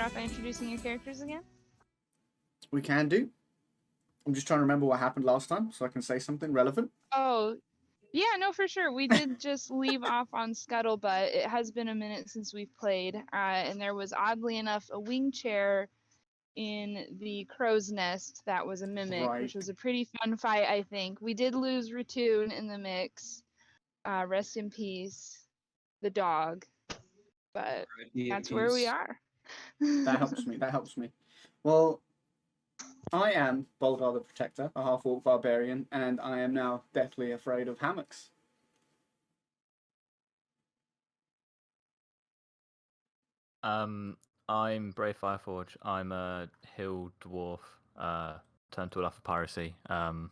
off by introducing your characters again? We can do. I'm just trying to remember what happened last time so I can say something relevant. Oh, yeah, no, for sure. We did just leave off on Scuttlebutt. It has been a minute since we've played, and there was oddly enough a wing chair in the crow's nest that was a mimic, Right. which was a pretty fun fight, I think. We did lose Ratoon in the mix. Rest in peace, the dog. But that's where we are. That helps me. That helps me. Well, I am Boldar the Protector, a half-orc barbarian, and I am now deathly afraid of hammocks. I'm Bray Fireforge. I'm a hill dwarf turned to a love of piracy. I'm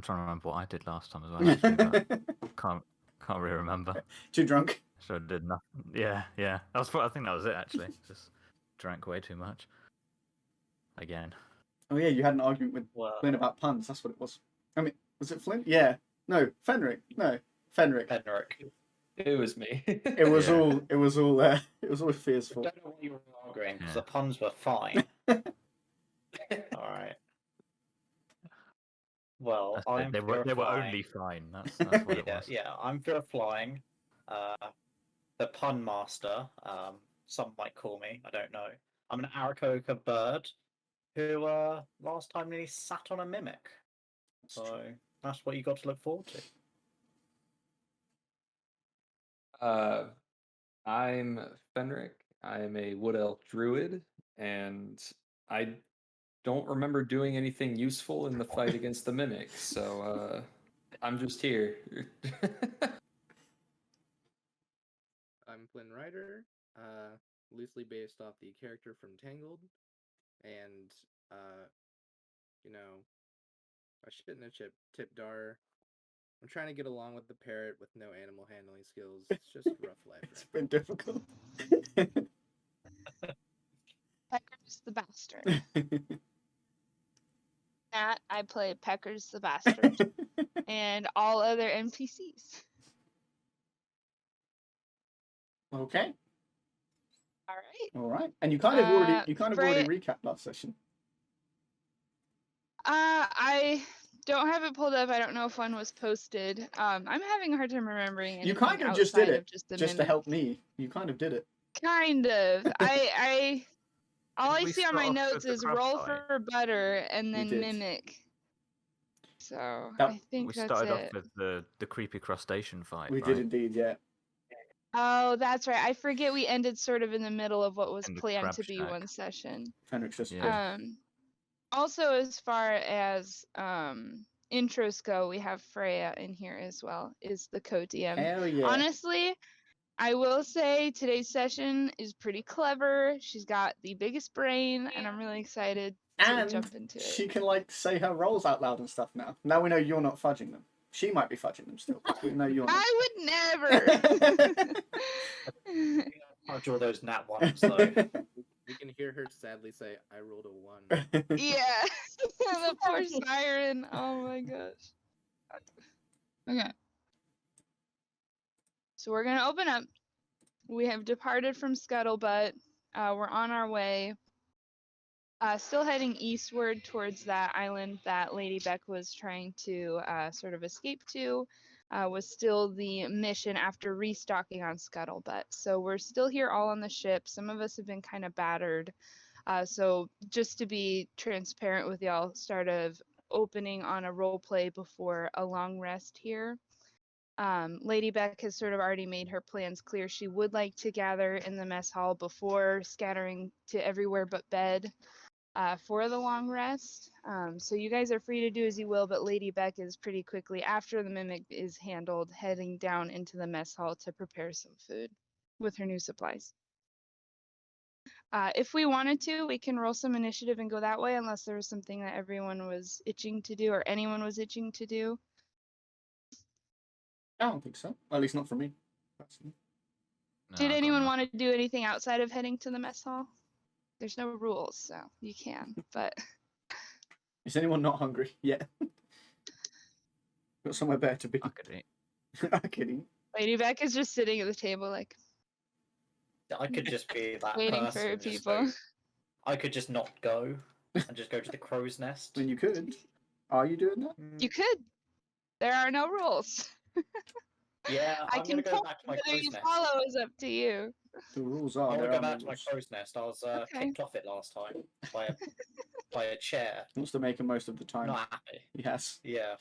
trying to remember what I did last time as well, actually, but can't really remember. Too drunk? So I did nothing. Yeah. I think that was it, actually. Just drank way too much. Again. Oh yeah, you had an argument with Flynn about puns. That's what it was. I mean, was it Flynn? Yeah. No, Fenric. No, Fenric. It was me. It was all. It was all Fear's fault. I don't know what you were arguing because the puns were fine. All right. Well, they were only fine. That's what it was. Yeah, I'm Fear of Flying. The pun master. Some might call me. I don't know. I'm an Arakoka bird who last time nearly sat on a mimic. So that's what you got to look forward to. I'm Fenric. I am a wood elf druid, and I don't remember doing anything useful in the fight against the mimics, so I'm just here. I'm Flynn Ryder, loosely based off the character from Tangled, and I shouldn't have tipped Dar. I'm trying to get along with the parrot with no animal handling skills. It's just a rough life. It's been difficult. Peckers the Bastard. Nat, I play Peckers the Bastard. And all other NPCs. Okay. All right. And you kind of already recapped last session. I don't have it pulled up. I don't know if one was posted. I'm having a hard time remembering. You kind of just did it, just to help me. You kind of did it. Kind of. All I see on my notes is roll for butter and then mimic. So I think we started off with the creepy crustacean fight. We did indeed, yeah. Oh, that's right. I forget we ended sort of in the middle of what was planned to be one session. Fenric's just Also, as far as intros go, we have Freya in here as well, is the co-DM. Hell yeah. Honestly, I will say today's session is pretty clever. She's got the biggest brain, and I'm really excited to jump into it. She can say her roles out loud and stuff now. Now we know you're not fudging them. She might be fudging them still. But we know you're not. I would never. I'll draw those nat ones though. We can hear her sadly say, "I rolled a 1." Yeah, the poor siren. Oh my gosh. Okay. So we're gonna open up. We have departed from Scuttlebutt. We're on our way. Still heading eastward towards that island that Lady Beck was trying to sort of escape to. Was still the mission after restocking on Scuttlebutt. So we're still here all on the ship. Some of us have been kind of battered. So just to be transparent with y'all, start of opening on a role play before a long rest here. Lady Beck has sort of already made her plans clear. She would like to gather in the mess hall before scattering to everywhere but bed. For the long rest. So you guys are free to do as you will, but Lady Beck is pretty quickly, after the mimic is handled, heading down into the mess hall to prepare some food with her new supplies. If we wanted to, we can roll some initiative and go that way, unless there was something that everyone was itching to do or anyone was itching to do. I don't think so. Well, at least not for me. Did anyone want to do anything outside of heading to the mess hall? There's no rules, so you can, but... Is anyone not hungry yet? Got somewhere better to be. I could eat. I could eat. Lady Beck is just sitting at the table, like... I could just be that waiting person for people. I could just not go and just go to the crow's nest. When you could. Are you doing that? You could. There are no rules. Yeah, I I'm can gonna go tell back to my whether crow's you nest. follow is up to you. The rules I are want to there go are back no to my rules. crow's nest. I was Okay. kicked off it last time by a chair. Wants to make the most of the time. Not happy. Yes. Yeah.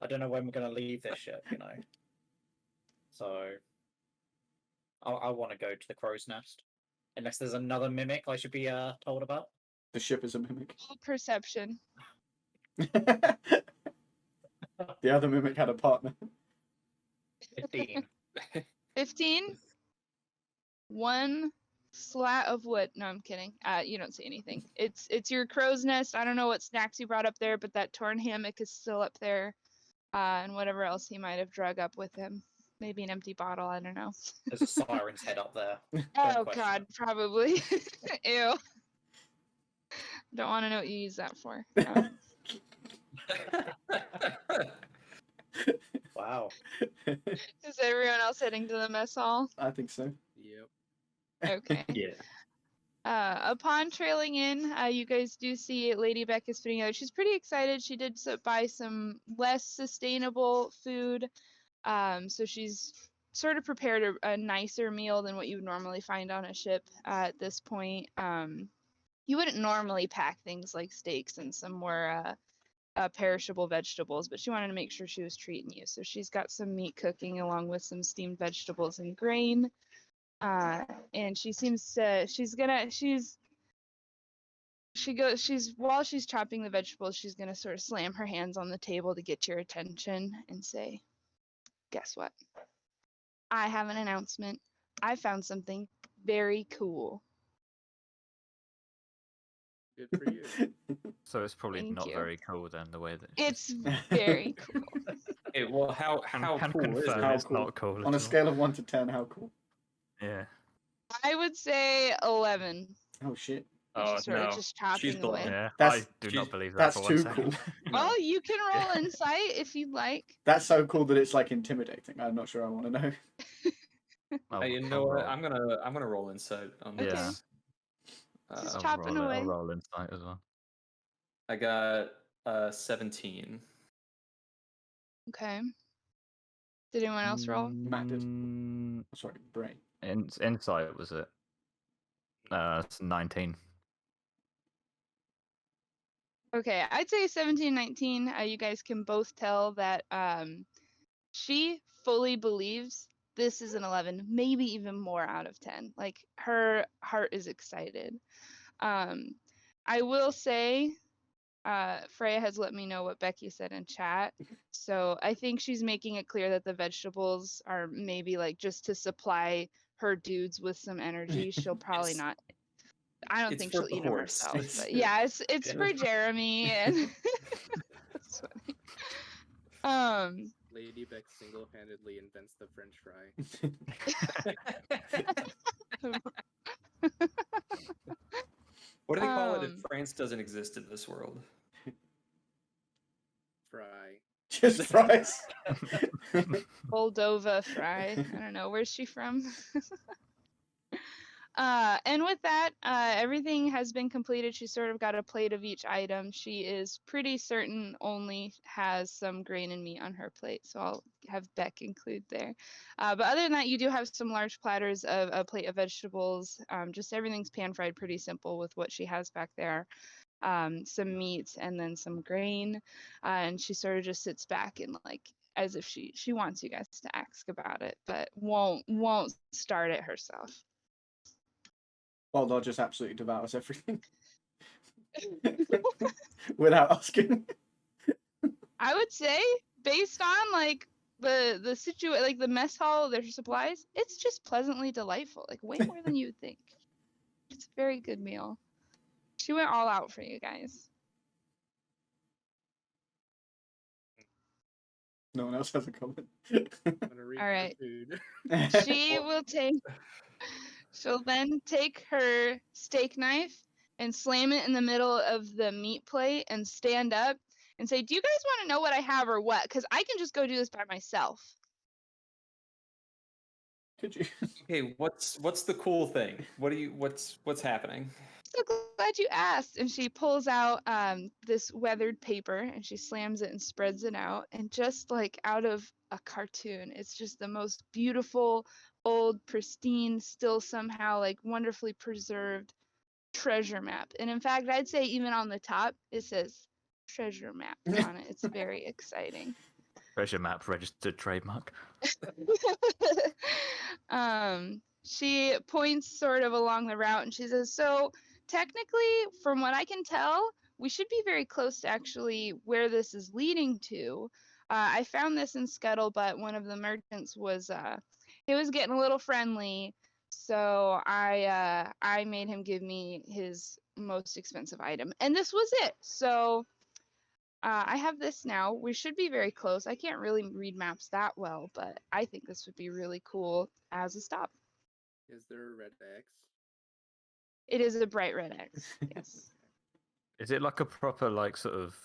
I don't know when we're gonna leave this ship, you know. So I want to go to the crow's nest. Unless there's another mimic I should be told about. The ship is a mimic. Perception. The other mimic had a partner. 15. 15. One slat of wood. No, I'm kidding. You don't see anything. It's your crow's nest. I don't know what snacks you brought up there, but that torn hammock is still up there. And whatever else he might have drug up with him. Maybe an empty bottle. I don't know. There's a siren's head up there. Oh question God, it. probably. Ew. Don't want to know what you use that for. No. Wow. Is everyone else heading to the mess hall? I think so. Yep. Okay. Yeah. Upon trailing in, you guys do see Lady Beck is putting out. She's pretty excited. She did buy some less sustainable food. So she's sort of prepared a nicer meal than what you would normally find on a ship at this point. You wouldn't normally pack things like steaks and some more perishable vegetables, but she wanted to make sure she was treating you. So she's got some meat cooking along with some steamed vegetables and grain. And she seems to, while she's chopping the vegetables, she's gonna sort of slam her hands on the table to get your attention and say, guess what? I have an announcement. I found something very cool. Good for you. So it's probably Thank not you. very cool then, the way that It's very cool. Okay, well, how can cool is confirm it? How it's cool. not cool. On a at all. scale of 1 to 10, how cool? Yeah. I would say 11. Oh shit. Oh Sort of no, just chopping she's away. blown. Yeah. That's- I do she's- not believe that That's for one too second. cool. Well, you can roll insight if you'd like. That's so cool that it's like intimidating. I'm not sure I want to know. I'll- You I'll know what? roll. I'm gonna roll insight on Okay. this. Just I'll chopping roll it. away. I'll roll insight as well. I got 17. Okay. Did anyone else roll? Matt did. Mm, Sorry, Bray. insight was it? It's 19. Okay, I'd say 17, 19. You guys can both tell that she fully believes this is an 11, maybe even more out of 10. Like, her heart is excited. I will say, Freya has let me know what Becky said in chat. So I think she's making it clear that the vegetables are maybe like just to supply her dudes with some energy. She'll probably It's- not. I don't it's think for she'll the eat them horse. herself. It's- But yeah, it's for Jeremy and that's funny. Lady Beck single-handedly invents the French fry. What do they call it if Um, France doesn't exist in this world? Fry. Just fries. Moldova fry. I don't know. Where's she from? And with that, everything has been completed. She sort of got a plate of each item. She is pretty certain only has some grain and meat on her plate, so I'll have Beck include there. But other than that, you do have some large platters of a plate of vegetables. Just everything's pan-fried, pretty simple with what she has back there. Some meat and then some grain. And she sort of just sits back and like as if she wants you guys to ask about it, but won't start it herself. Boldar just absolutely devours everything. Without asking. I would say, based on like the like the mess hall, their supplies, it's just pleasantly delightful. Like way more than you would think. It's a very good meal. She went all out for you guys. No one else has a comment. I'm gonna read All right. food. She will take. She'll then take her steak knife and slam it in the middle of the meat plate and stand up and say, "Do you guys want to know what I have or what? Because I can just go do this by myself." Could you? Okay, what's the cool thing? What's happening? so glad you asked. And she pulls out this weathered paper and she slams it and spreads it out. And just like out of a cartoon, it's just the most beautiful, old, pristine, still somehow like wonderfully preserved treasure map. And in fact, I'd say even on the top, it says treasure map on it. It's very exciting. Treasure map registered trademark. She points sort of along the route and she says, so technically, from what I can tell, we should be very close to actually where this is leading to. I found this in Scuttlebutt. One of the merchants was he was getting a little friendly, so I made him give me his most expensive item, and this was it. So I have this now. We should be very close. I can't really read maps that well, but I think this would be really cool as a stop. Is there a red X? It is a bright red X. Yes. Is it like a proper, like, sort of,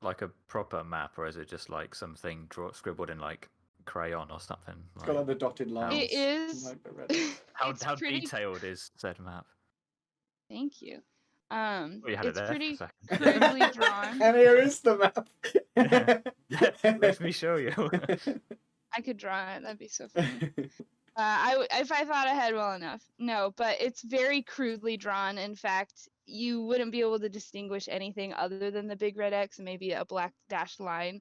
like a proper map, or is it just like something scribbled in like crayon or something? It's got like the dotted lines. It is. Like the red. How It's how pretty- detailed is said map? Thank you. Oh, you had It's it there pretty for a second. crudely drawn. And here is the map. Let me show you. I could draw it. That'd be so funny. If I thought ahead well enough. No, but it's very crudely drawn. In fact, you wouldn't be able to distinguish anything other than the big red X and maybe a black dashed line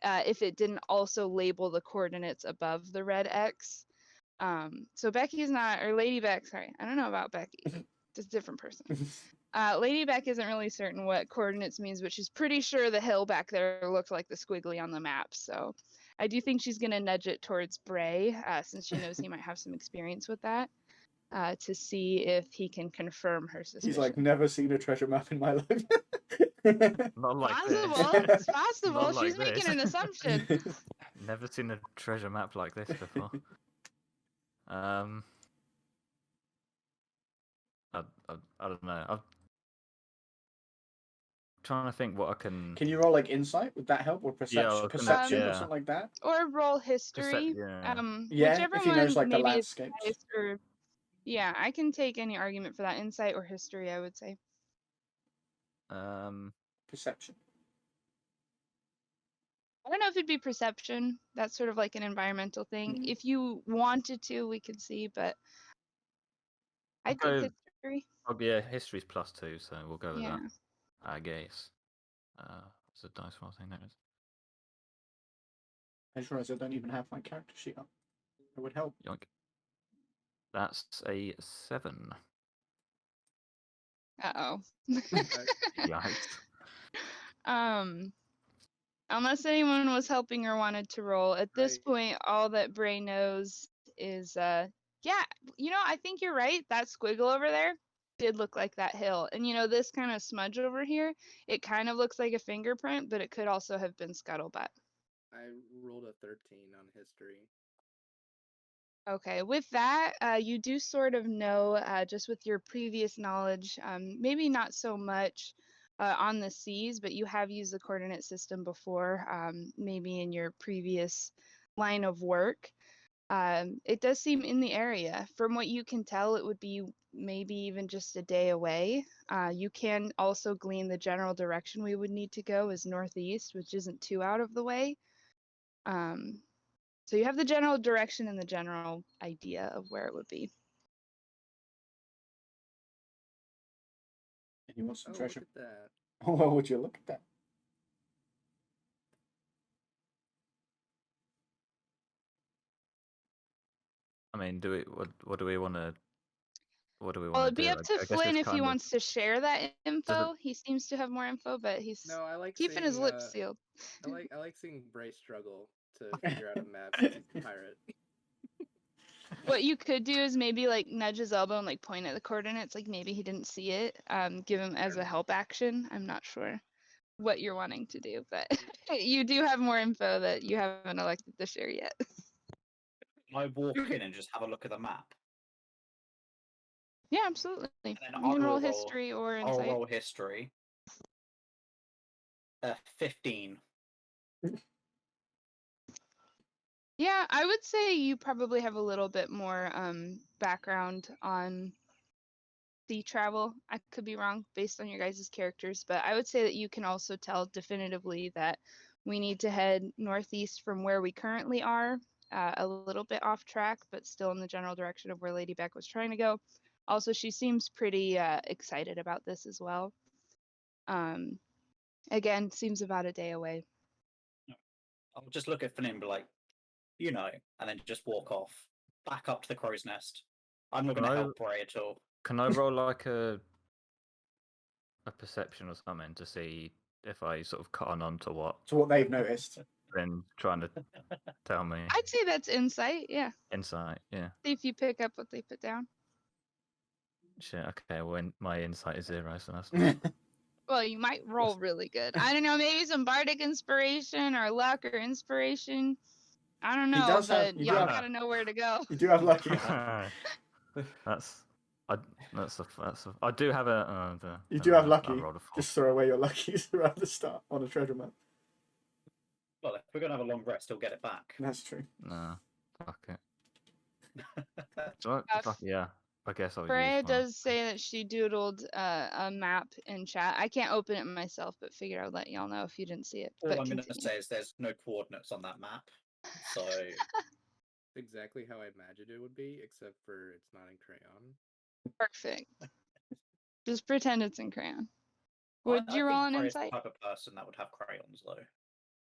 if it didn't also label the coordinates above the red X. So Becky's not, or Lady Beck, sorry, I don't know about Becky. Just a different person. Lady Beck isn't really certain what coordinates means, but she's pretty sure the hill back there looked like the squiggly on the map. So I do think she's going to nudge it towards Bray, since she knows he might have some experience with that, to see if he can confirm her suspicion. He's like, never seen a treasure map in my life. Not like Possible. this. It's possible. Not like She's making this. an assumption. Never seen a treasure map like this before. I don't know. I'm trying to think what I can. Can you roll like insight? Would that help? Or perception, I was gonna- perception or yeah. something like that? Or roll history. Yeah. Yeah, Whichever if he one knows like the maybe is landscapes. highest or yeah, I can take any argument for that. Insight or history, I would say. Perception. I don't know if it'd be perception. That's sort of like an environmental thing. Mhm. If you wanted to, we could see, but I I'll go- think history. Oh yeah, history's +2, so we'll go with Yeah. that. I guess. It's a dice roll thing. That is. I just realized I don't even have my character sheet up. It would help. Yoink. That's a 7. Uh-oh. Yikes. Unless anyone was helping or wanted to roll, at this Right. point, all that Bray knows is, yeah, I think you're right. That squiggle over there did look like that hill. And, this kind of smudge over here, it kind of looks like a fingerprint, but it could also have been Scuttlebutt. I rolled a 13 on history. Okay, with that, you do sort of know, just with your previous knowledge, maybe not so much on the seas, but you have used the coordinate system before, maybe in your previous line of work. It does seem in the area. From what you can tell, it would be maybe even just a day away. You can also glean the general direction we would need to go is northeast, which isn't too out of the way. So you have the general direction and the general idea of where it would be. And you want some Oh, treasure? look at that. Oh, well, would you look at that? I mean, do we? What do we want to? What do we Well, want it'd to do? be up to I guess Flynn it's if he kind of- wants to share that info. He seems to have more info, but he's No, I like keeping his seeing, lips sealed. I like seeing Bray struggle to figure out a map since he's a pirate. What you could do is maybe like nudge his elbow and like point at the coordinates, like maybe he didn't see it. Give him as a help action. I'm not sure what you're wanting to do, but you do have more info that you haven't elected to share yet. I walk in and just have a look at the map. Yeah, absolutely. You then can roll roll- history or I'll insight. roll history. 15. Yeah, I would say you probably have a little bit more background on sea travel. I could be wrong based on your guys' characters, but I would say that you can also tell definitively that we need to head northeast from where we currently are, a little bit off track, but still in the general direction of where Lady Beck was trying to go. Also, she seems pretty excited about this as well. Again, seems about a day away. I'll just look at Flynn and be like, you know, and then just walk off, back up to the crow's nest. I'm not going to Can I- help Bray at all. Can I roll like a perception or something to see if I sort of cotton on to what To what they've noticed. Flynn trying to tell me? I'd say that's insight, yeah. Insight, yeah. See if you pick up what they put down. Shit, okay, well, my insight is 0, so that's not... Well, you might roll really good. I don't know, maybe some bardic inspiration or luck or inspiration. I don't He know, does have- but you y'all do have- gotta know where to go. You do have lucky. I do have a. You do have I lucky. rolled a 4. Just throw away your luckies around the start on a treasure map. Well, if we're going to have a long rest, he'll get it back. That's true. No, fuck it. So, fuck, yeah, I guess I'll Freya use my... does say that she doodled a map in chat. I can't open it myself, but figured I would let y'all know if you didn't see it. All But I'm going to continue. say is there's no coordinates on that map. So, Exactly how I imagined it would be, except for it's not in crayon. Perfect. Just pretend it's in crayon. I Would you think roll an Bray's the insight? type of person that would have crayons, though.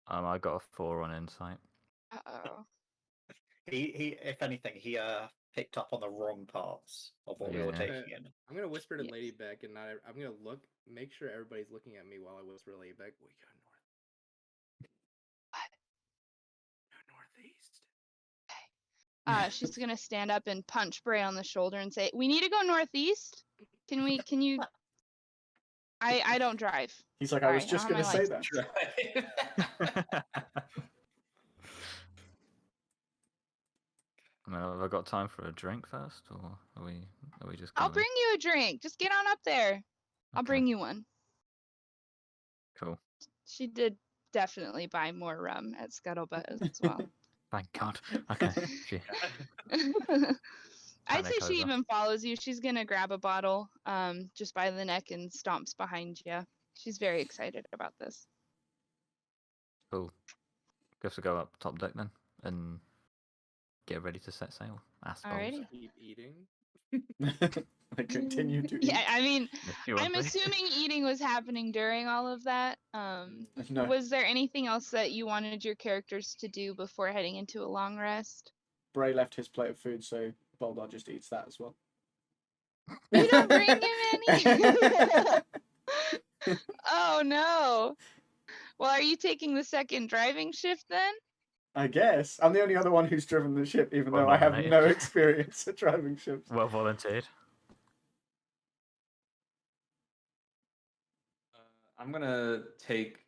I got a 4 on insight. Uh-oh. He, if anything, he picked up on the wrong parts of what we were Yeah. taking in. I'm gonna whisper to Yes. Lady Beck, and I'm gonna make sure everybody's looking at me while I whisper to Lady Beck. We go north. What? Go northeast. She's gonna stand up and punch Bray on the shoulder and say, "We need to go northeast. Can you?" I don't drive. He's like, I was Sorry, I just don't going to have say my that. I mean, have I got time for a drink first, or are we just? I'll going? bring you a drink. Just get on up there. I'll Okay, bring you one. Cool. She did definitely buy more rum at Scuttlebutt as well. Thank God. Okay. Gee. I'd say Panic she over. even follows you. She's gonna grab a bottle, just by the neck and stomps behind you. She's very excited about this. Cool. Guess we go up top deck then and get ready to set sail. I suppose. Alrighty. Keep eating. I continue to eat. Yeah, I mean, If you want I'm to. assuming eating was happening during all of that. No. Was there anything else that you wanted your characters to do before heading into a long rest? Bray left his plate of food, so Boldar just eats that as well. You don't bring him any? Oh no. Well, are you taking the second driving shift then? I guess. I'm the only other one who's driven the ship, even Well though I have nominated. no experience at driving ships. Well volunteered. I'm gonna take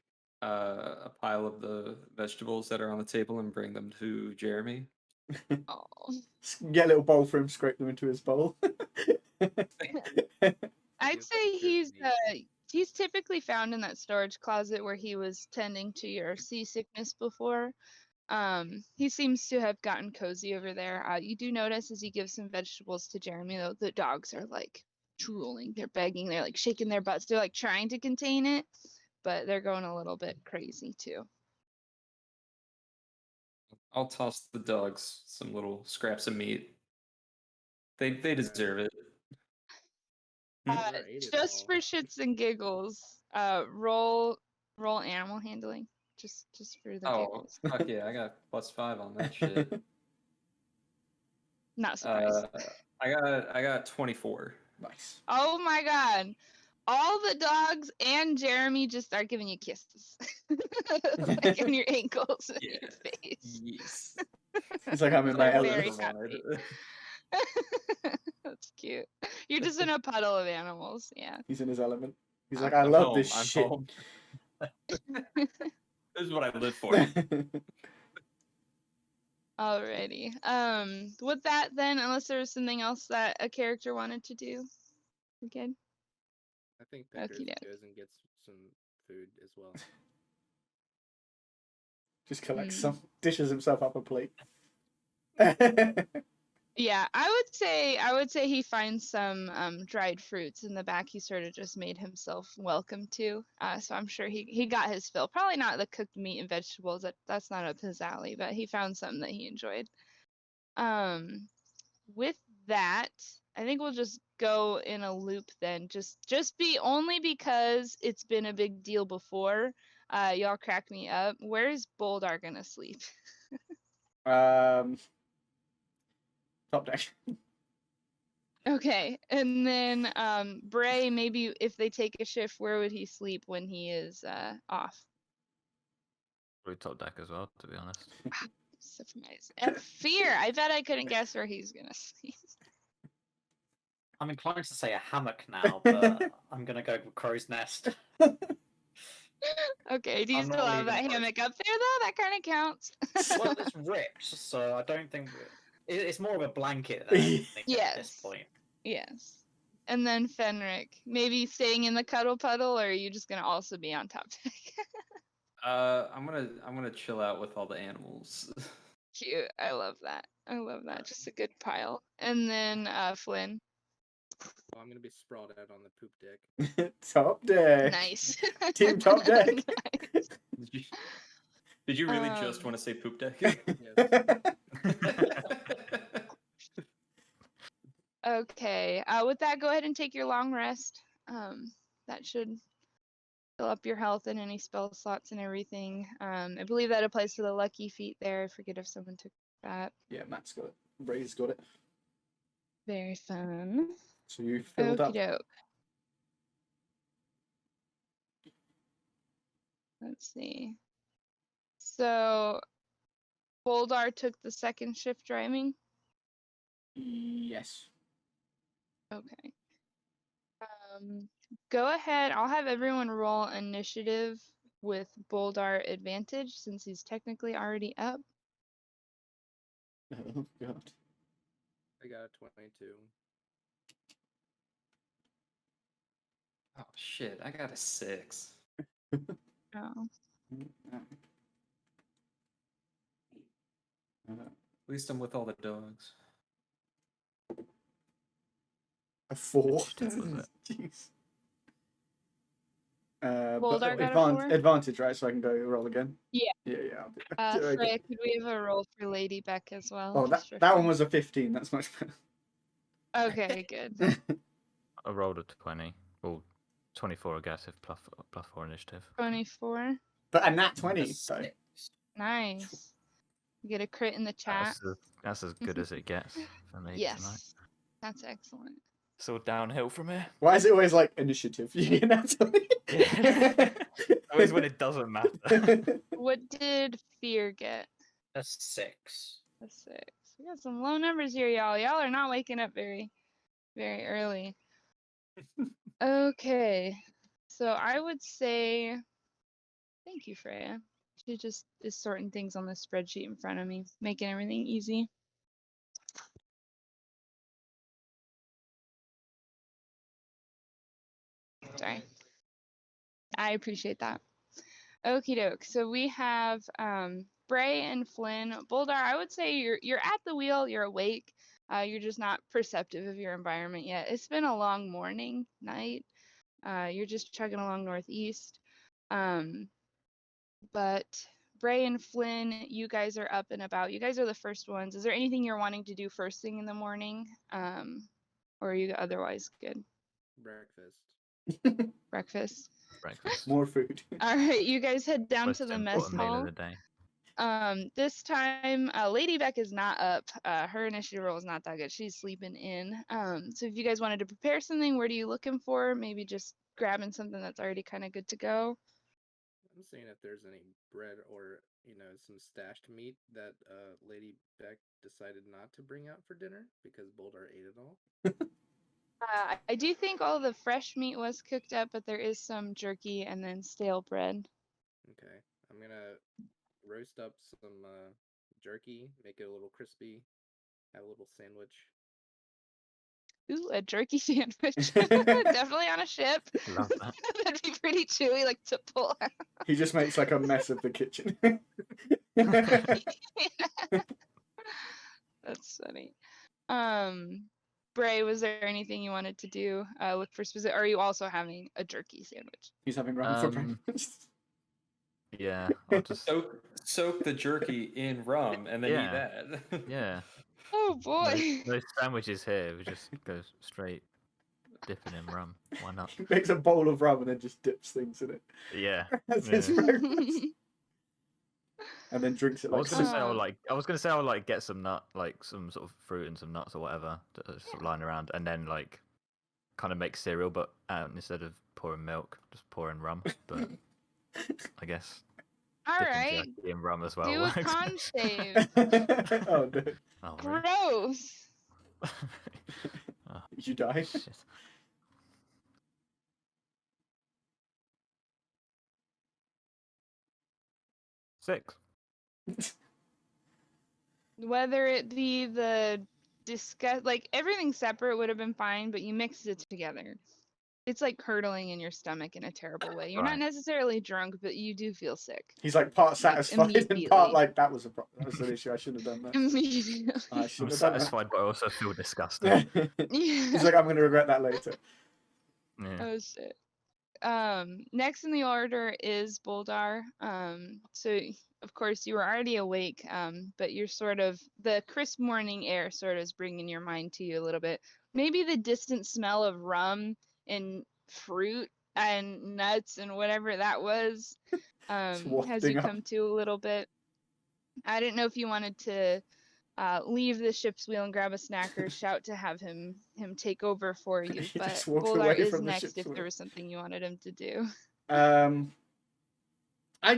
a pile of the vegetables that are on the table and bring them to Jeremy. Oh. Get a little bowl for him, scrape them into his bowl. I'd Feels say like he's there's he's typically found in that storage closet where he was tending to your seasickness before. He seems to have gotten cozy over there. You do notice as he gives some vegetables to Jeremy, though, the dogs are like drooling, they're begging, they're like shaking their butts, they're like trying to contain it, but they're going a little bit crazy too. I'll toss the dogs some little scraps of meat. They deserve it. Uh, Or ate it just all. for shits and giggles, roll animal handling, just for the Oh, giggles. fuck yeah, I got +5 on that shit. Not surprised. I got 24. Nice. Oh my god. All the dogs and Jeremy just start giving you kisses. Like on your ankles and Yeah. your face. Yes. It's like I'm in my They're element. very Ever wanted. That's cute. You're just in a puddle of animals. Yeah. He's in his element. He's I'm- like, I I'm love home, this I'm shit. home. This is what I live for. Alrighty. With that then, unless there was something else that a character wanted to do. We good? I think Pecker Okey-doke. goes and gets some food as well. Just collects Hmm. some, dishes himself up a plate. Yeah, I would say he finds some dried fruits in the back. He sort of just made himself welcome to. So I'm sure he got his fill. Probably not the cooked meat and vegetables. That's not up his alley, but he found something that he enjoyed. With that, I think we'll just go in a loop then. Just be only because it's been a big deal before. Y'all crack me up. Where's Boldar gonna sleep? Top deck. Okay, and then Bray, maybe if they take a shift, where would he sleep when he is off? Probably top deck as well, to be honest. Surprise. Fear. I bet I couldn't guess where he's gonna sleep. I'm inclined to say a hammock now, but I'm gonna go with crow's nest. Okay, do you I'm still not have that leaving crow's hammock up there though? That kind of counts. Well, it's ripped, so I don't think it's more of a blanket than anything at this Yes. point. Yes. And then Fenric, maybe staying in the cuddle puddle, or are you just gonna also be on top deck? I'm gonna chill out with all the animals. Cute. I love that. I love that. Just a good pile. And then Flynn. Oh, I'm gonna be sprawled out on the poop deck. Top deck. Nice. Team top deck. Nice. Did you really just want to say poop deck? Okay. With that, go ahead and take your long rest. That should fill up your health and any spell slots and everything. I believe that applies to the lucky feat there. I forget if someone took that. Yeah, Matt's got it. Bray's got it. Very fun. So you filled up. Okie doke. Let's see. So, Boldar took the second shift driving. Yes. Okay. Go ahead. I'll have everyone roll initiative with Boldar advantage since he's technically already up. Oh god. I got a 22. Oh shit! I got a 6. Oh. At least I'm with all the dogs. A 4. Shit, was it? Jeez. Boldar got a 4? Advantage, right? So I can go roll again. Yeah. Yeah. I'll do it Freya, again. could we have a roll for Lady Beck as well? Oh, just for that one fun? was a 15. That's much better. Okay, good. I rolled a 20. Well, 24, I guess, if plus 4 initiative. 24. But a nat 20. A So. 6. Nice. You get a crit in the chat. That's as good as it gets for me tonight. Yes. That's excellent. It's all downhill from here. Why is it always like initiative? You get nat 20. Always when it doesn't matter. What did Fear get? A 6. A 6. We got some low numbers here, y'all. Y'all are not waking up very, very early. Okay. So I would say, thank you, Freya. She just is sorting things on the spreadsheet in front of me, making everything easy. Sorry. I appreciate that. Okie doke. So we have Bray and Flynn. Boldar, I would say you're at the wheel, you're awake. You're just not perceptive of your environment yet. It's been a long morning, night. You're just chugging along northeast. But Bray and Flynn, you guys are up and about. You guys are the first ones. Is there anything you're wanting to do first thing in the morning? Or are you otherwise good? Breakfast. Breakfast? Breakfast. More food. All right, you guys head down Most to the important mess meal hall. of the day. This time, Lady Beck is not up. Her initiative roll is not that good. She's sleeping in. So if you guys wanted to prepare something, what are you looking for? Maybe just grabbing something that's already kind of good to go. I'm seeing if there's any bread or, some stashed meat that Lady Beck decided not to bring out for dinner because Boldar ate it all. I do think all the fresh meat was cooked up, but there is some jerky and then stale bread. Okay. I'm gonna roast up some jerky, make it a little crispy, have a little sandwich. Ooh, a jerky sandwich. Definitely on a ship. Love that. That'd be pretty chewy, like to pull out. He just makes like a mess of the kitchen. That's funny. Bray, was there anything you wanted to do? Look for specific. Or are you also having a jerky sandwich? He's having rum for breakfast. Yeah, I'll just Soak the jerky in rum and then eat that. yeah. Oh boy. Those sandwiches here, we just go straight dipping in rum. Why not? He makes a bowl of rum and then just dips things in it. Yeah. That's his breakfast. And then drinks it I like was gonna say Um, I'll get some some sort of fruit and some nuts or whatever just sort of lying around, and then kind of make cereal, but instead of pouring milk, just pouring rum. But I guess all dipping right. jerky in rum as well Do a works. con save. Oh no. Oh, really? Gross. Oh, Did you die? shit. Six. Whether it be the disgust, like everything separate would have been fine, but you mixed it together. It's like curdling in your stomach in a terrible way. You're not Right. necessarily drunk, but you do feel sick. He's like part satisfied and part immediately. like that was an issue. I shouldn't have done that. Immediately. I should I'm have done satisfied, but I also feel disgusted. that. Yeah. He's like, I'm gonna regret that later. Yeah. Oh shit. Next in the order is Boldar. So of course you were already awake, but you're sort of the crisp morning air sort of is bringing your mind to you a little bit. Maybe the distant smell of rum and fruit and nuts and whatever that was has wafting you up. come to a little bit. I didn't know if you wanted to leave the ship's wheel and grab a snack or shout to have him take over for you. He But just walks Boldar away is from the next ship's if wheel. there was something you wanted him to do. I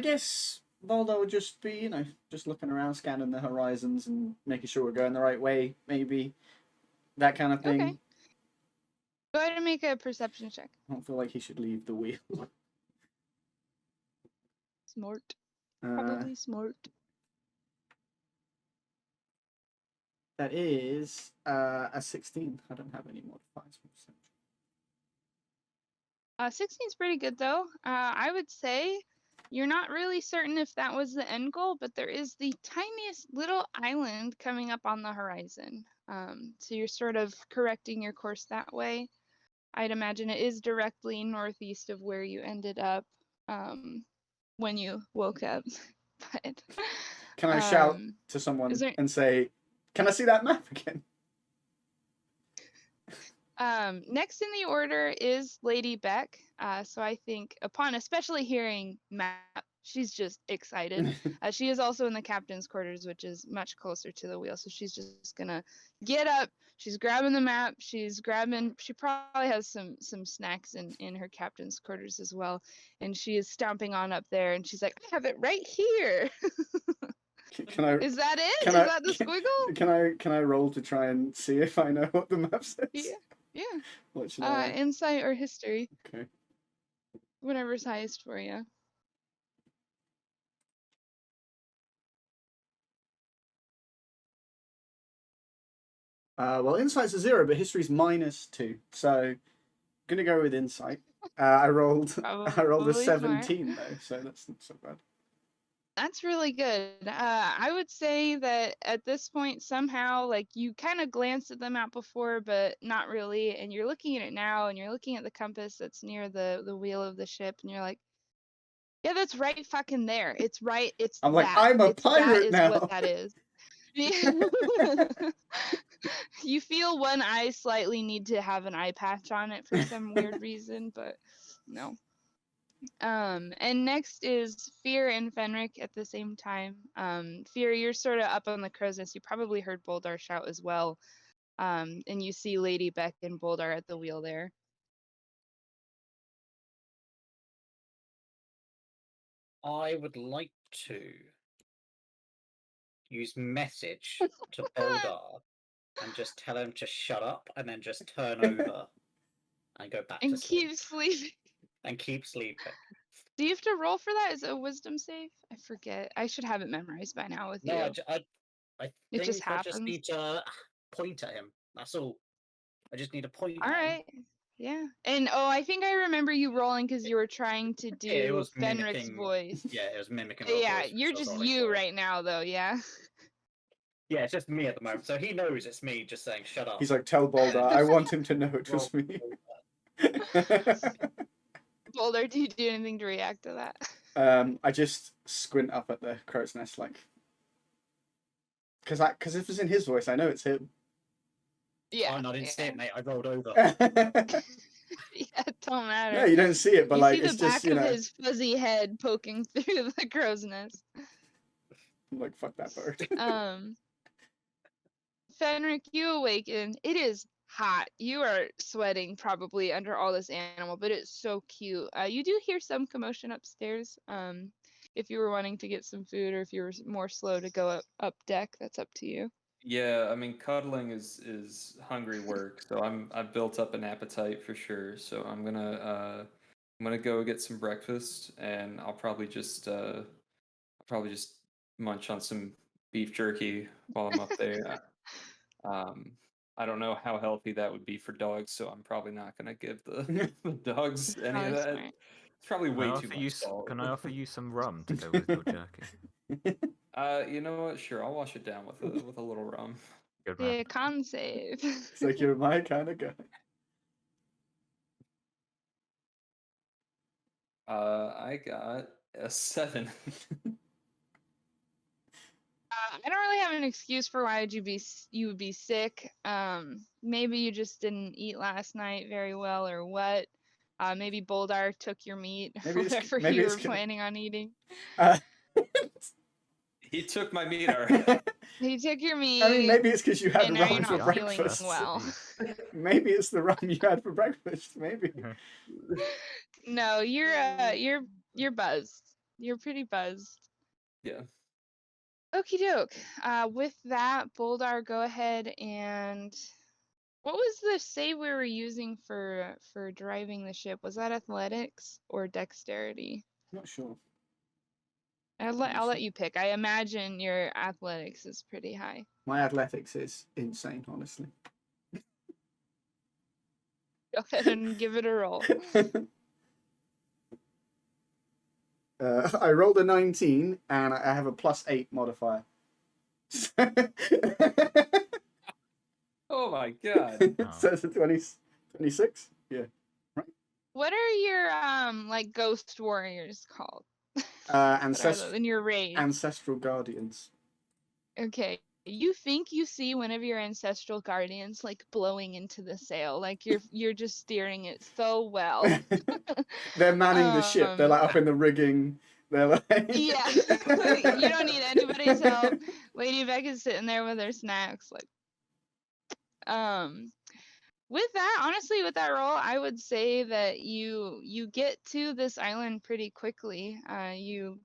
guess Boldar would just be, just looking around, scanning the horizons and making sure we're going the right way, maybe. That kind of thing. Okay. Go ahead and make a perception check. I don't feel like he should leave the wheel. Smart. Uh, Probably smart. that is a 16. I don't have any modifiers. 16's pretty good though. I would say you're not really certain if that was the end goal, but there is the tiniest little island coming up on the horizon. So you're sort of correcting your course that way. I'd imagine it is directly northeast of where you ended up when you woke up. But Can I shout um, to someone is there- and say, "Can I see that map again?" next in the order is Lady Beck. So I think upon especially hearing map, she's just excited. She is also in the captain's quarters, which is much closer to the wheel. So she's just gonna get up. She's grabbing the map. She probably has some snacks in her captain's quarters as well. And she is stomping on up there and she's like, I have it right here. Can I? Is that it? Can Is I- that the squiggle? Can I roll to try and see if I know what the map says? Yeah. What should I? Insight or history, Okay. whatever's highest for you. Well, insight's a 0, but history's -2. So, gonna go with insight. I rolled a Probably smart. 17 though, so that's not so bad. That's really good. I would say that at this point, somehow, like you kind of glanced at the map before, but not really. And you're looking at it now, and you're looking at the compass that's near the wheel of the ship, and you're like, yeah, that's right fucking there. It's right. It's I'm like, that. I'm a That pirate is now. what that is. Yeah. You feel one eye slightly need to have an eye patch on it for some weird reason, but no. And next is Fear and Fenric at the same time. Fear, you're sort of up on the crow's nest. You probably heard Boldar shout as well. And you see Lady Beck and Boldar at the wheel there. I would like to use message to Boldar and just tell him to shut up and then just turn over and go back And to sleep. keep sleeping. And keep sleeping. Do you have to roll for that? Is it a wisdom save? I forget. I should have it memorized by now with No, you. I It think just I just happens. need to point at him. That's all. I just need to point All at him. right. Yeah. And I think I remember you rolling because you were trying to do Yeah, it was Fenric's mimicking- voice. Yeah, it was mimicking. her Yeah, voice, you're which I was just rolling you for. right now, though. Yeah. Yeah, it's just me at the moment. So he knows it's me just saying, shut up. He's like, tell Boldar, I want him to know it was Roll- me. Boulder, do you do anything to react to that? I just squint up at the crow's nest, like, because if it's in his voice, I know it's him. Yeah. Oh, no, I didn't see it, mate. I rolled over. Yeah, it don't matter. No, you don't see it, but you like, see the it's back just, you of know, his fuzzy head poking through the crow's nest. I'm like, fuck that bird. Fenric, you awaken. It is hot. You are sweating probably under all this animal, but it's so cute. You do hear some commotion upstairs. If you were wanting to get some food or if you were more slow to go up deck, that's up to you. Yeah, I mean, cuddling is hungry work, so I've built up an appetite for sure. So I'm gonna go get some breakfast, and I'll probably just munch on some beef jerky while I'm up there. I don't know how healthy that would be for dogs, so I'm probably not gonna give the dogs any of Probably that. smart. It's probably Can I way too offer much you salt. Can I offer you some rum to go with your jerky? You know what? Sure, I'll wash it down with a little rum. Good man. Yeah, con save. It's like, you're my kind of guy. I got a 7. I don't really have an excuse for why you would be sick. Maybe you just didn't eat last night very well, or what. Maybe Boldar took your meat, whatever you were planning on eating. He took my meat, alright. He took your meat. I mean, maybe it's because you had and now you're rum for not feeling breakfast. well. Maybe it's the rum you had for breakfast. Maybe. No, you're buzzed. You're pretty buzzed. Yeah. Okie doke. With that, Boldar, go ahead and what was the save we were using for driving the ship? Was that athletics or dexterity? Not sure. I'll let you pick. I imagine your athletics is pretty high. My athletics is insane, honestly. Go ahead and give it a roll. I rolled a 19 and I have a +8 modifier. Oh my god. So it's a 26? Yeah. What are your like ghost warriors called? In your raid. Ancestral guardians. Okay. You think you see one of your ancestral guardians like blowing into the sail, like you're just steering it so well. They're manning the ship. They're like up in the rigging. They're like yeah. You don't need anybody's help. Lady Beck is sitting there with her snacks, like. With that, honestly, with that roll, I would say that you get to this island pretty quickly. You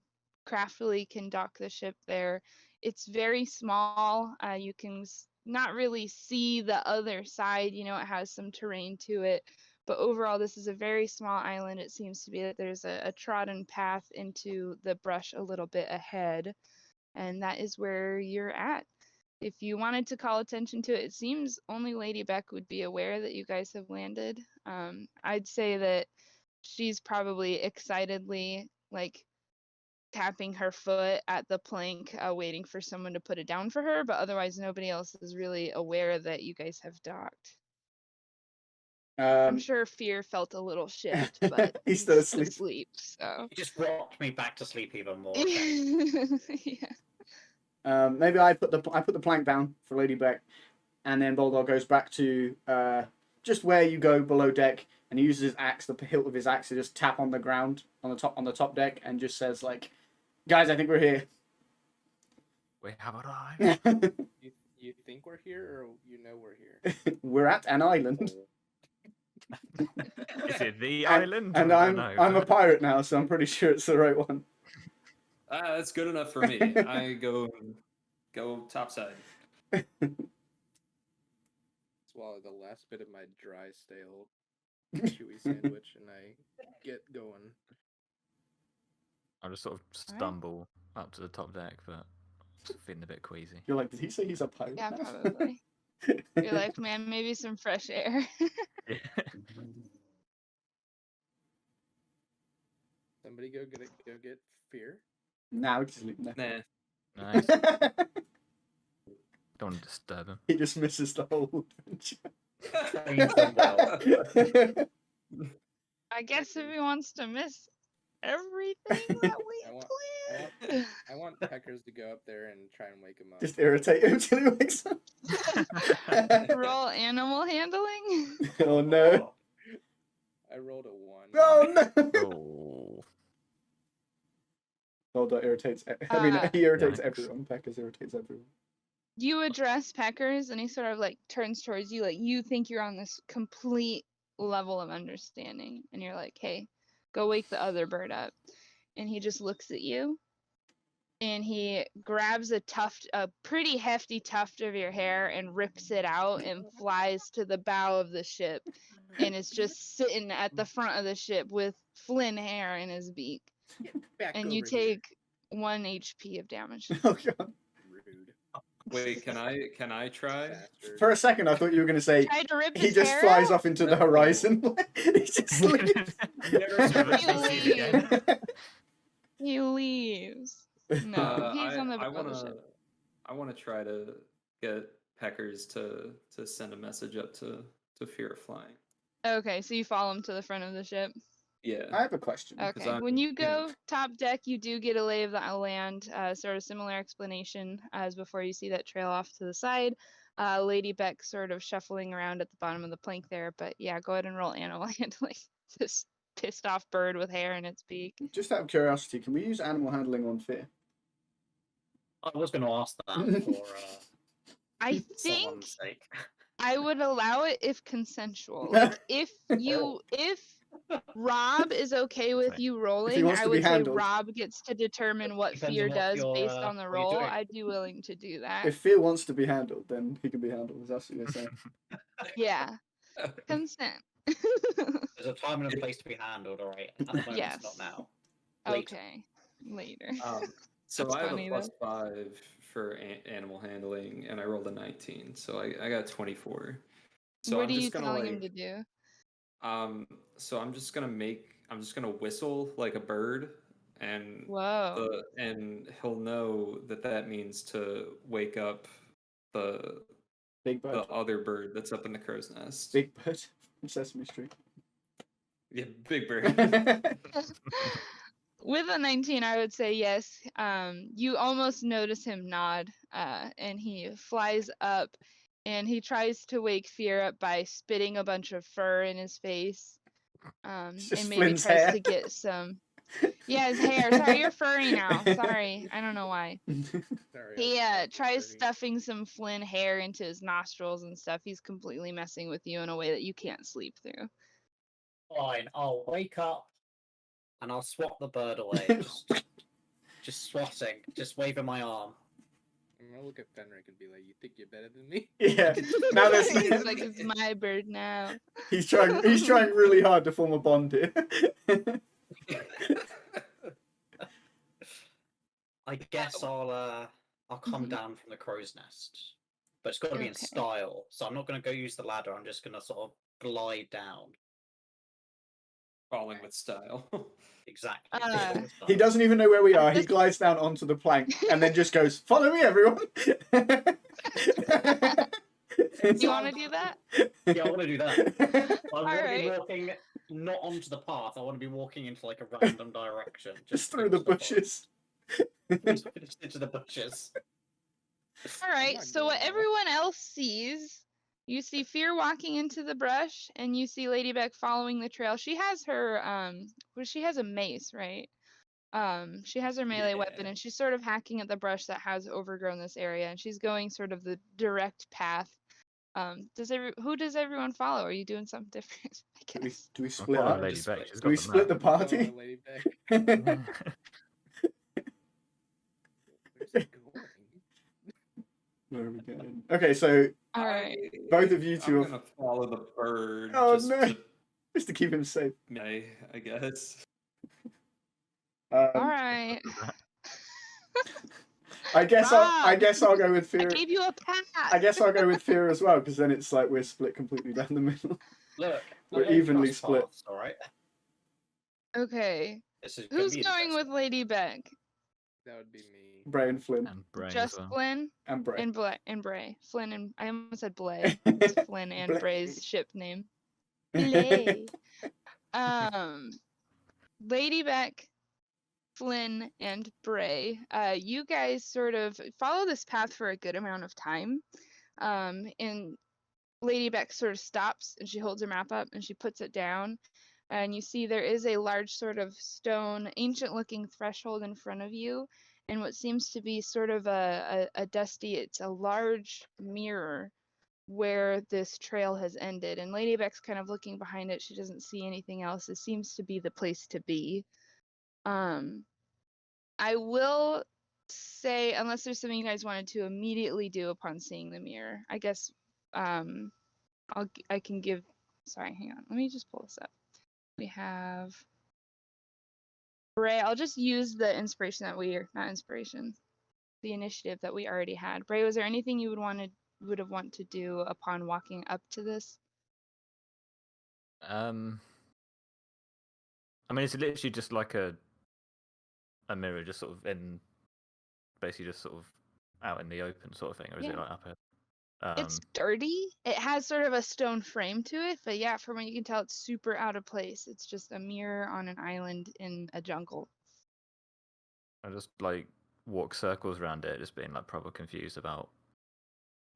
craftily can dock the ship there. It's very small. You can not really see the other side. You know, it has some terrain to it. But overall, this is a very small island. It seems to be that there's a trodden path into the brush a little bit ahead. And that is where you're at. If you wanted to call attention to it, it seems only Lady Beck would be aware that you guys have landed. I'd say that she's probably excitedly like tapping her foot at the plank, waiting for someone to put it down for her, but otherwise nobody else is really aware that you guys have docked. I'm sure Fear felt a little shift, but he's still asleep. So He just rocked me back to sleep even more. yeah. Maybe I put the plank down for Lady Beck, and then Boldar goes back to just where you go below deck, and he uses his axe, the hilt of his axe, to just tap on the ground on the top deck, and just says like, "Guys, I think we're here." We have arrived. You think we're here, or you know we're here? We're at an island, Is it the island? and I don't know, I'm a but- pirate now, so I'm pretty sure it's the right one. That's good enough for me. I go topside. Swallow the last bit of my dry, stale, chewy sandwich, and I get going. I just sort of stumble up to the top deck, but feeling a bit queasy. You're like, did he say he's a pirate? Yeah, now? probably. You're like, man, maybe some fresh air. Yeah. Somebody go get Fear. Now just leave him there. Nah. Nice. Don't want to disturb him. He just misses the whole Trains them well. adventure. I guess if he wants to miss everything that we I want- planned. I want Peckers to go up there and try and wake him up. Just irritate him till he wakes up. Roll animal handling. Oh no. I rolled a 1. Oh no. Oh. Boldar irritates. I mean, he irritates Yikes. everyone. Peckers irritates everyone. You address Peckers, and he sort of like turns towards you, like you think you're on this complete level of understanding, and you're like, "Hey, go wake the other bird up." And he just looks at you, and he grabs a pretty hefty tuft of your hair, and rips it out, and flies to the bow of the ship, and is just sitting at the front of the ship with Flynn hair in his beak. Back And you over here. take 1 HP of damage. Oh god. Rude. Wait, can I try? Bastard. For a second, I thought you were gonna say Try to rip he his just hair flies out? off into the horizon. He just leaves. Never He actually see it again. He leaves. No, he's on the I bow of the wanna ship. I wanna try to get Peckers to send a message up to Fear of Flying. Okay, so you follow him to the front of the ship. Yeah. I have a question. Okay, I'm, when you you go know- top deck, you do get a lay of the land, sort of similar explanation as before you see that trail off to the side. Lady Beck sort of shuffling around at the bottom of the plank there, but yeah, go ahead and roll animal handling. This pissed off bird with hair in its beak. Just out of curiosity, can we use animal handling on Fear? I was going to ask that for I think someone's sake. I would allow it if consensual. Like if Rob is okay with Right. you rolling, wants I to be would say handled. Rob gets to determine what Depends Fear on what does you're, based on the what you're roll. doing. I'd be willing to do that. If Fear wants to be handled, then he can be handled. That's what you're saying. Yeah. Consent. There's a time and a place to be handled, alright? At the moment, Yes. it's not now. Later. Okay. Later. So That's I have funny, a +5 for animal handling, and I rolled a 19, so I got 24. So what I'm are you just gonna telling like, him to do? So I'm just gonna whistle like a bird, and Whoa. and he'll know that means to wake up the Big bird. other bird that's up in the crow's nest. Big bird from Sesame Street. Yeah, big bird. With a 19, I would say yes. You almost notice him nod, and he flies up, and he tries to wake Fear up by spitting a bunch of fur in his face, It's just and maybe Flynn's tries hair. to get some. Yeah, his hair. Sorry, you're furry now. Sorry, I don't know why. Sorry, He I was tries dirty. stuffing some Flynn hair into his nostrils and stuff. He's completely messing with you in a way that you can't sleep through. Fine, I'll wake up and I'll swat the bird away. Just swatting, just waving my arm. I'm gonna look at Fenric and be like, "You think you're better than me?" Yeah. Now there's He's like, it's my bird now. he's trying really hard to form a bond here. I guess I'll come Mhm. down from the crow's nest, but it's got to be in Okay. style. So I'm not going to go use the ladder. I'm just going to sort of glide down. Falling with style. Exactly. He doesn't even know where we are. He glides down onto the plank and then just goes, "Follow me, everyone." Do you want to do that? Yeah, I want to do that. I want to be Alright. walking not onto the path. I want to be walking into like a random direction, Just through the into bushes. forest. Just into the bushes. All right. not So going what well. everyone else sees, you see Fear walking into the brush, and you see Ladybug following the trail. She has her well, she has a mace, right? She has her melee weapon, Yeah. and she's sort of hacking at the brush that has overgrown this area, and she's going sort of the direct path. Who does everyone follow? Are you doing something different? I Do we, guess. do we I'm split following up? Lady Just Beck. split. She's Do we got the split the map. Oh, party? Lady Beck. Where's he going? Where are we going? Okay, so All right. both of you two I'm are gonna follow the bird. Oh, just no. to just to keep him safe. I guess. All right. I guess Rob! I'll go with I Fear. gave you a pass. I guess I'll go with Fear as well, because then it's like we're split completely down the middle. Look, We're I don't evenly cross split. paths, all right. Okay. This is gonna Who's be going with interesting. Lady Beck? That would be me. Bray and Flynn. And Bray as Just well. Flynn And Bray. and Bray. Flynn and I almost said Blay. It's Flynn and Blay. Bray's ship name. Blay. Lady Beck, Flynn, and Bray. You guys sort of follow this path for a good amount of time. And Lady Beck sort of stops and she holds her map up and she puts it down. And you see there is a large sort of stone, ancient looking threshold in front of you. And what seems to be sort of a dusty, it's a large mirror where this trail has ended. And Lady Beck's kind of looking behind it. She doesn't see anything else. It seems to be the place to be. I will say, unless there's something you guys wanted to immediately do upon seeing the mirror, I guess I can give. Sorry, hang on. Let me just pull this up. We have Bray. I'll just use the inspiration that not inspiration, the initiative that we already had. Bray, was there anything you would have wanted to do upon walking up to this? I mean, it's literally just like a mirror, just sort of basically just sort of out in the open sort of thing, or is it like up here? It's dirty. It has sort of a stone frame to it, but yeah, from what you can tell, it's super out of place. It's just a mirror on an island in a jungle. I just like walk circles around it, just being like proper confused about,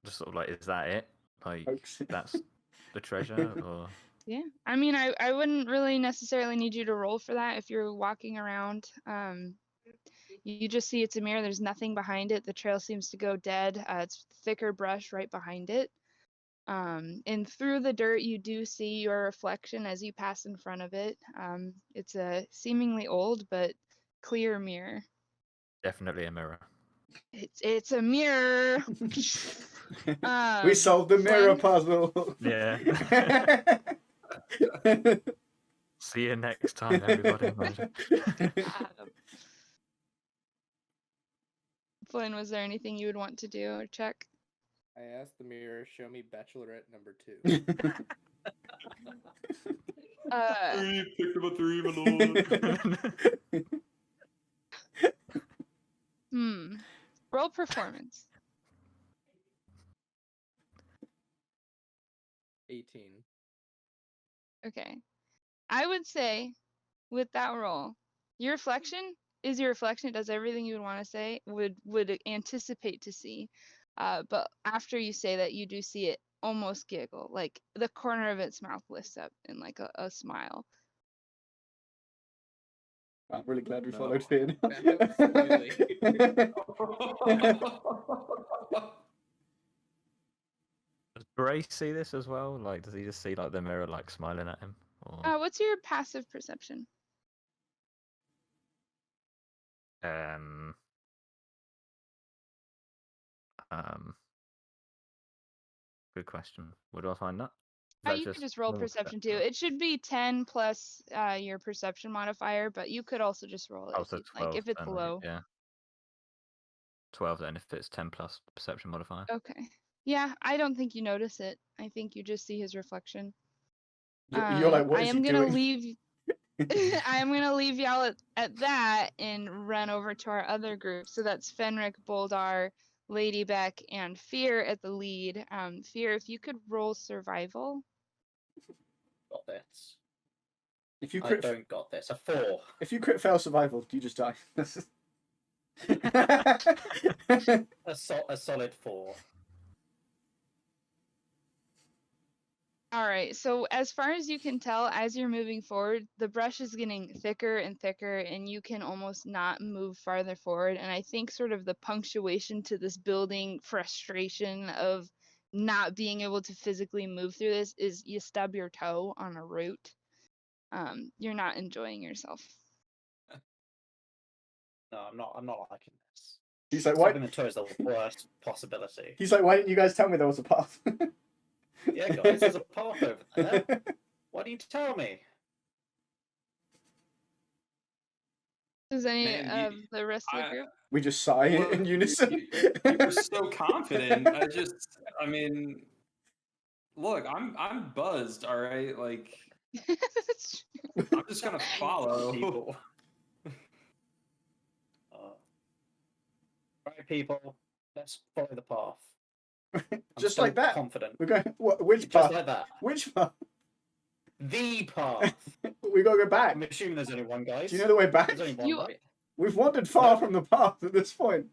just sort of like, is that it? Like that's the treasure, or? Yeah, I mean, I wouldn't really necessarily need you to roll for that if you're walking around. You just see it's a mirror. There's nothing behind it. The trail seems to go dead. It's thicker brush right behind it. And through the dirt, you do see your reflection as you pass in front of it. It's a seemingly old but clear mirror. Definitely a mirror. It's a mirror. We solved the mirror Flynn? puzzle. Yeah. See you next time, everybody. Flynn, was there anything you would want to do or check? I asked the mirror, show me Bachelorette number 2. Pick number 3, my lord. Roll performance. 18. Okay. I would say with that roll, your reflection is your reflection. It does everything you would want to say, would anticipate to see. But after you say that, you do see it almost giggle, like the corner of its mouth lifts up in like a smile. I'm really glad we No. followed Finn. Absolutely. Does Bray see this as well? Like, does he just see like the mirror like smiling at him? Or... What's your passive perception? Good question. Where do I find that? Is that You can just roll normal perception too. It should be 10 plus your perception modifier, but you could also just roll it Oh, if so you'd 12 like, if it's then, right? low. Yeah. 12 then if it's 10 plus perception modifier. Okay. Yeah, I don't think you notice it. I think you just see his reflection. You're like, what I is am he gonna doing? leave. I am gonna leave y'all at that and run over to our other group. So that's Fenric, Boldar, Lady Beck, and Fear at the lead. Fear, if you could roll survival. Got this. If you I crit, don't got this. A 4. if you crit fail survival, do you just die? A solid 4. All right, so as far as you can tell, as you're moving forward, the brush is getting thicker and thicker, and you can almost not move farther forward. And I think sort of the punctuation to this building frustration of not being able to physically move through this is you stub your toe on a root. You're not enjoying yourself. No, I'm not liking this. He's like, why? Stubbing the toe is the worst possibility. He's like, why didn't you guys tell me there was a path? Yeah, guys, there's a path over there. Why didn't you tell me? Does any Man, of the rest of the group? We just sigh in unison. You were so confident. I mean, look, I'm buzzed. All right, like I'm just gonna follow. People. Right, people, let's follow the path. I'm Just so like that. confident. We're going. Which Just path? like that. Which path? The path. We gotta go back. I'm assuming there's only one, guys. Do you know the way back? There's only one, You- right? We've wandered far from the path at this point.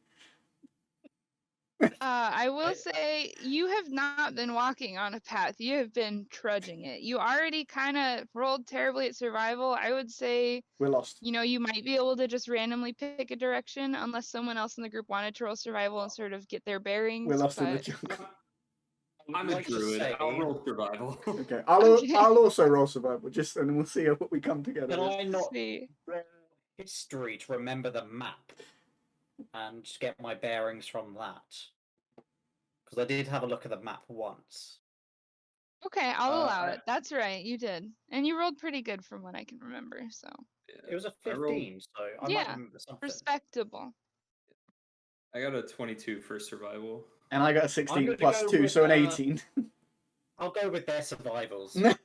I will say you have not been walking on a path. You have been trudging it. You already kind of rolled terribly at survival. I would say, We're lost. you know, you might be able to just randomly pick a direction unless someone else in the group wanted to roll survival and sort of get their bearings. We're lost in the but- jungle. I'm a like to druid. say- I'll roll survival. Okay, Okay. I'll also roll survival, just and we'll see what we come together Can with. I not See. roll history to remember the map and just get my bearings from that? Because I did have a look at the map once. Okay, I'll allow I- it. That's right, you did. And you rolled pretty good from what I can remember, so It was a I rolled- 15, so I might Yeah, remember something. respectable. I got a 22 for survival. And I got a I'm 16 gonna plus go 2, with, so an 18. I'll go with their survivals. I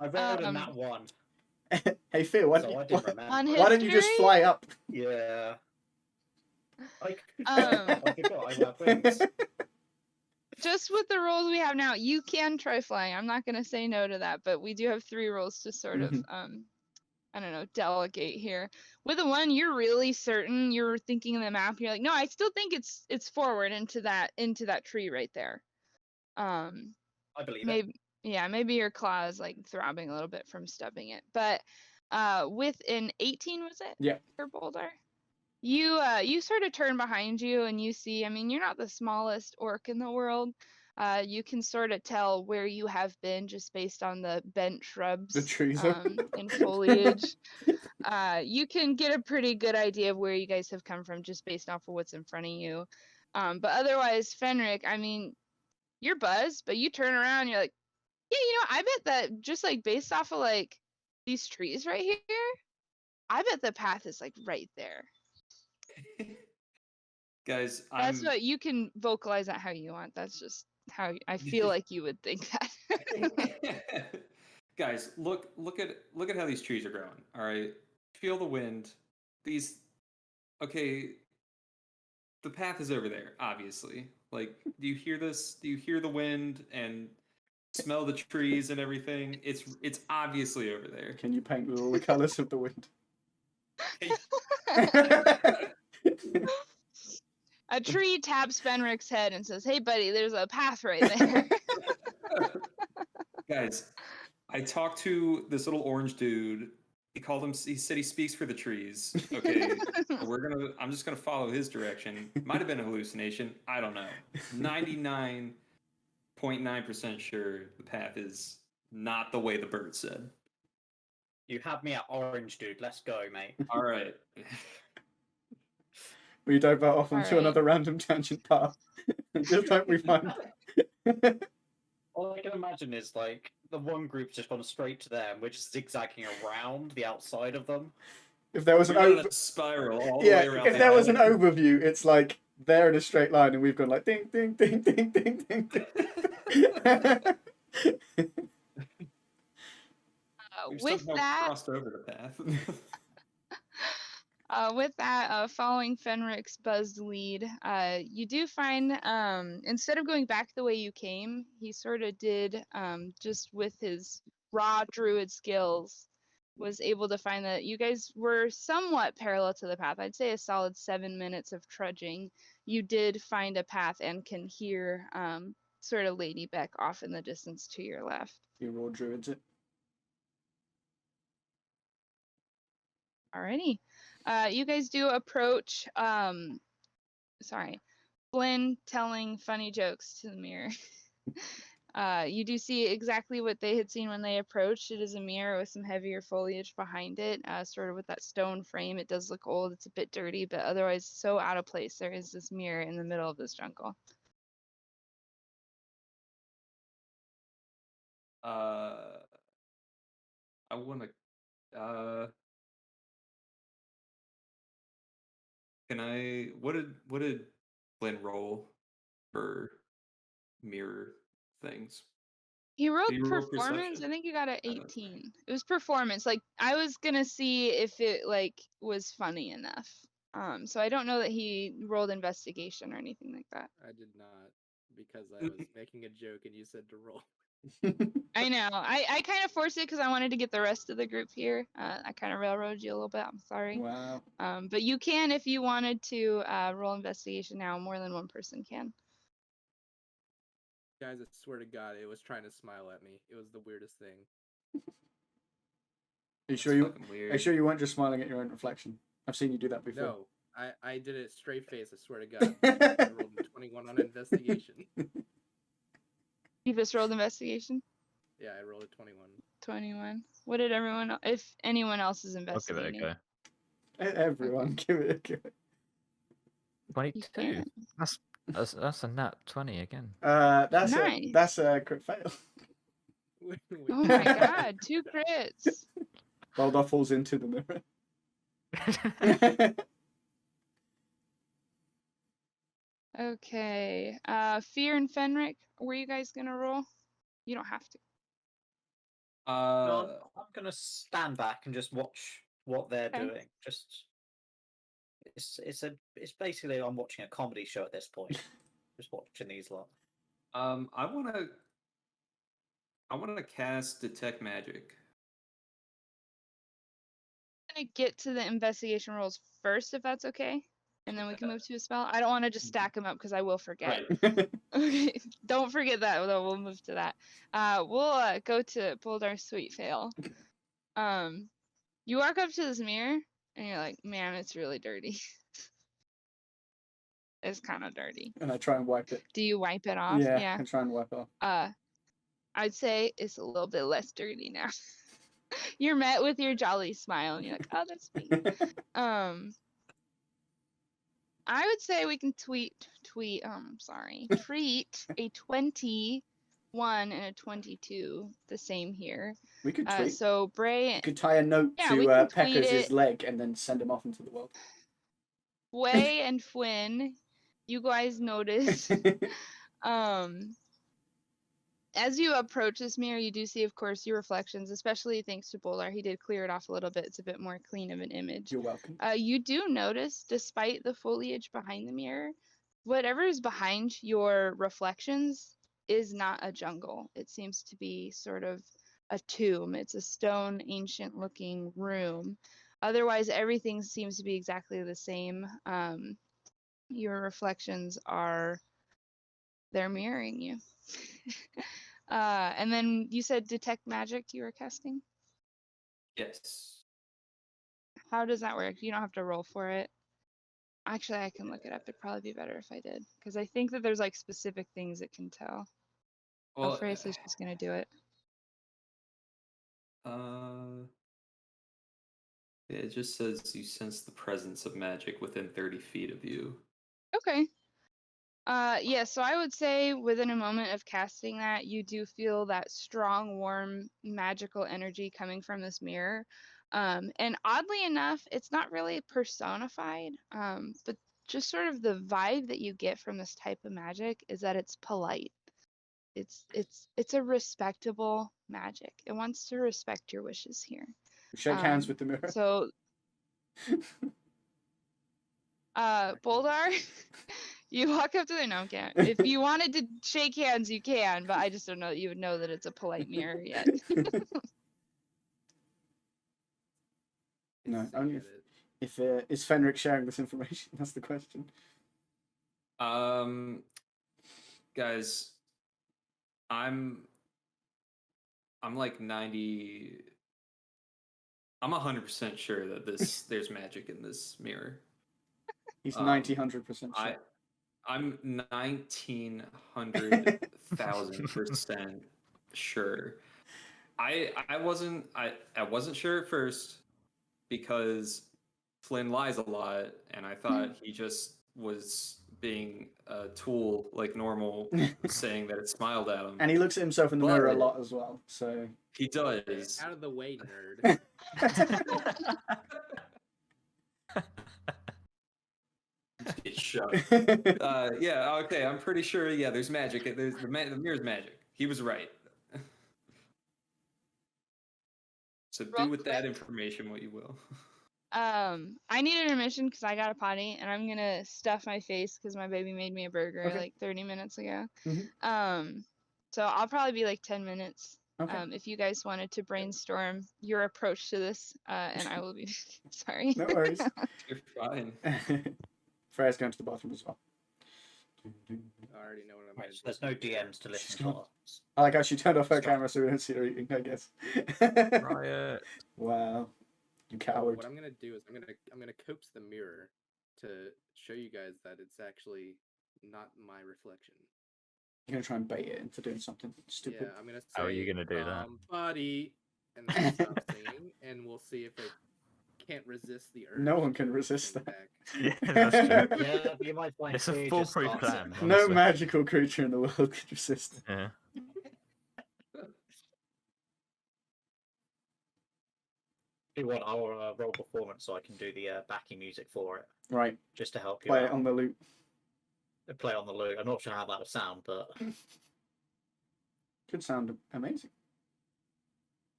rolled in that one, Hey Phil, why so I don't, didn't remember. On why don't you just history? fly up? Yeah. I Um, forgot I have wings. Just with the rolls we have now, you can try flying. I'm not gonna say no to that, but we do have 3 rolls to sort of I don't know, delegate here. With the one, you're really certain. You're thinking of the map. You're like, no, I still think it's forward into that tree right there. I believe it. Maybe your claw is like throbbing a little bit from stubbing it. But with an 18, was it? Yeah. For Boldar, you sort of turn behind you and you see. I mean, you're not the smallest orc in the world. You can sort of tell where you have been just based on the bent shrubs, The trees. and foliage. You can get a pretty good idea of where you guys have come from just based off of what's in front of you. But otherwise, Fenric, I mean, you're buzzed, but you turn around, you're like, yeah, you know, I bet that just like based off of like these trees right here, I bet the path is like right there. Guys, That's what you can vocalize that how you want. That's just how I feel like you would think that. Guys, look at how these trees are growing. All right, feel the wind. Okay, the path is over there. Obviously, like, do you hear this? Do you hear the wind and smell the trees and everything? It's obviously over there. Can you paint with all the colours of the wind? A tree taps Fenric's head and says, "Hey, buddy, there's a path right there." Guys, I talked to this little orange dude. He said he speaks for the trees. Okay, I'm just gonna follow his direction. Might have been a hallucination. I don't know. 99.9% sure the path is not the way the bird said. You have me at orange, dude. Let's go, mate. All right. We divert off onto Alright. another random tangent path. Just hope we find. All I can imagine is like the one group's just gone straight to them. We're just zigzagging around the outside of them. If there was an We're on over, a spiral all the yeah, way around. if the there was an island. overview, it's like they're in a straight line, and we've gone like ding, ding, ding, ding, ding, ding, ding. We've With somehow that, crossed over the path. following Fenric's buzzed lead, you do find, instead of going back the way you came, he sort of did, just with his raw druid skills, was able to find that you guys were somewhat parallel to the path. I'd say a solid 7 minutes of trudging. You did find a path and can hear, sort of Lady Beck off in the distance to your left. You raw druids it. Alrighty. You guys do approach, Flynn telling funny jokes to the mirror. You do see exactly what they had seen when they approached. It is a mirror with some heavier foliage behind it, sort of with that stone frame. It does look old. It's a bit dirty, but otherwise so out of place. There is this mirror in the middle of this jungle. I want to. Can I? What did Flynn roll for mirror things? He rolled you roll performance. perception? I think you got an 18. It was performance. Like I was gonna see if it like was funny enough. So I don't know that he rolled investigation or anything like that. I did not, because I was making a joke and you said to roll. I know. I kind of forced it because I wanted to get the rest of the group here. I kind of railroaded you a little bit. I'm sorry. Wow. But you can, if you wanted to, roll investigation now. More than one person can. Guys, I swear to God, it was trying to smile at me. It was the weirdest thing. Are you That's sure you? fucking weird. Are you sure you weren't just smiling at your own reflection? I've seen you do that before. No, I did it straight face. I swear to God. I rolled a 21 on investigation. You just rolled investigation. Yeah, I rolled a 21. 21. What did everyone? If anyone else is I'll give it a investigating, go. Everyone, give it a go. you 22. can. That's a nat 20 again. That's Nice. that's a crit fail. Wait, Oh my God, 2 crits. Boldar falls into the mirror. Okay. Fear and Fenric, were you guys gonna roll? You don't have to. No, I'm gonna stand back and just watch what they're Okay. doing. Just it's basically I'm watching a comedy show at this point. Just watching these lot. I wanna cast detect magic. I'm gonna get to the investigation rolls first, if that's okay, and then we can move to a spell. I don't want to just stack them up because I will forget. Right. Okay, don't forget that though. We'll move to that. We'll go to Bouldar's sweet fail. You walk up to this mirror and you're like, man, it's really dirty. It's kind of dirty. And I try and wipe it. Do you wipe it off? Yeah, I try and wipe it off. I'd say it's a little bit less dirty now. You're met with your jolly smile and you're like, oh, that's sweet. I would say we can treat a 21 and a 22 the same here. We could tweet. So Bray, You could tie a note yeah, we can to tweet Pecker's it. leg and then send him off into the world. Way and Flynn, you guys notice. As you approach this mirror, you do see, of course, your reflections, especially thanks to Boldar. He did clear it off a little bit. It's a bit more clean of an image. You're welcome. You do notice, despite the foliage behind the mirror, whatever is behind your reflections is not a jungle. It seems to be sort of a tomb. It's a stone, ancient-looking room. Otherwise, everything seems to be exactly the same. Your reflections they're mirroring you. And then you said detect magic you were casting? Yes. How does that work? You don't have to roll for it. Actually, I can look it up. It'd probably be better if I did. Because I think that there's like specific things it can tell. Well, Freya says she's going to do it. it just says you sense the presence of magic within 30 feet of you. Okay. Yeah, so I would say within a moment of casting that, you do feel that strong, warm, magical energy coming from this mirror. And oddly enough, it's not really personified, but just sort of the vibe that you get from this type of magic is that it's polite. It's a respectable magic. It wants to respect your wishes here. Shake hands with the mirror. So, Boldar, you walk up to the no, can't. If you wanted to shake hands, you can, but I just don't know that you would know that it's a polite mirror yet. No, Yes, I only get if it. is Fenric sharing this information? That's the question. Guys, I'm like 90. I'm 100% sure that there's magic in this mirror. He's 100% sure. I'm 1900,000% sure. I wasn't sure at first because Flynn lies a lot, and I thought he just was being a tool like normal, saying that it smiled at him. And he looks at himself in the mirror a But- lot as well. So He does. Out of the way, nerd. Get shut. Yeah, okay, I'm pretty sure. Yeah, there's magic. The mirror's magic. He was right. So Real do with that quick. information what you will. I need intermission because I got a potty, and I'm gonna stuff my face because my baby made me a burger Okay. like 30 minutes ago. Mhm. So I'll probably be like 10 minutes. Okay. If you guys wanted to brainstorm your approach to this, and I will be sorry. No worries. You're fine. Freya's going to the bathroom as well. I already know what I'm Right, gonna so do. there's no DMs to listen to us. I like how she turned off her Stop. camera so we don't see her eating, I guess. Riot. Wow. You So coward. what I'm gonna do is I'm gonna coax the mirror to show you guys that it's actually not my reflection. You're going to try and bait it into doing something stupid. Yeah, I'm gonna say. How are you gonna do that? Body, and then stop singing, and we'll see if it can't resist the urge. No one can to resist sing that. back. Yeah, that's true. Yeah, you might find It's a Freya just foolproof starts plan. it. No honestly. magical creature in the world could resist it. Yeah. If you want, I'll roll performance so I can do the backing music for it, Right. just to help you Play it out. on the loop. Play on the loop. I'm not sure how that would sound, but Could sound amazing.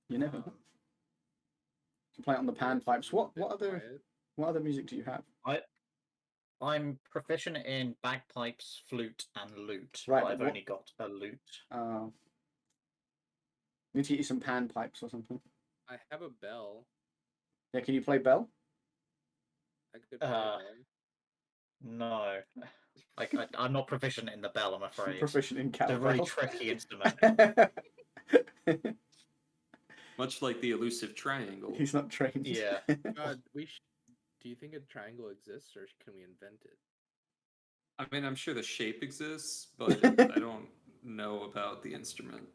You never know. Um, You can play it on the yeah, pan it's pipes. a What bit other quiet. music do you have? I'm proficient in bagpipes, flute, and lute. Right, But I've but what- only got a lute. Need to get you some pan pipes or something. I have a bell. Yeah, can you play bell? I could play a Uh, bell. No, I'm not proficient in the bell. I'm afraid. Proficient in It's a cowbell. really tricky instrument. Much like the elusive triangle. He's not trained. Yeah. Do you think a triangle exists, or can we invent it? I mean, I'm sure the shape exists, but I don't know about the instrument.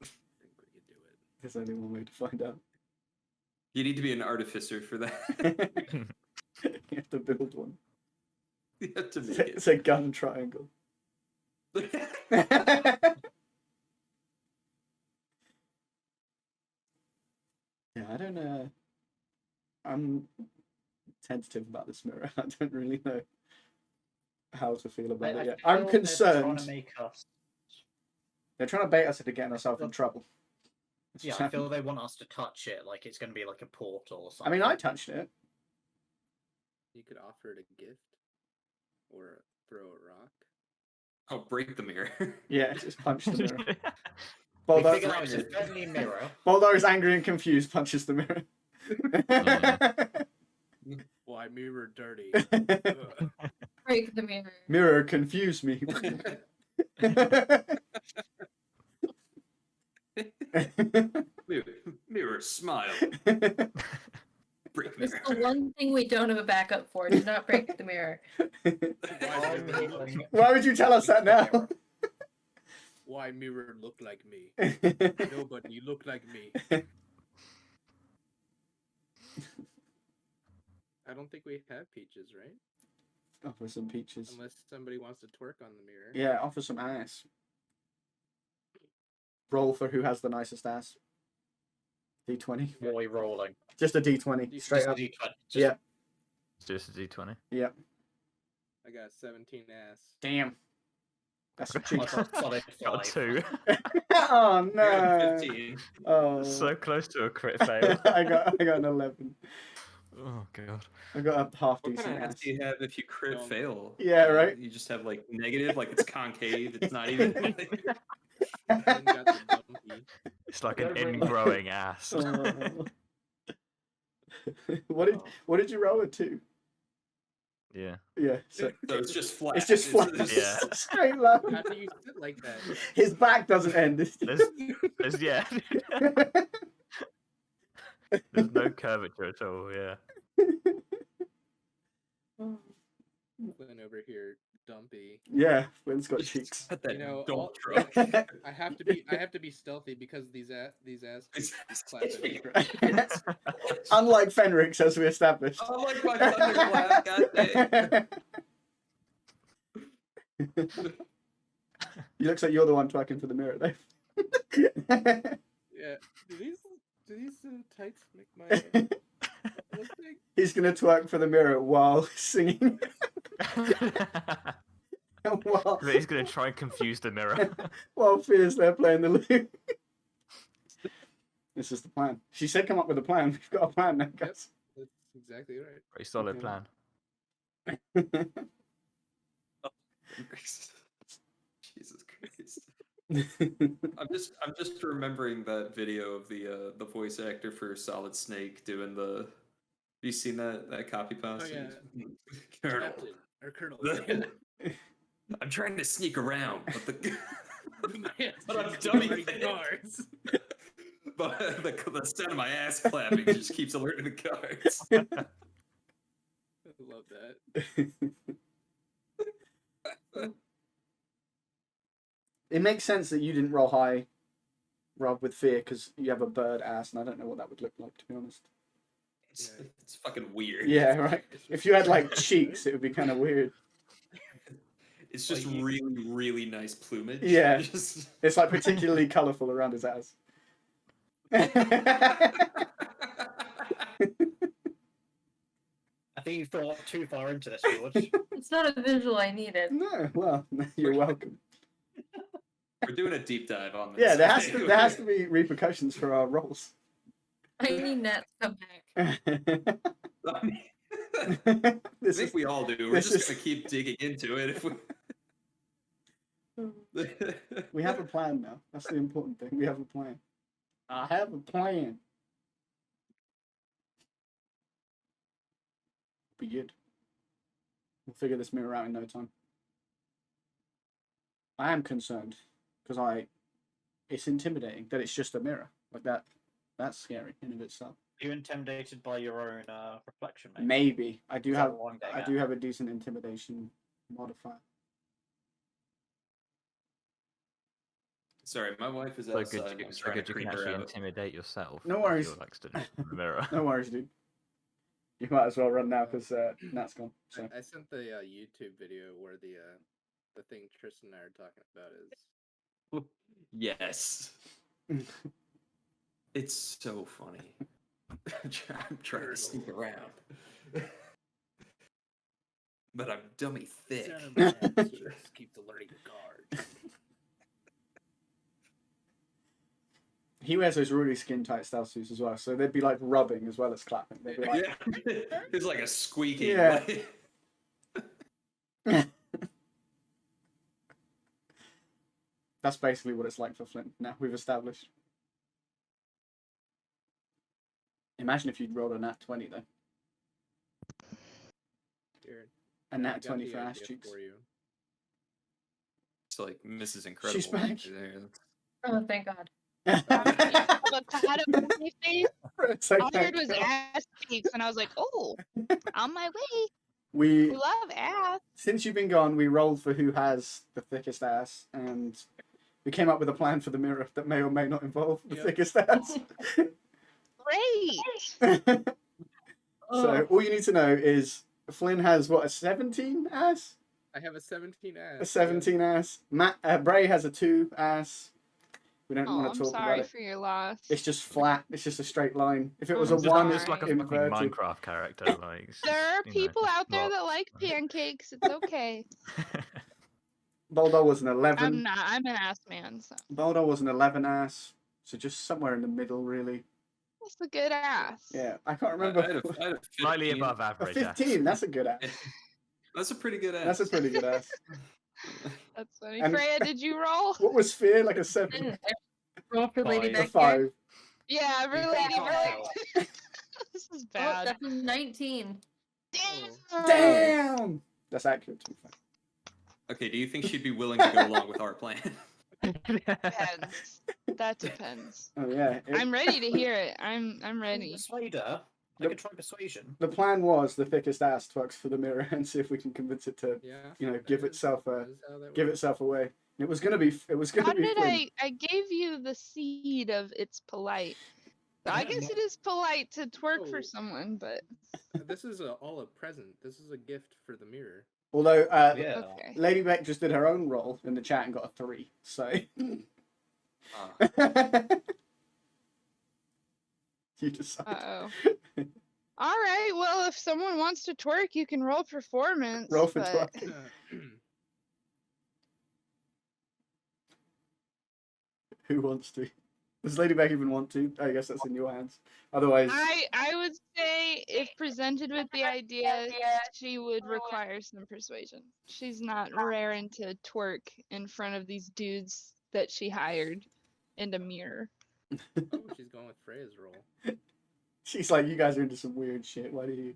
I think we could do it. There's only one way to find out. You need to be an artificer for that. You have to build one. You have to make It's a gun triangle. it. Yeah, I don't know. I'm tentative about this mirror. I don't really know how to feel about it yet. feel I'm they're trying concerned. to make us. They're trying to bait us into getting ourselves in trouble. That's Yeah, what's I feel happening. they want us to touch it like it's going to be like a portal or I something. mean, I touched it. You could offer it a gift, or throw a rock. Oh, break the mirror. Yeah, just punch the mirror. We Boldar, figured out it's a friendly mirror. Boldar is angry and confused, punches the mirror. Why mirror dirty? Ugh. Break the mirror. Mirror, confuse me. Mirror, smile. Break It's mirror. the one thing we don't have a backup for. Do not break the mirror. Why would you tell us that now? Why mirror look like me? Nobody look like me. I don't think we have peaches, right? Offer some peaches. Unless somebody wants to twerk on the mirror. Yeah, offer some ass. Roll for who has the nicest ass. D20. What are we rolling? Just a D20. Straight Just a up. D20. Yeah. Just a D20. Yeah. I got 17 ass. Damn. That's a I cheat. got a solid Got 5. 2. Oh You're at no. 15. Oh. So close to a crit fail. I got an 11. Oh god. I got a half What decent kind of ass ass. do you have if you crit Don't- fail? Yeah, right. You just have like negative, like it's concave. It's not even. I even got the dumpy. It's like an Gotta bring- ingrowing ass. Oh. What did you roll it to? Yeah. Yeah. So So it's just flat. it's just flat. Yeah. Straight low. How do you sit like that? His back doesn't end. There's yeah. There's no curvature at all, yeah. Flynn over here, dumpy. Yeah, Flynn's got cheeks. At that You know, dump all- truck. I have to be stealthy because these ass clapping. Unlike Fenric, as we established. Oh, like my thunderclap, goddamn. He looks like you're the one twerking for the mirror, though. Yeah. Do these tights make my what's big? He's gonna twerk for the mirror while singing. while He's gonna try and confuse the mirror. while Fierce there playing the lute. This is the plan. She said come up with a plan. We've got a plan now, guys. exactly right. Pretty solid Okay. plan. Jesus Christ. I'm just remembering that video of the voice actor for Solid Snake doing the. Have you seen that copy paste? Oh, yeah. Colonel. Captain or Colonel. I'm trying to sneak around, but the But I'm dummy already thick. guards. but the sound of my ass clapping just keeps alerting the guards. I love that. It makes sense that you didn't roll high, Rob, with fear, because you have a bird ass, and I don't know what that would look like, to be honest. It's fucking weird. Yeah, right. If you had like cheeks, it would be kind of weird. It's just really, really nice plumage. Yeah. Just... It's like particularly colourful around his ass. I think you've thought too far into this, George. It's not a visual I needed. No, well, you're welcome. We're doing a deep dive on this. Yeah, there has to be repercussions for our roles. I need Nat to come back. I think we all do. We're this just is- gonna keep digging into it if we. We have a plan now. That's the important thing. We have a plan. I have a plan. Be good. We'll figure this mirror out in no time. I am concerned because it's intimidating that it's just a mirror like that. That's scary in of itself. Are you intimidated by your own reflection, maybe? Maybe I do Is that have. what I'm getting I at? do have a decent intimidation modifier. Sorry, my wife is So outside. good, and I'm so trying good to you can creep her actually out. intimidate yourself. No if worries. You're like stood in front of the mirror. No worries, dude. You might as well run now because Nat's gone. So I sent the YouTube video where the thing Tristan and I are talking about is. Yes. It's so funny. I'm trying to sneak around. But I'm dummy thick. Sound of my ass just keeps alerting the guards. he wears those really skin tight stealth suits as well, so they'd be like rubbing as well as clapping. They'd be like, Yeah. It's like a squeaking. Yeah. That's basically what it's like for Flynn. Now we've established. Imagine if you'd rolled a nat 20 though. Here, A I nat got 20 the for ass idea cheeks. for you. It's like Mrs. Incredible. She's back. Oh, thank God. Avocado on my face. It's like, All I heard was thank God. ass cheeks, and I was like, "Oh, on my way." We We love ass. since you've been gone, we rolled for who has the thickest ass, and we came up with a plan for the mirror that may or may not involve the Yep. thickest ass. Great. So all you need to know is Flynn has what, a 17 ass? I have a 17 ass. A 17 ass. Bray has a 2 ass. We don't Oh, want I'm to talk sorry about it. for your loss. It's just flat. It's just a straight line. If it was a I'm Just, one, just like a sorry. fucking inverted. Minecraft character. Like it's There are just, you know, people just out there that blocks. like pancakes. It's okay. Boldar was an 11. I'm not. I'm an ass man, so Boldar was an 11 ass. So just somewhere in the middle, really. that's a good ass. Yeah, I can't I remember. had a Slightly 15. above A average. 15. That's a good ass. That's a pretty good ass. That's a pretty good ass. That's funny. And- Freya, did you roll? What was fear? Like a 7? Didn't roll for Lady Five. A Beck 5. Yeah, really. can't This is Oh, bad. that's a 19. Damn. Damn! That's accurate, to be fair. Okay, do you think she'd be willing to go along with our plan? Depends. That depends. Oh, yeah. I'm ready to hear it. I'm ready. Persuade her. I Yep. could try persuasion. The plan was the thickest ass twerks for the mirror and see if we can convince it to Yeah. You know, that give is- itself a- that is how that give works. itself away. It was gonna be. It was gonna How be. did Flynn. I gave you the seed of it's polite. I guess it is polite to twerk for Oh. someone, but This is all a present. This is a gift for the mirror. Although Yeah. okay. Lady Beck just did her own roll in the chat and got a 3. So you decide. Uh oh. All right. Well, if someone wants to twerk, you can roll performance. Roll for but 12. Who wants to? Does Lady Beck even want to? I guess that's in your hands. Otherwise, I would say if presented with the idea, she would require some persuasion. She's not raring to twerk in front of these dudes that she hired in a mirror. Oh, she's going with Freya's role. she's like, you guys are into some weird shit. Why do you?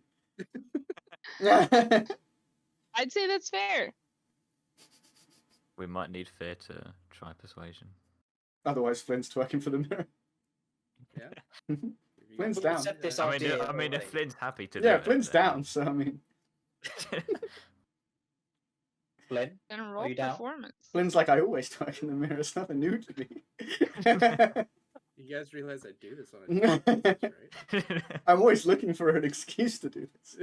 I'd say that's fair. We might need Fear to try persuasion. Otherwise, Flynn's twerking for the mirror. Yeah. Flynn's We've down. said this I idea mean, already. if Flynn's happy to do Yeah, it, Flynn's then- down. So I mean, Flynn, And roll you down? performance. Flynn's like, I always twerk in the mirror. It's nothing new to me. You guys realize I do this on a daily basis, right? I'm always looking for an excuse to do this.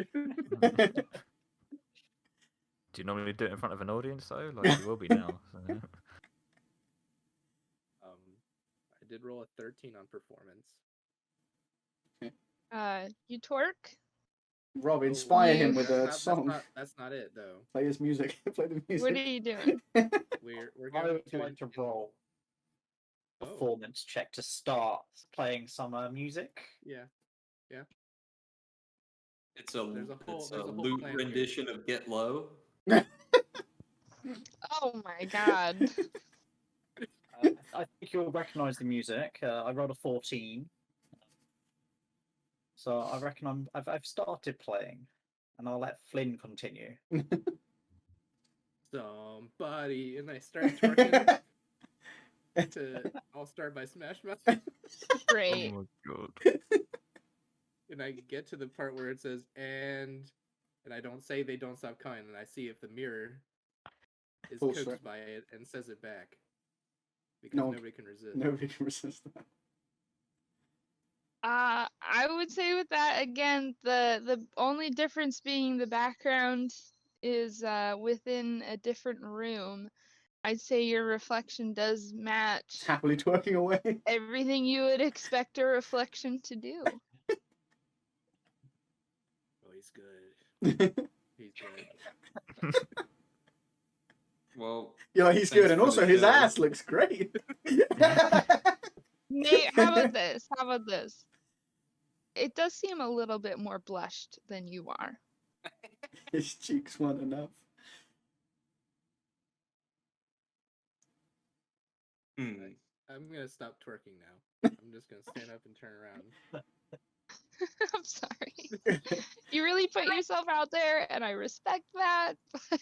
Do you normally do it in front of an audience though? Like you will be now. So. I did roll a 13 on performance. You twerk? Rob, inspire him with a That's song. That's not it though. Play his music. Play the music. What are you doing? We're I going would like to roll a Oh, performance check to start playing some music. yeah. It's a There's a whole- it's there's a a whole loot plan here. rendition of Get Low. Oh my god. I think you'll recognise the music. I rolled a 14, so I reckon I've started playing, and I'll let Flynn continue. Somebody, and I start twerking to All Star by Smash Mouth, Great. Oh my god. and I get to the part where it says and I don't say they don't stop coming, and I see if the mirror is Full coaxed strength. by it and says it back because No, nobody can resist. Nobody can resist that. I would say with that again, the only difference being the background is within a different room. I'd say your reflection does match It's happily twerking away. everything you would expect a reflection to do. Oh, he's good. He's good. Well, You're like, he's Thanks good, and for also the his show. ass looks great. Nate, how about this? How about this? It does seem a little bit more blushed than you are. His cheeks weren't enough. I'm gonna stop twerking now. I'm just gonna stand up and turn around. I'm sorry. You really put yourself out there, and I respect that. But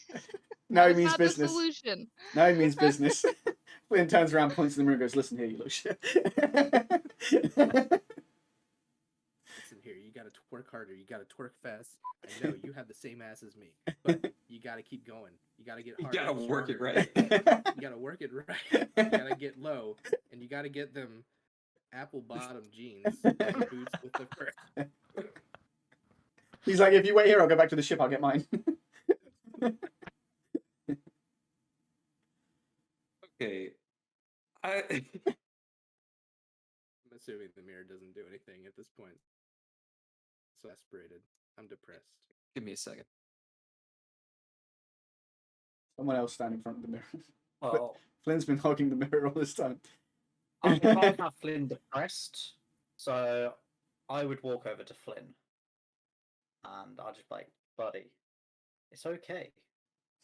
Now he that was means not business. the solution. Now he means business. Flynn turns around, points in the mirror, and goes, "Listen here, you little shit." Listen here, you gotta twerk harder. You gotta twerk fast. I know you have the same ass as me, but you gotta keep going. You gotta get you harder. gotta and work it stronger. right. You gotta work it right. You gotta get low, and you gotta get them apple bottom jeans and boots with the fur. He's like, "If you wait here, I'll go back to the ship. I'll get mine." Okay. I'm assuming the mirror doesn't do anything at this point. So aspirated. I'm depressed. give me a second. Someone else stand in front of the mirror. Well, Flynn's been hogging the mirror all this time. I can't have Flynn depressed, so I would walk over to Flynn, and I'll just be like, "Buddy, it's okay.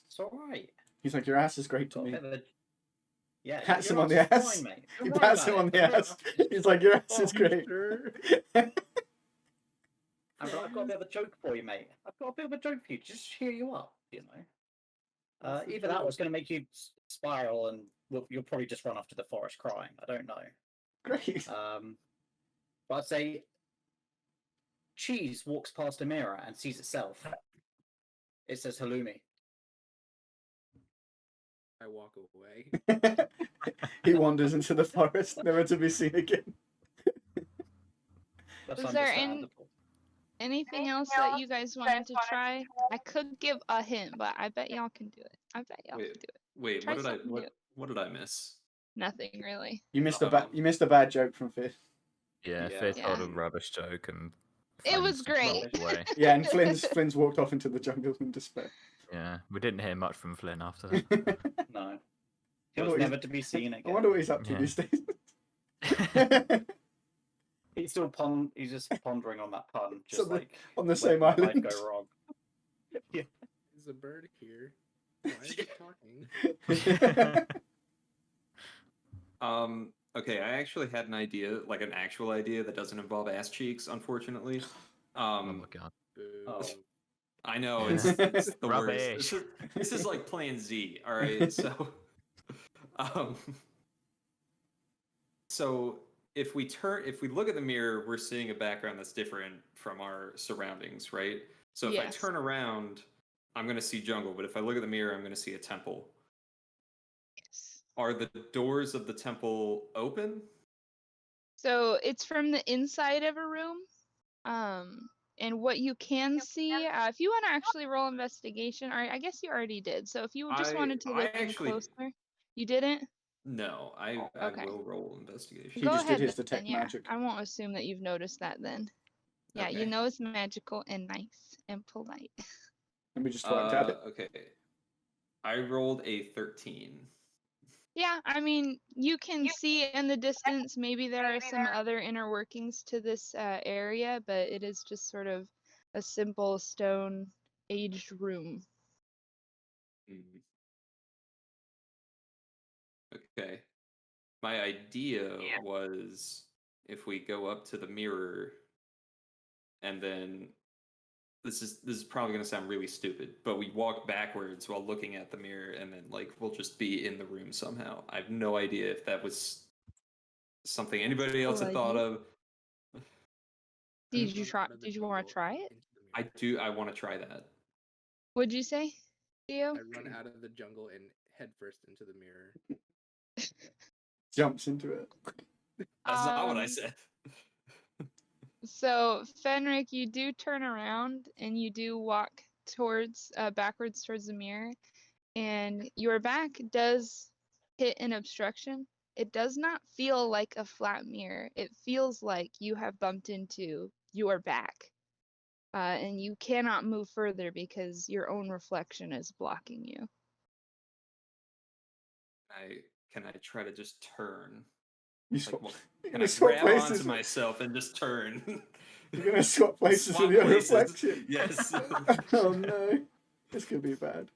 It's all right." He's like, "Your ass is great to Got a me." bit of a- Yeah, Pats your him on the is ass. fine, mate. He Don't worry pats about him on it. the Don't worry ass. about it. He's like, "Your ass Oh, is great." sure. I've got a bit of a joke for you, mate. I've got a bit of a joke for you, just to cheer you up, you know. What's the Either that or it's joke? going to make you spiral and you'll probably just run off to the forest crying. I don't know. Great. But I'd say Cheese walks past a mirror and sees itself. It says halloumi. I walk away. He wanders into the forest, never to be seen again. That's Was there understandable. anything else that you guys wanted to try? I could give a hint, but I bet y'all can do it. I bet y'all can do it. Wait, Try what did I something new. what did I miss? Nothing really. You missed a bad joke from Fifth. Yeah, Yeah. Fear told Yeah. a rubbish joke and. It was Flynn's great. walked away. Yeah, and Flynn's walked off into the jungle in despair. Yeah, we didn't hear much from Flynn after that. No. He I was wonder never to be seen I again. wonder what he's up to Yeah. these days. He's still he's just pondering on that pun, just Something like on the when same might island. go wrong. Yeah. Is a bird here? Why is he talking? Okay, I actually had an idea, like an actual idea that doesn't involve ass cheeks, unfortunately. Oh my god. Boo. Oh. I know Yeah. it's the Rubbish. worst. This is like playing Z. All right, so, so if we look at the mirror, we're seeing a background that's different from our surroundings, right? So if I Yes. turn around, I'm gonna see jungle, but if I look at the mirror, I'm gonna see a temple. Yes. Are the doors of the temple open? So it's from the inside of a room. And what you can see, if you want to actually roll investigation, or I guess you already did. So if you just wanted to I look in actually- closer, you didn't? No, I Okay. will roll investigation. He Go just did ahead his then, detect yeah. magic. I won't assume that you've noticed that then. Yeah, you Okay. know it's magical and nice and polite. And we just worked at it. Okay. I rolled a 13. Yeah, I mean, you can see in the distance, maybe there are some other inner workings to this area, but it is just sort of a simple stone aged room. Mm. Okay. My idea was if we go up to the mirror and then this is probably going to sound really stupid, but we walk backwards while looking at the mirror and then like we'll just be in the room somehow. I have no idea if that was something anybody else had thought of. Did you Run try? out of the Did you want to jungle try and it? into the mirror. I want to try that. What'd you say, Theo? I run out of the jungle and head first into the mirror. Jumps into it. That's not what I said. So Fenric, you do turn around and you do walk towards backwards towards the mirror, and your back does hit an obstruction. It does not feel like a flat mirror. It feels like you have bumped into your back, and you cannot move further because your own reflection is blocking you. Can I try to just turn? You Like, swap, what- you're can gonna I swap grab places. onto myself and just turn? You're gonna swap places Swap with your places. reflection. Yes. Oh no, this could be bad.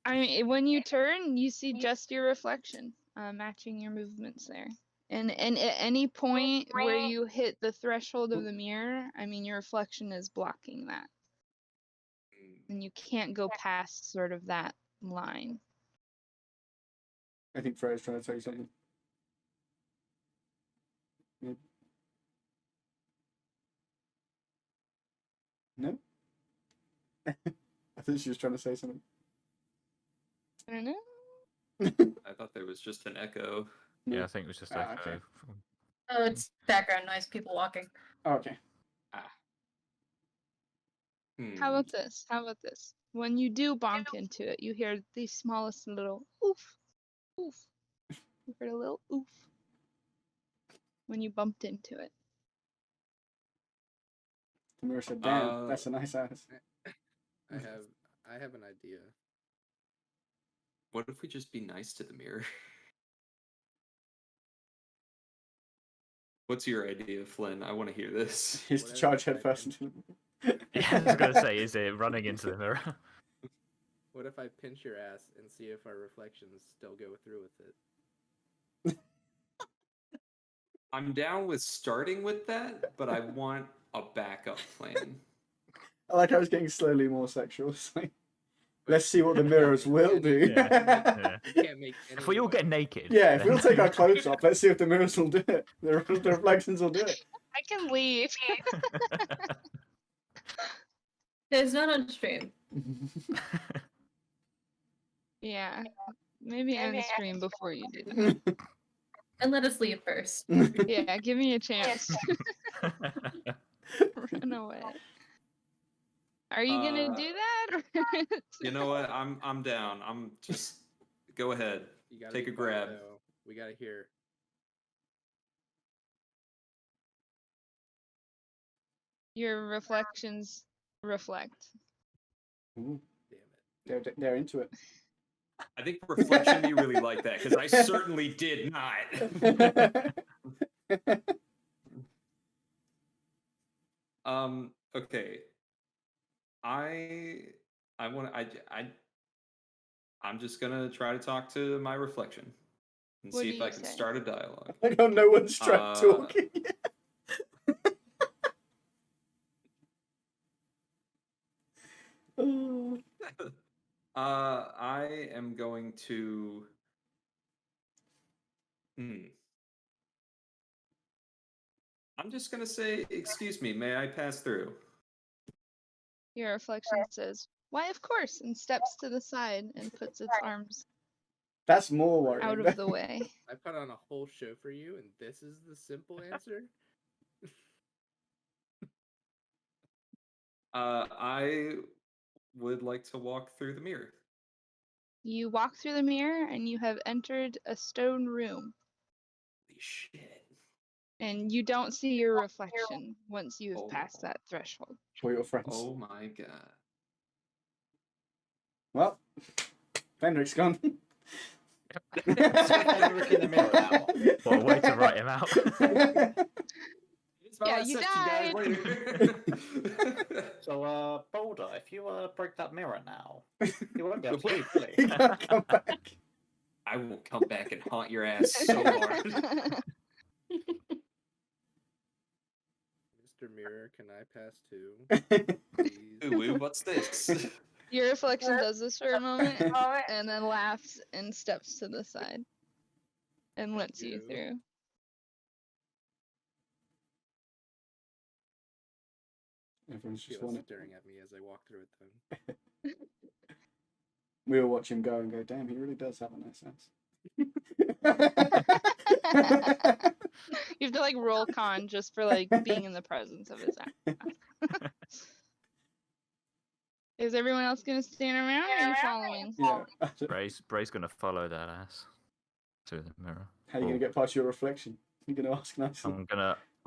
I mean, when you turn, you see just your reflection, matching your movements there. And at any point where you hit the threshold of the mirror, I mean, your reflection is blocking that. And you can't go past sort of that line. I think Freya's trying to tell you something. Yeah. No? I think she was trying to say something. I don't know. I thought there was just an echo. Yeah, I think it was just Ah, echo. okay. Oh, it's background noise, people walking. Oh, okay. How about this? How about this? When you do bonk into it, you hear the smallest little oof, oof. You heard a little oof when you bumped into it. The mirror said, "Damn, that's a nice ass." I have an idea. What if we just be nice to the mirror? What's your idea, Flynn? I want to hear this. He's to Whatever, charge I headfirst think. into the Yeah, I was gonna say, is it running into the mirror? What if I pinch your ass and see if our reflections still go through with it? I'm down with starting with that, but I want a backup plan. I like how it's getting slowly more sexual. It's like, let's see what the mirrors will do. Yeah. You can't make If we all anyone- get naked. Yeah, if then- we'll take our clothes off, let's see if the mirrors will do it. The reflections will do it. I can leave. It's not on stream. Yeah. Maybe end stream before you do that. And let us leave first. Yeah, give me a chance. Run away. Are you gonna do that? You know what? I'm down. I'm just go ahead. You gotta Take be a quiet, grab. though. We gotta hear. Your reflections reflect. Ooh, Damn it. they're into it. I think reflection me really like that because I certainly did not. Okay. I'm just gonna try to talk to my reflection and What see do if I you can say? start a dialogue. I got no one's tried talking. Oh. I am going to. I'm just gonna say, excuse me, may I pass through? Your reflection says, "Why, of course," and steps to the side and puts its arms That's more worrying. out of the way. I put on a whole show for you, and this is the simple answer? I would like to walk through the mirror. You walk through the mirror and you have entered a stone room. Holy shit. And you don't see your reflection once you've passed that threshold. For your friends. Oh my god. Well, Fenric's gone. Fenric in the mirror now. What a way to write him out. Yeah, you died. So, Boulder, if you break that mirror now, you won't be able to leave, will He you? can't come back. I will come back and haunt your ass so hard. Mr. Mirror, can I pass too? Ooh, Please. what's this? Your reflection does this for a moment and then laughs and steps to the side and lets you through. Everyone's She just was wanting. staring at me as I walked through it then. We all watch him go and go, damn, he really does have a nice house. You have to like roll con just for like being in the presence of his ass. Is everyone else gonna stand around or are you following? Yeah. Bray's gonna follow that ass to the mirror. How are you gonna get past your reflection? You're gonna ask nicely. I'm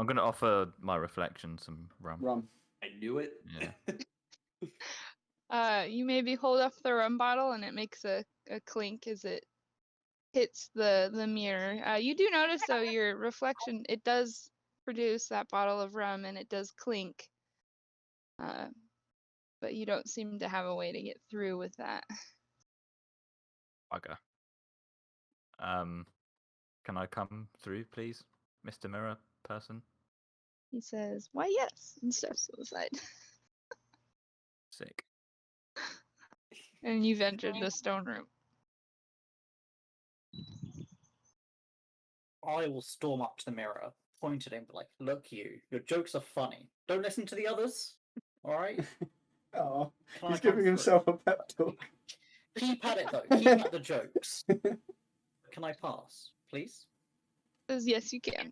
gonna offer my reflection some rum. Rum. I knew it. Yeah. You maybe hold up the rum bottle and it makes a clink as it hits the mirror. You do notice though your reflection, it does produce that bottle of rum and it does clink. But you don't seem to have a way to get through with that. Okay. Can I come through, please, Mr. Mirror person? He says, "Why, yes," and steps to the side. Sick. And you've entered the stone room. I will storm up to the mirror, point at him, be like, "Look, your jokes are funny. Don't listen to the others. All right." Oh, Can I he's come giving through? himself a pep talk. Keep at it though. Keep at the jokes. Can I pass, please? Says, "Yes, you can."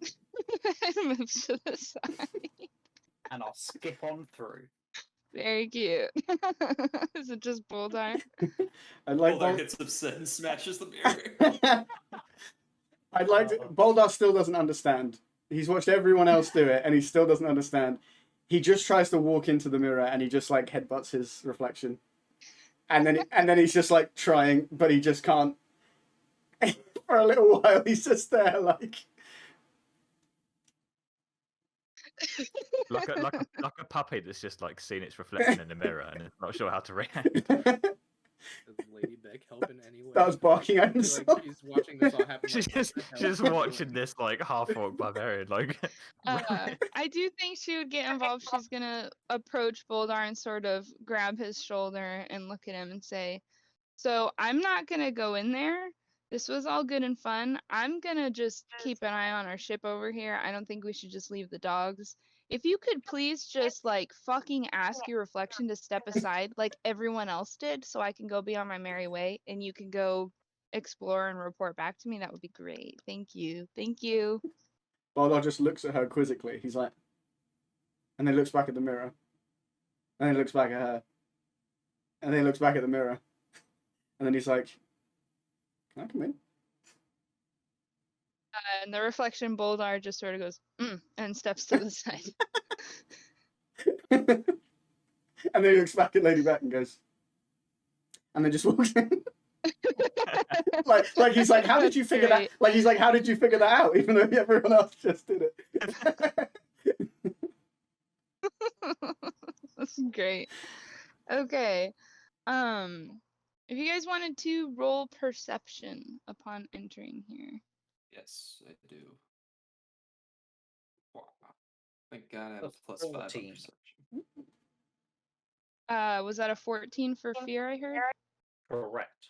And moves to the side. And I'll skip on through. Very cute. Is it just Boldar? I'd like Boldar Bol- gets upset and smashes the mirror. I'd like to. Boldar still doesn't understand. He's watched everyone else do it, and he still doesn't understand. He just tries to walk into the mirror, and he just like headbutts his reflection, and then he's just like trying, but he just can't. For a little while, he's just there, like. Like a puppy that's just like seen its reflection in the mirror and is not sure how to react. Does Lady Beck help in any way? That was barking at I feel himself. like she's watching this all happen. She's like, what just, the hell she's is just she watching doing? this like half-orc barbarian. Like, I do think she would get involved. She's gonna approach Boldar and sort of grab his shoulder and look at him and say, "So I'm not gonna go in there. This was all good and fun. I'm gonna just keep an eye on our ship over here. I don't think we should just leave the dogs. If you could please just like fucking ask your reflection to step aside like everyone else did so I can go be on my merry way and you can go explore and report back to me, that would be great. Thank you. Thank you." Boldar just looks at her quizzically. He's like, and then looks back at the mirror, and then looks back at her, and then he looks back at the mirror, and then he's like, "Can I come in?" And the reflection Boldar just sort of goes, and steps to the side. And then he looks back at Lady Beck and goes, and then just walks in. like he's like, how did you figure that? Like he's like, how did you figure that out? Even though everyone else just did it. That's great. Okay. If you guys wanted to roll perception upon entering here. Yes, I do. Wow. Thank God I have a That's plus 5 on 14. perception. Was that a 14 for fear, I heard? Correct.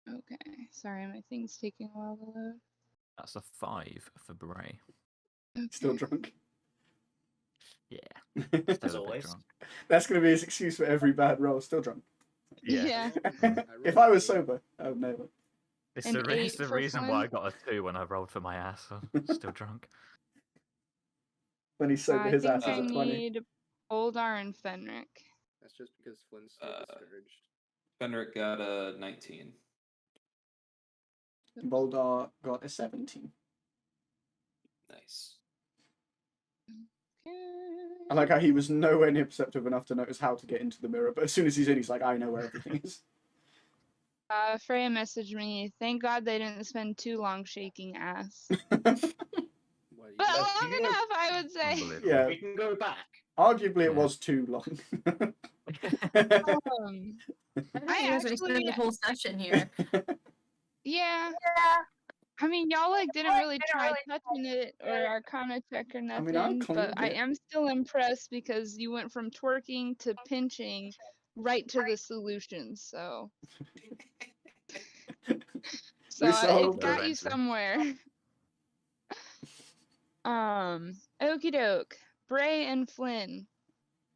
Okay. Sorry, my thing's taking a while to load. That's a 5 for Bray. Still Okay. drunk. Yeah. As Still a bit always. drunk. That's gonna be his excuse for every bad roll. Still drunk. Yeah. If I was sober, I would never. It's An the, it's 8 the for reason Flynn? why I got a 2 when I rolled for my ass. I'm still drunk. When he's sober, I his think ass is I a 20. need Boldar and Fenric. That's just because Flynn's still discouraged. Fenric got a 19. Boldar got a 17. Nice. I like how he was nowhere near perceptive enough to notice how to get into the mirror, but as soon as he's in, he's like, I know where everything is. Freya messaged me. Thank God they didn't spend too long shaking ass. What, you But guys- long enough, I would say. Unbelievable. Yeah. We can go back. Arguably, it Yeah. was too long. I thought I you guys were spending the actually- whole session here. Yeah. I mean, y'all like didn't really try touching it or Arcana check or nothing, mean, I but cleaned I it. am still impressed because you went from twerking to pinching right to the solutions. So We it solved got it. you somewhere. Okie doke. Bray and Flynn.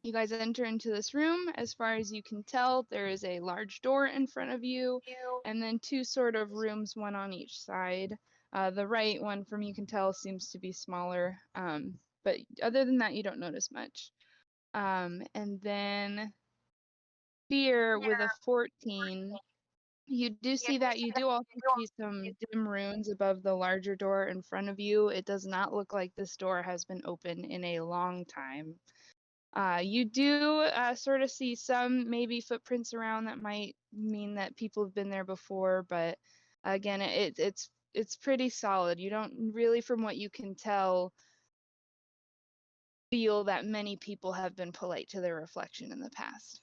You guys enter into this room. As far as you can tell, there is a large door in front of you, and then two sort of rooms, one on each side. The right one, from you can tell, seems to be smaller, but other than that, you don't notice much. And then Fear with a 14. You do see that. You do also see some dim runes above the larger door in front of you. It does not look like this door has been open in a long time. You do sort of see some maybe footprints around that might mean that people have been there before, but again, it's pretty solid. You don't really, from what you can tell, feel that many people have been polite to their reflection in the past.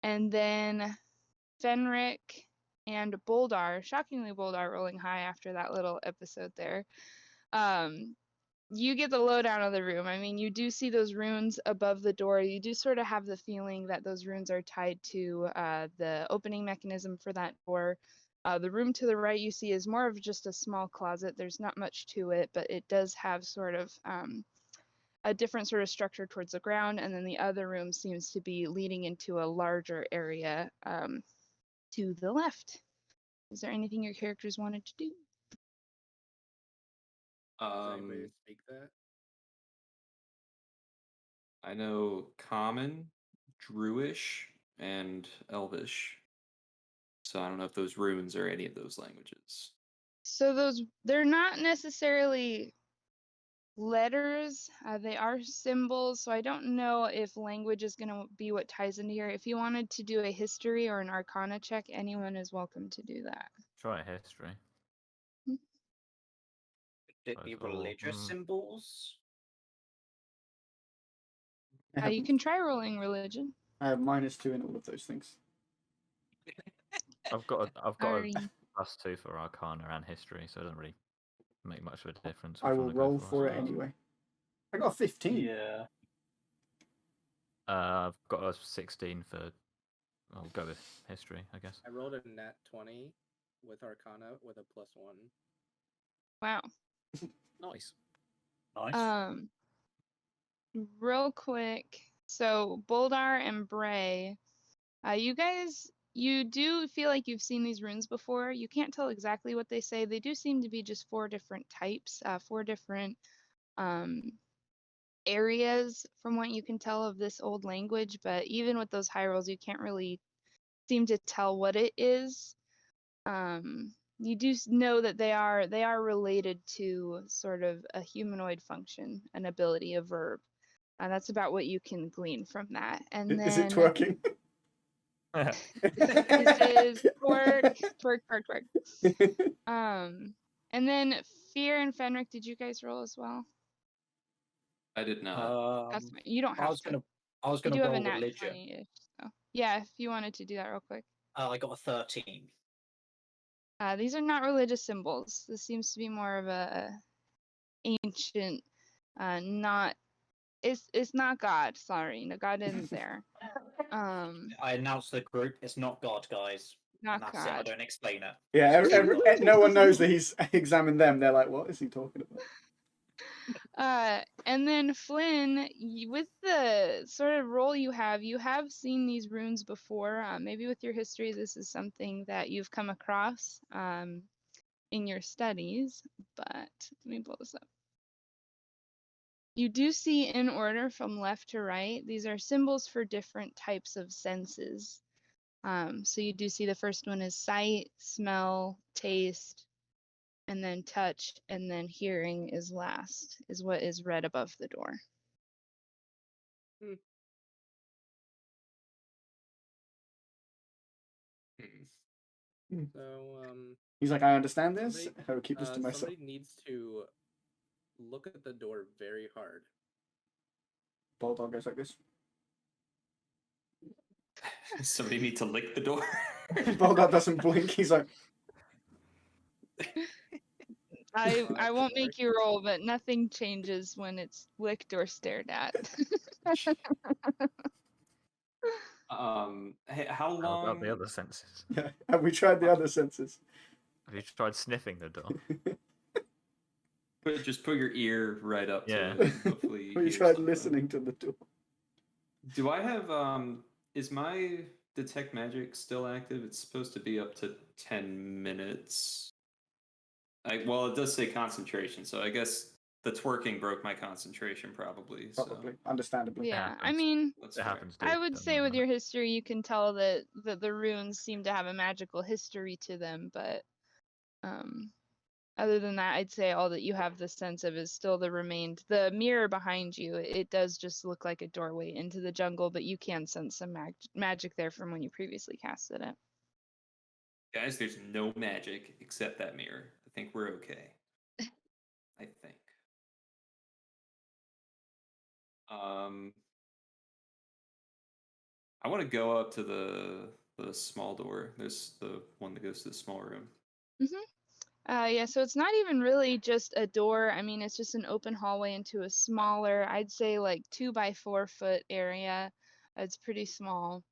And then Fenric and Boldar, shockingly Boldar rolling high after that little episode there. You get the lowdown of the room. I mean, you do see those runes above the door. You do sort of have the feeling that those runes are tied to the opening mechanism for that door. The room to the right you see is more of just a small closet. There's not much to it, but it does have sort of a different sort of structure towards the ground. And then the other room seems to be leading into a larger area to the left. Is there anything your characters wanted to do? Does anybody speak that? I know Common, Druish, and Elvish. So I don't know if those runes are any of those languages. So they're not necessarily letters. They are symbols. So I don't know if language is going to be what ties into here. If you wanted to do a history or an arcana check, anyone is welcome to do that. Try history. Could it be Both or- religious symbols? You can try rolling religion. I have -2 in all of those things. I've got a Alrighty. +2 for Arcana and History, so it doesn't really make much of a difference. I which will one to go roll for it so- anyway. I got a 15. Yeah. I've got a 16 for. I'll go with History, I guess. I rolled a nat 20 with Arcana with a +1. Wow. Nice. Nice. Real quick. So Boldar and Bray, you guys, you do feel like you've seen these runes before. You can't tell exactly what they say. They do seem to be just 4 different types, 4 different areas from what you can tell of this old language. But even with those high rolls, you can't really seem to tell what it is. You do know that they are related to sort of a humanoid function, an ability, a verb. That's about what you can glean from that. And Is it then twerking? This is twerk. And then Fear and Fenric, did you guys roll as well? I did not. That's fine. You don't I have was to. gonna I was You gonna do have a roll nat religion. 20-ish. So yeah, if you wanted to do that real quick. I got a 13. These are not religious symbols. This seems to be more of a ancient, not. It's not God. Sorry, no, God isn't there. I announced to the group it's not God, guys. Not And that's it. I God. don't explain it. Yeah, It's just not God. no one knows that he's examined them. They're like, what is he talking about? And then Flynn, with the sort of role you have seen these runes before. Maybe with your history, this is something that you've come across in your studies. But let me pull this up. You do see in order from left to right. These are symbols for different types of senses. So you do see the first one is sight, smell, taste, and then touch, and then hearing is last, is what is read above the door. So, He's like, I understand this. somebody, I will keep this to myself. somebody needs to look at the door very hard. Boldar goes like this. Somebody need to lick the door. Boldar doesn't blink. He's like, I won't make you roll, but nothing changes when it's licked or stared at. Hey, how How about long? the other senses? yeah. Have we tried the other senses? Have you tried sniffing the door? Just put your ear right up Yeah. to it. And hopefully, you Have you hear tried something. listening to the door? Do I have Is my detect magic still active? It's supposed to be up to 10 minutes. Well, it does say concentration, so I guess the twerking broke my concentration probably. Probably, understandably. Yeah, I happens. mean, That's It fair. happens. I would say with your history, you can tell that the runes seem to have a magical history to them, but other than that, I'd say all that you have the sense of is still the mirror behind you. It does just look like a doorway into the jungle, but you can sense some magic there from when you previously casted it. Guys, there's no magic except that mirror. I think we're okay. I think. I want to go up to the small door. There's the one that goes to the small room. Yeah, so it's not even really just a door. I mean, it's just an open hallway into a smaller, I'd say like 2 by 4 foot area. It's pretty small.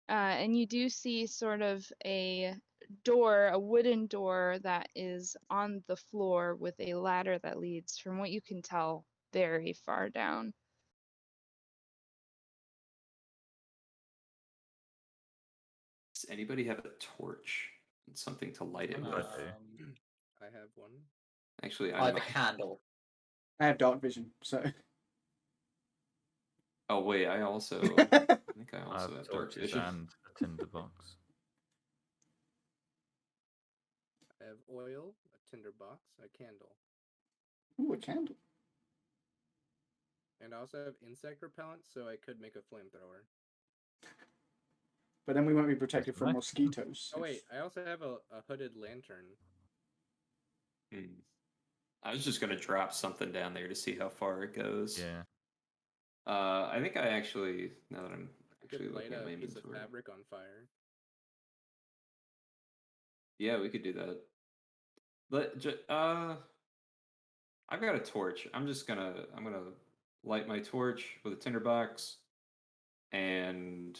And you do see sort of a door, a wooden door that is on the floor with a ladder that leads, from what you can tell, very far down. Does anybody have a torch and something to light it with? I have one. Actually, I have a might. candle. I have dark vision, so. Oh wait, I think I I also have have dark torches vision. and a tinderbox. I have oil, a tinderbox, a candle. Ooh, a candle. And I also have insect repellent, so I could make a flamethrower. But then we won't be protected from nice. mosquitoes. Oh wait, I also have a hooded lantern. I was just gonna drop something down there to see how far it goes. Yeah. I think I actually, now that I'm I could actually light looking at my a piece of inventory. fabric on fire. Yeah, we could do that. I've got a torch. I'm gonna light my torch with a tinderbox, and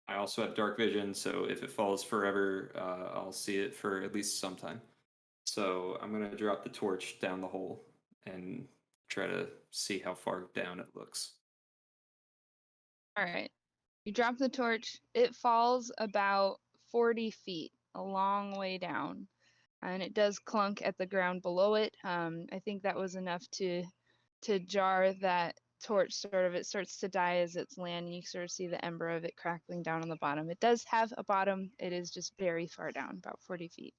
I also have dark vision. So if it falls forever, I'll see it for at least some time. So I'm gonna drop the torch down the hole and try to see how far down it looks. All right. You drop the torch. It falls about 40 feet, a long way down. And it does clunk at the ground below it. I think that was enough to jar that torch. Sort of, it starts to die as it's landing. You sort of see the ember of it crackling down on the bottom. It does have a bottom. It is just very far down, about 40 feet.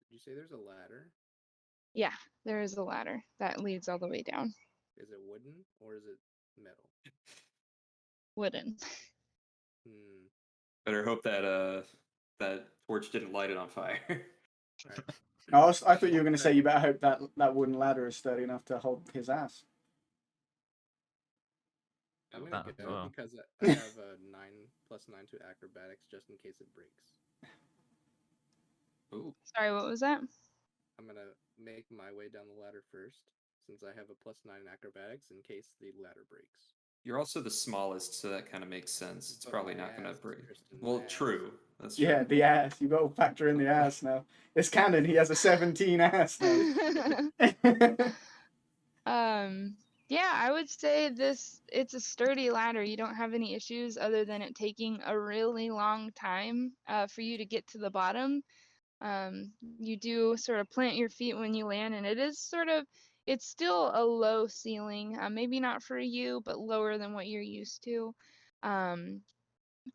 Did you say there's a ladder? Yeah, there is a ladder that leads all the way down. Is it wooden or is it metal? Wooden. Hmm. Better hope that that torch didn't light it on fire. I thought you were going to say you better hope that wooden ladder is sturdy enough to hold his ass. I'm gonna That as go well. because I have a 9+9 to acrobatics just in case it breaks. Ooh. Sorry, what was that? I'm gonna make my way down the ladder first, since I have a +9 in acrobatics in case the ladder breaks. You're also the smallest, so that kind of makes sense. It's But probably my not going to ass, break. Tristan, Well, my ass. true. That's true. Yeah, the ass. You got to factor in the ass now. It's canon. He has a 17 ass now. Yeah, I would say it's a sturdy ladder. You don't have any issues other than it taking a really long time for you to get to the bottom. You do sort of plant your feet when you land, and it's still a low ceiling. Maybe not for you, but lower than what you're used to. And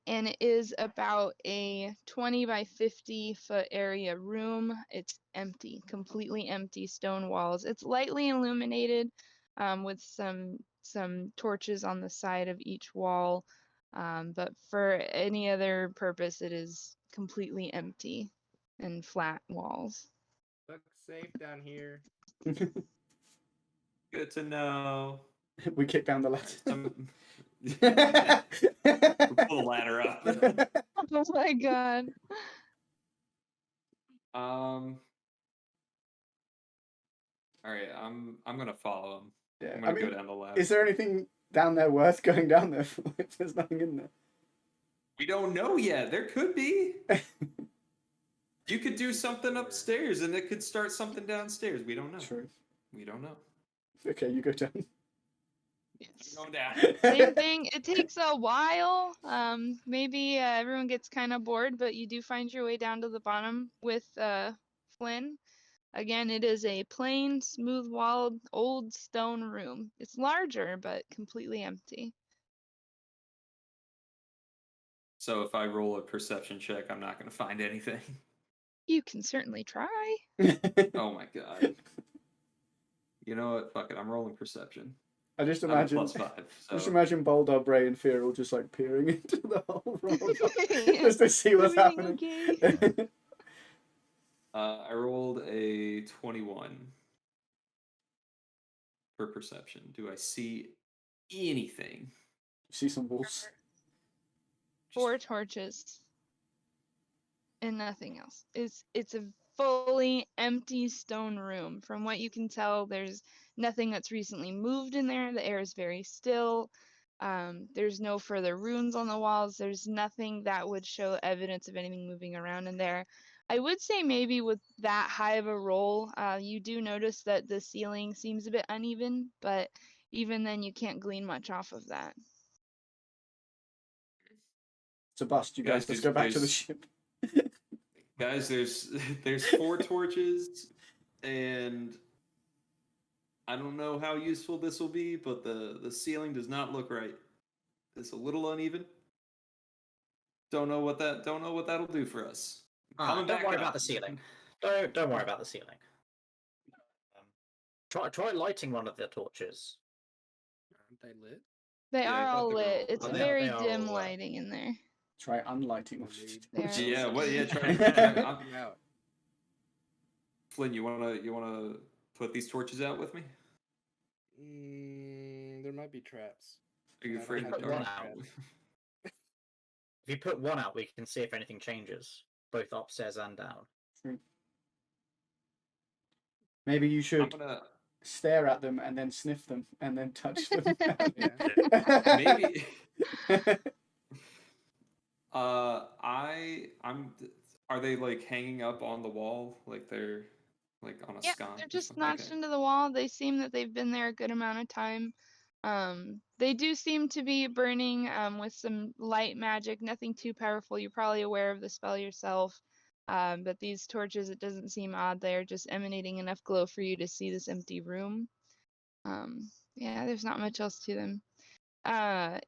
it is about a 20 by 50 foot area room. It's empty, completely empty stone walls. It's lightly illuminated with some torches on the side of each wall, but for any other purpose, it is completely empty and flat walls. Looks safe down here. Good to know. We kick down the ladder. We pull the ladder up. Oh my god. All right, I'm gonna follow him. Yeah, I'm I gonna mean, go down the ladder. is there anything down there worth going down there for if there's nothing in there? We don't know yet. There could be. You could do something upstairs, and it could start something downstairs. We don't know. True. We don't know. Okay, you go down. Yes. I'm going down. Same thing. It takes a while. Maybe everyone gets kind of bored, but you do find your way down to the bottom with Flynn. Again, it is a plain, smooth-walled, old stone room. It's larger, but completely empty. So if I roll a perception check, I'm not gonna find anything. You can certainly try. Oh my god. You know what? Fuck it. I'm rolling perception. I just I'm a imagine. +5. Just So imagine Boldar, Bray, and Fear all just like peering into the whole roll Yeah. just to see what's Everything happening. okay? I rolled a 21 for perception. Do I see anything? See some wolves. 4 torches and nothing else. It's a fully empty stone room. From what you can tell, there's nothing that's recently moved in there. The air is very still. There's no further runes on the walls. There's nothing that would show evidence of anything moving around in there. I would say maybe with that high of a roll, you do notice that the ceiling seems a bit uneven, but even then you can't glean much off of that. It's a bust, you guys. Let's go back to the ship. Guys, there's 4 torches, and I don't know how useful this will be, but the ceiling does not look right. It's a little uneven. Don't know what that'll do for us. Coming Don't back worry up. about the ceiling. Don't worry about the ceiling. Try lighting one of the torches. Aren't they lit? They Yeah, I are thought all they were lit. all It's lit. They very are dim all lit. lighting in there. Try unlighting. They are Yeah, lit. what? Yeah, try. Them out. Flynn, you wanna put these torches out with me? There might be traps. Are you I afraid don't of the have one dark? out. If you put one out, we can see if anything changes, both upstairs and down. Maybe you I'm should gonna stare at them and then sniff them and then touch them. Yeah. maybe. I'm. Are they like hanging up on the wall, like they're like on a Yeah, sconce? they're or just something? notched Okay. into the wall. They seem that they've been there a good amount of time. They do seem to be burning with some light magic, nothing too powerful. You're probably aware of the spell yourself. But these torches, it doesn't seem odd. They're just emanating enough glow for you to see this empty room. Yeah, there's not much else to them.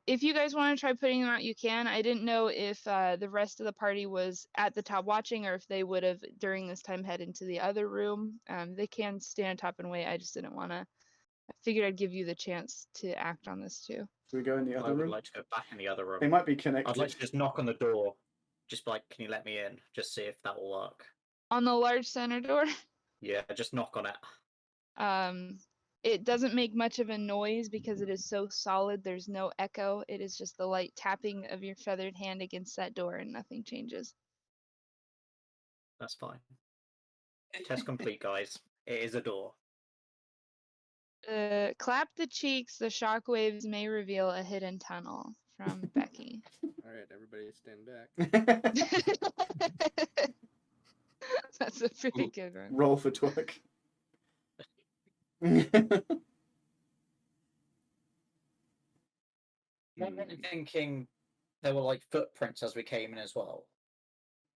If you guys want to try putting them out, you can. I didn't know if the rest of the party was at the top watching or if they would have during this time head into the other room. They can stand top and wait. I just didn't want to. I figured I'd give you the chance to act on this too. Should we go in the I other would room? like to go back in the other room. They might be I'd connected. like to just knock on the door. Just be like, can you let me in? Just see if that will work. On the large center door, Yeah, just knock on it. it doesn't make much of a noise because it is so solid. There's no echo. It is just the light tapping of your feathered hand against that door, and nothing changes. That's fine. Test complete, guys. It is a door. Clap the cheeks. The shockwaves may reveal a hidden tunnel from Becky. All right, everybody stand back. That's a pretty good one. Roll for twerk. I'm thinking there were like footprints as we came in as well.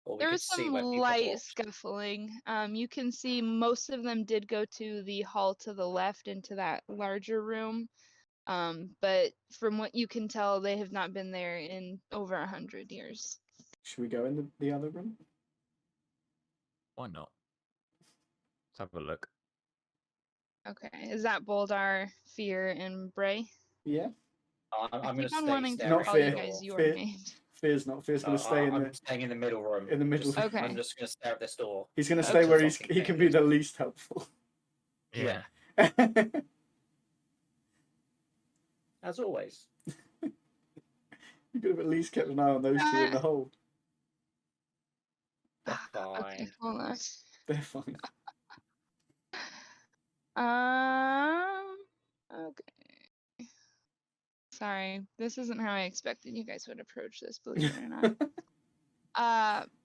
Or we There could was see some where people light walked. scuffling. You can see most of them did go to the hall to the left into that larger room. But from what you can tell, they have not been there in over 100 years. Should we go in the other room? Why not? Let's have a look. Okay, is that Boldar, Fear, and Bray? Yeah. I'm I going to keep on stay wanting to staring Not call at you the Fear. guys door. your Fear. name. Fear's not. Fear's gonna stay I'm in staying in the middle room. in the middle. Just- Okay. I'm just going to stare at this door. He's gonna Okay. stay where Something he can be the least helpful. Yeah. As always. You could have at least kept an eye on those two in the hole. They're Okay, fine. hold on. They're fine. Okay. Sorry, this isn't how I expected you guys would approach this, believe it or not.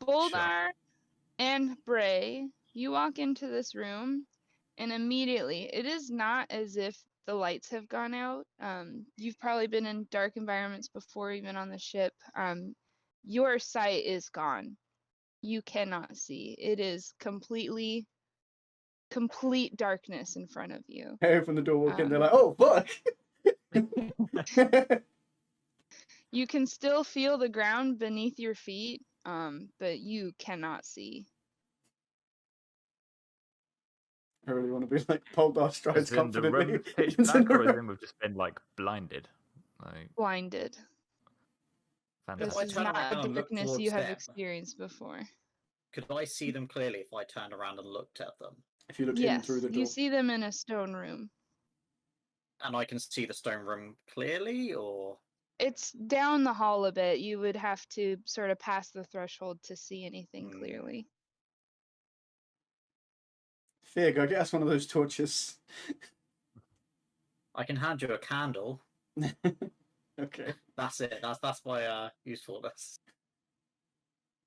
Boldar and Bray, you walk into this room, and immediately, it is not as if the lights have gone out. You've probably been in dark environments before, even on the ship. Your sight is gone. You cannot see. It is complete darkness in front of you. They open the door, walk in. They're like, "Oh fuck!" You can still feel the ground beneath your feet, but you cannot see. I really want to be like Boldar strides Is in the confidently. room pitch into the black, or is room. in we've just been like blinded? Like, Blinded. This I is fantastic. turn not around a and look darkness towards you have them. experienced before. Could I see them clearly if I turned around and looked at them? If you looked in Yes, through the door, you see them in a stone room. And I can see the stone room clearly, or It's down the hall a bit. You would have to sort of pass the threshold to see anything clearly. Fear, go get us one of those torches. I can hand you a candle. Okay, That's it. That's my usefulness.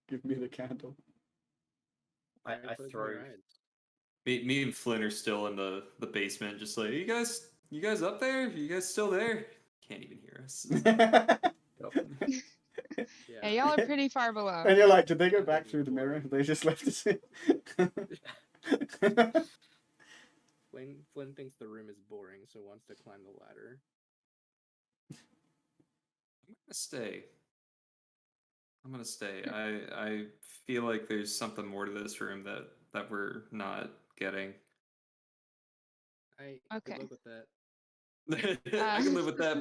give me the candle. I Alright, close threw. your eyes. Me and Flynn are still in the basement, just like, you guys up there? You guys still there? Can't even hear us. Yeah. Hey, y'all are pretty far below. And you're like, did they go back through the mirror? They just left us in. Flynn thinks the room is boring, so wants to climb the ladder. I'm gonna stay. I feel like there's something more to this room that we're not getting. I Okay. could live with that. I can live with that.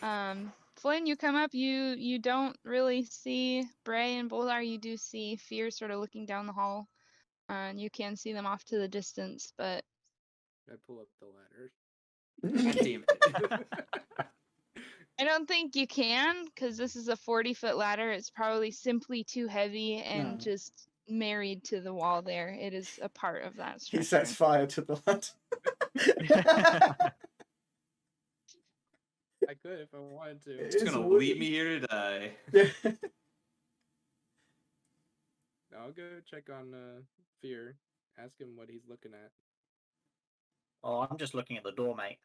Bye. Flynn, you come up. You don't really see Bray and Boldar. You do see Fear sort of looking down the hall, and you can see them off to the distance. But I pull up the ladder. God damn it. I don't think you can, because this is a 40-foot ladder. It's probably simply too heavy and No. just married to the wall there. It is a part of that structure. He sets fire to the ladder. I could if I wanted to. It's gonna leave me here to die. I'll go check on Fear. Ask him what he's looking at. Oh, I'm just looking at the door, mate.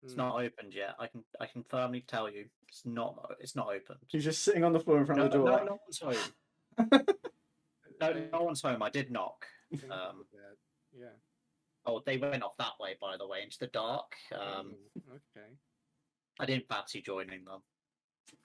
It's not opened yet. I can firmly tell you, it's not opened. He's just sitting on the floor in front of the door. No, like, no one's home. No one's home. I did knock. Think about that. Yeah. Oh, they went off that way, by the way, into the dark. Okay. I didn't fancy joining them.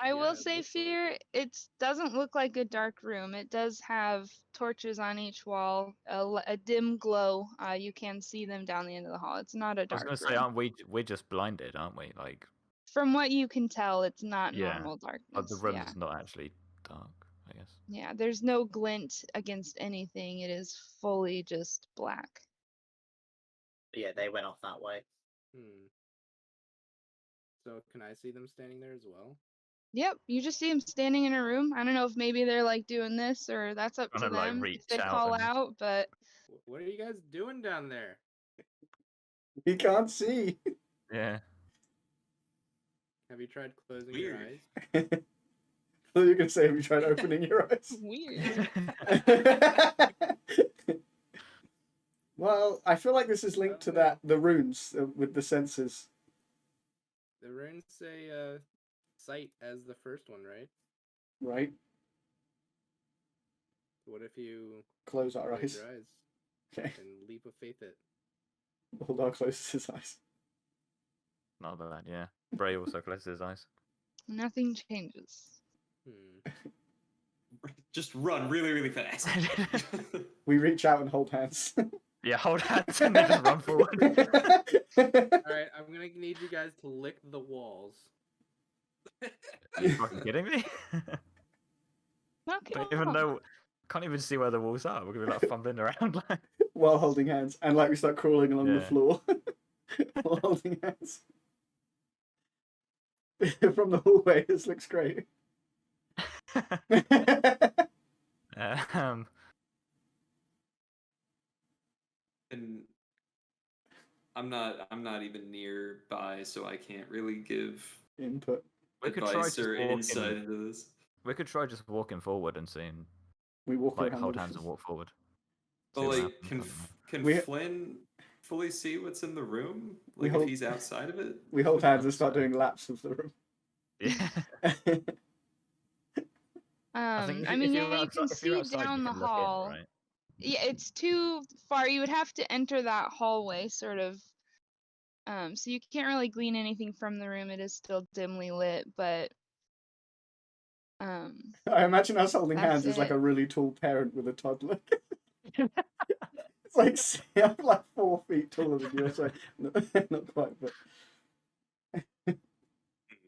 I Yeah, will it say, looks like Fear, it. it doesn't look like a dark room. It does have torches on each wall, a dim glow. You can see them down the end of the hall. It's not a I was dark gonna say, room. aren't we're just blinded, aren't we? Like, from what you can tell, it's not Yeah. normal darkness. The room Yeah. is not actually dark, I guess. Yeah, there's no glint against anything. It is fully just black. Yeah, they went off that way. Hmm. So can I see them standing there as well? Yep, you just see them standing in a room. I don't know if maybe they're like doing this or that's up to Trying to, like, them reach if they out call and- out, but What are you guys doing down there? We can't see. Yeah. Have you tried closing Weird. your eyes? I thought you were going to say, have you tried opening your eyes? weird. Well, I feel like this is linked to that the runes with the senses. The runes say sight as the first one, right? Right? What if you Close our close eyes. your eyes Okay. and leap of faith it? Boldar closes his eyes. Not bad, yeah. Bray also closes his eyes. Nothing changes. Hmm. Just run really, really fast. We reach out and hold hands. Yeah, hold hands and then just run forward. Alright, I'm gonna need you guys to lick the walls. Are you fucking kidding me? Okay. Don't even know. Can't even see where the walls are. We're gonna be like fumbling around. Like... While holding hands. And like we start crawling along the Yeah. floor. While holding hands. From the hallway, this looks great. um, And I'm not even nearby, so I can't really give Input. we could try advice just or walking. insight into this. We could try just walking forward and seeing, We walk like, around hold the- hands and walk forward. But See what like, happens, I can don't know. can We- Flynn fully see what's in the room? We Like, hold- if he's outside of it? We hold hands and start So- doing laps of the room. Yeah. I think mean, you're yeah, you can if you're see outside, down you the can look in, hall. right? Yeah, it's too far. You would have to enter that hallway, sort of. So you can't really glean anything from the room. It is still dimly lit, but I imagine us holding That's hands is like it. a really tall parent with a toddler. It's like I'm like 4 feet taller than you, so not quite, but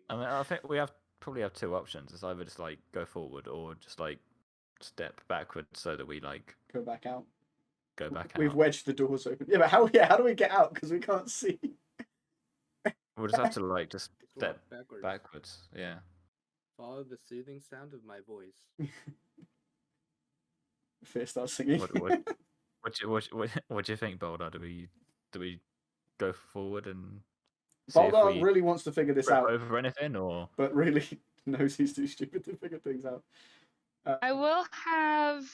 I mean, I think we probably have two options. It's either just like go forward or just like step backwards so that we like go back out. go back We've out. wedged the doors open. Yeah, but how do we get out? Because we can't see. We'll just have to like just Just walk step backwards. backwards. Yeah. Follow the soothing sound of my voice. Fear starts singing. What do you think, Boulder? Do we go forward and see if Boldar we really wants to figure this trip out, over anything, or but really knows he's too stupid to figure things out. I will have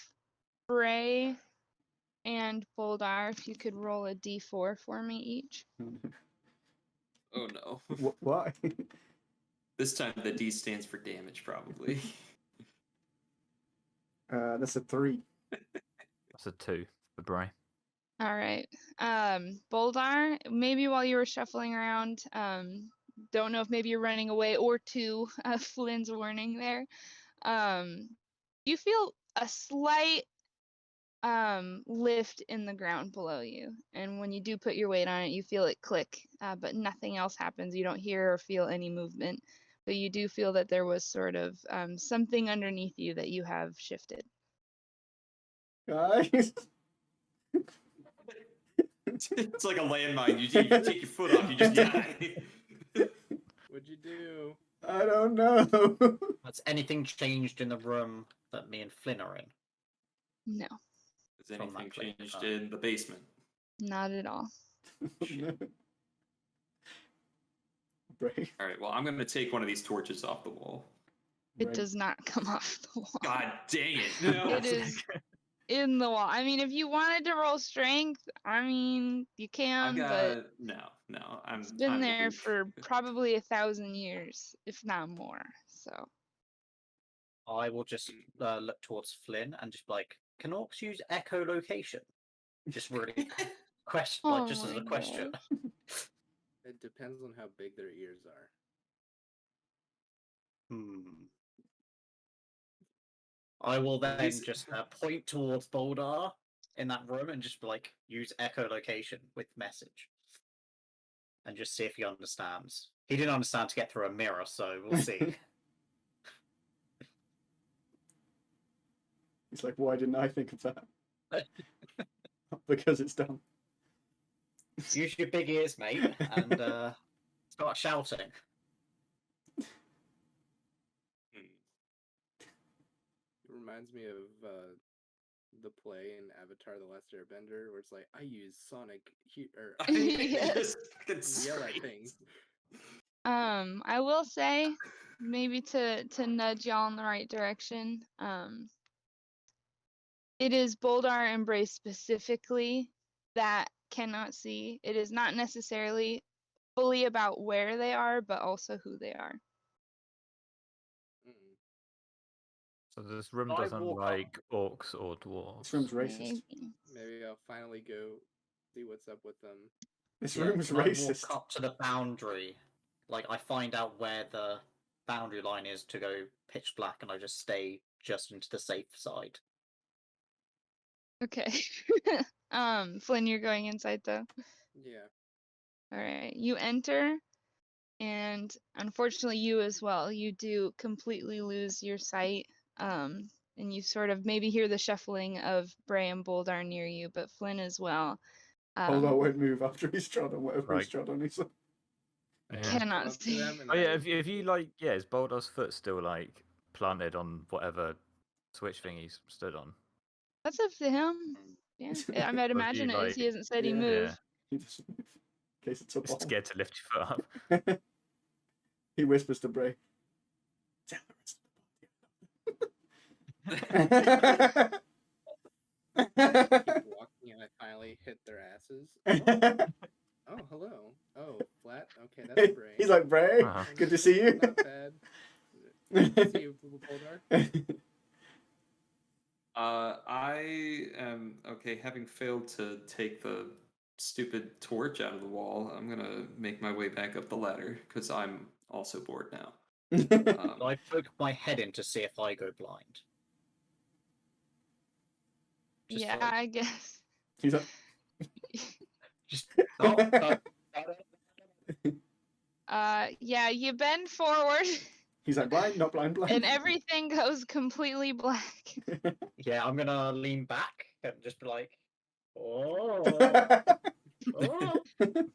Bray and Boldar, if you could roll a d4 for me each. Oh no. Why? This time the D stands for damage, probably. That's a 3. that's a 2 for Bray? All right. Boldar, maybe while you were shuffling around, don't know if maybe you're running away or to Flynn's warning there. You feel a slight lift in the ground below you, and when you do put your weight on it, you feel it click, but nothing else happens. You don't hear or feel any movement, but you do feel that there was sort of something underneath you that you have shifted. Guys, It's like a landmine. You take your foot off, you just die. What'd you do? I don't know. Has anything changed in the room that me and Flynn are in? No, Has From that anything clip, changed in the basement? not at all. No. Bray. All right. Well, I'm gonna take one of these torches off the wall. It Right. does not come off the wall. God dang it! No. It is in the wall. I mean, if you wanted to roll strength, I mean, you I've can, got but no. I'm. it's been I'm there weak. for probably 1,000 years, if not more. So I will just look towards Flynn and just be like, can orcs use echolocation? Just really question, like Oh just as my a question. It depends on how big their ears are. I will then These- just point towards Boldar in that room and just be like, use echolocation with message. and just see if he understands. He didn't understand to get through a mirror, so we'll see. He's like, why didn't I think of that? Because it's dumb. Use your big ears, mate, and start shouting. It reminds me of the play in Avatar: The Last Airbender, where it's like, I use Sonic or Yes. yell at things. I will say, maybe to nudge y'all in the right direction. It is Boldar and Bray specifically that cannot see. It is not necessarily fully about where they are, but also who they are. Mm. So this room I doesn't walk up. like orcs or dwarves. This room's racist. Maybe. Maybe I'll finally go see what's up with them. This Yeah, room's and I racist. walk up to the boundary. Like, I find out where the boundary line is to go pitch black, and I just stay just into the safe side. Okay. Flynn, you're going inside though. Yeah. All right. You enter, and unfortunately, you as well. You do completely lose your sight. And you sort of maybe hear the shuffling of Bray and Boldar near you, but Flynn as well. Boldar won't move after he's trod on whatever he's Right. trod on. He's like, I Yeah. go Cannot up to see. them and Oh yeah, I- if you like, yeah, is Boldar's foot still like planted on whatever switch thing he's stood on? That's up to him. Yeah, I might Or if imagine you, it is. He like- hasn't said he Yeah. moved. Yeah, he doesn't move. In case it's a just bomb. scared to lift your foot up. He whispers to Bray. Tell the rest of the party. keep walking and I finally hit their asses. Oh, hello. Oh, flat. Okay, that's Bray. He's like, Bray, Uh-huh. good to see you. Not bad. See you, Boldar. I am okay. Having failed to take the stupid torch out of the wall, I'm gonna make my way back up the ladder because I'm also bored now. I poke my head in to see if I go blind. Just Yeah, like- I guess. He's like, Just no. Yeah, you bend forward, he's like, blind, not blind, blind. and everything goes completely black. Yeah, I'm gonna lean back and just be like, oh. Oh.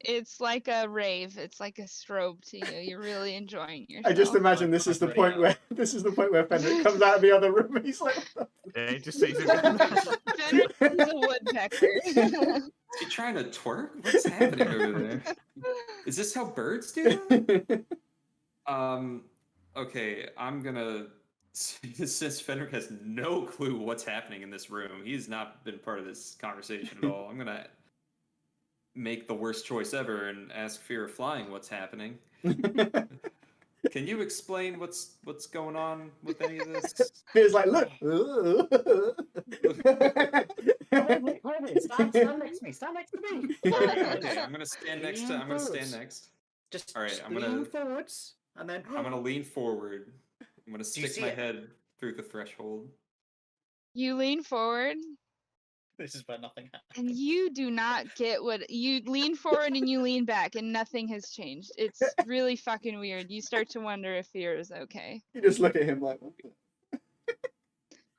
It's like a rave. It's like a strobe to you. You're really enjoying yourself. I just imagine Like, this is the I'm point ready where Fenric comes out of the other room and he's like, Yeah, he just sees it. Fenric is a woodpecker. Is he trying to twerk? What's happening over there? Is this how birds do that? Okay, I'm gonna. Since Fenric has no clue what's happening in this room, he's not been part of this conversation at all. I'm gonna make the worst choice ever and ask Fear of Flying what's happening. Can you explain what's going on with any of this? Fear's like, look. Stand next to me. Stand next to me. Okay, I'm gonna stand next to. I'm gonna stand next. Just, All right, just I'm gonna- lean forwards and then. I'm gonna lean forward. I'm gonna Do you stick see my it? head through the threshold. You lean forward, This is where nothing happens. and you do not get what you lean forward and you lean back, and nothing has changed. It's really fucking weird. You start to wonder if Fear is okay. You just look at him like, what the-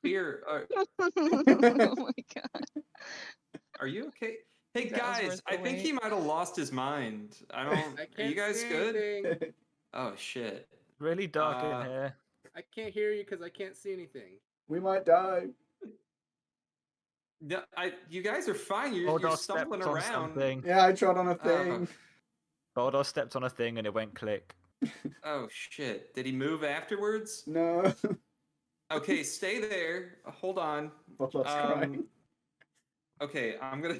Fear, Oh my god. are you okay? Hey That was guys, worth I the think he wait. might have lost his mind. I don't. I Are can't you guys see good? anything. Oh shit. Really dark in here. I can't hear you because I can't see anything. we might die. Yeah, you guys are fine. You're Boldar stumbling stepped on around. something. Yeah, I trod on a thing. Boldar stepped on a thing and it went click. Oh shit. Did he move afterwards? No. Okay, stay there. Hold on. Boldar's crying. Okay, I'm gonna.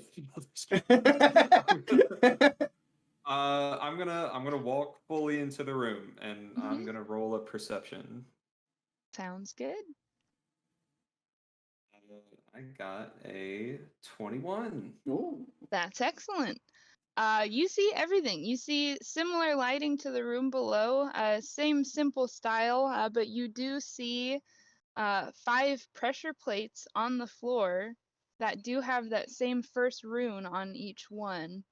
I'm gonna walk fully into the room and I'm Mhm. gonna roll a perception. Sounds good. I got a 21. Ooh. That's excellent. You see everything. You see similar lighting to the room below, same simple style, but you do see 5 pressure plates on the floor that do have that same first rune on each one.